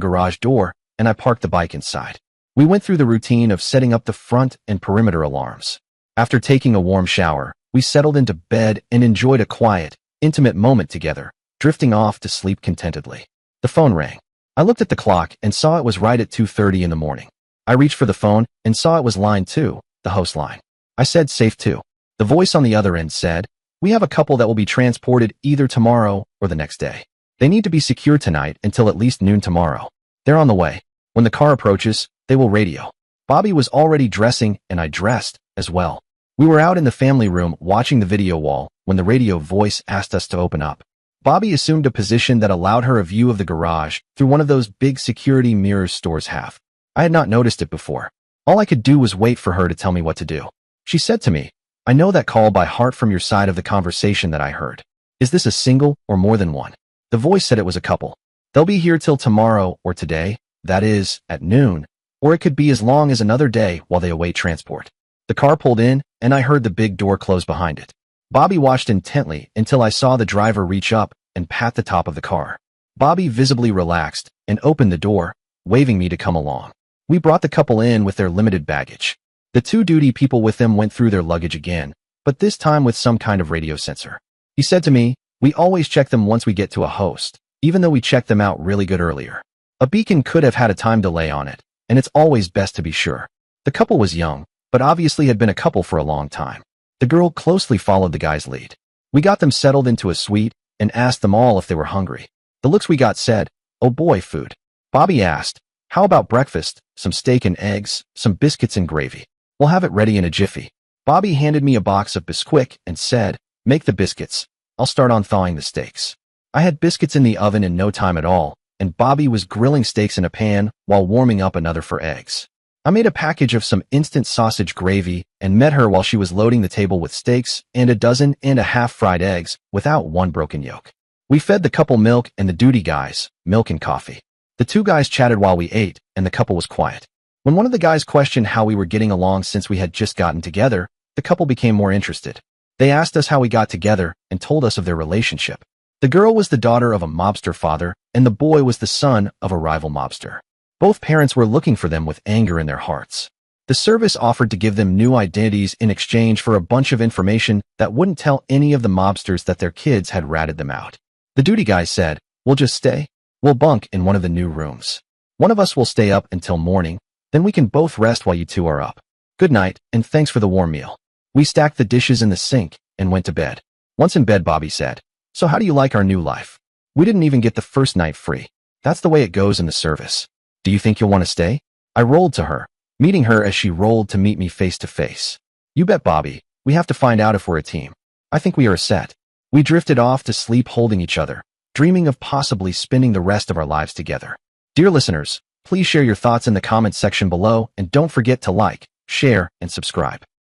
garage door, and I parked the bike inside. We went through the routine of setting up the front and perimeter alarms. After taking a warm shower, we settled into bed and enjoyed a quiet, intimate moment together, drifting off to sleep contentedly. The phone rang. I looked at the clock and saw it was right at 2:30 in the morning. I reached for the phone and saw it was line 2, the host line. I said safe 2. The voice on the other end said, "We have a couple that will be transported either tomorrow or the next day. They need to be secured tonight until at least noon tomorrow. They're on the way. When the car approaches, they will radio." Bobby was already dressing and I dressed as well. We were out in the family room watching the video wall when the radio voice asked us to open up. Bobby assumed a position that allowed her a view of the garage through one of those big security mirrors stores have. I had not noticed it before. All I could do was wait for her to tell me what to do. She said to me, "I know that call by heart from your side of the conversation that I heard. Is this a single or more than one?" The voice said it was a couple. "They'll be here till tomorrow or today, that is, at noon, or it could be as long as another day while they await transport." The car pulled in, and I heard the big door close behind it. Bobby watched intently until I saw the driver reach up and pat the top of the car. Bobby visibly relaxed and opened the door, waving me to come along. We brought the couple in with their limited baggage. The two duty people with them went through their luggage again, but this time with some kind of radio sensor. He said to me, "We always check them once we get to a host, even though we checked them out really good earlier. A beacon could have had a time delay on it, and it's always best to be sure." The couple was young, but obviously had been a couple for a long time. The girl closely followed the guy's lead. We got them settled into a suite and asked them all if they were hungry. The looks we got said, "Oh boy, food." Bobby asked, "How about breakfast? Some steak and eggs, some biscuits and gravy. We'll have it ready in a jiffy." Bobby handed me a box of Bisquick and said, "Make the biscuits. I'll start on thawing the steaks." I had biscuits in the oven in no time at all, and Bobby was grilling steaks in a pan while warming up another for eggs. I made a package of some instant sausage gravy and met her while she was loading the table with steaks and 12.5 fried eggs without one broken yolk. We fed the couple milk and the duty guys milk and coffee. The two guys chatted while we ate, and the couple was quiet. When one of the guys questioned how we were getting along since we had just gotten together, the couple became more interested. They asked us how we got together and told us of their relationship. The girl was the daughter of a mobster father, and the boy was the son of a rival mobster. Both parents were looking for them with anger in their hearts. The service offered to give them new identities in exchange for a bunch of information that wouldn't tell any of the mobsters that their kids had ratted them out. The duty guy said, "We'll just stay. We'll bunk in one of the new rooms. One of us will stay up until morning, then we can both rest while you two are up. Good night, and thanks for the warm meal." We stacked the dishes in the sink and went to bed. Once in bed, Bobby said, "So how do you like our new life? We didn't even get the first night free. That's the way it goes in the service. Do you think you'll want to stay?" I rolled to her, meeting her as she rolled to meet me face to face. "You bet, Bobby. We have to find out if we're a team. I think we are a set." We drifted off to sleep holding each other, dreaming of possibly spending the rest of our lives together. Dear listeners, please share your thoughts in the comments section below and don't forget to like, share, and subscribe.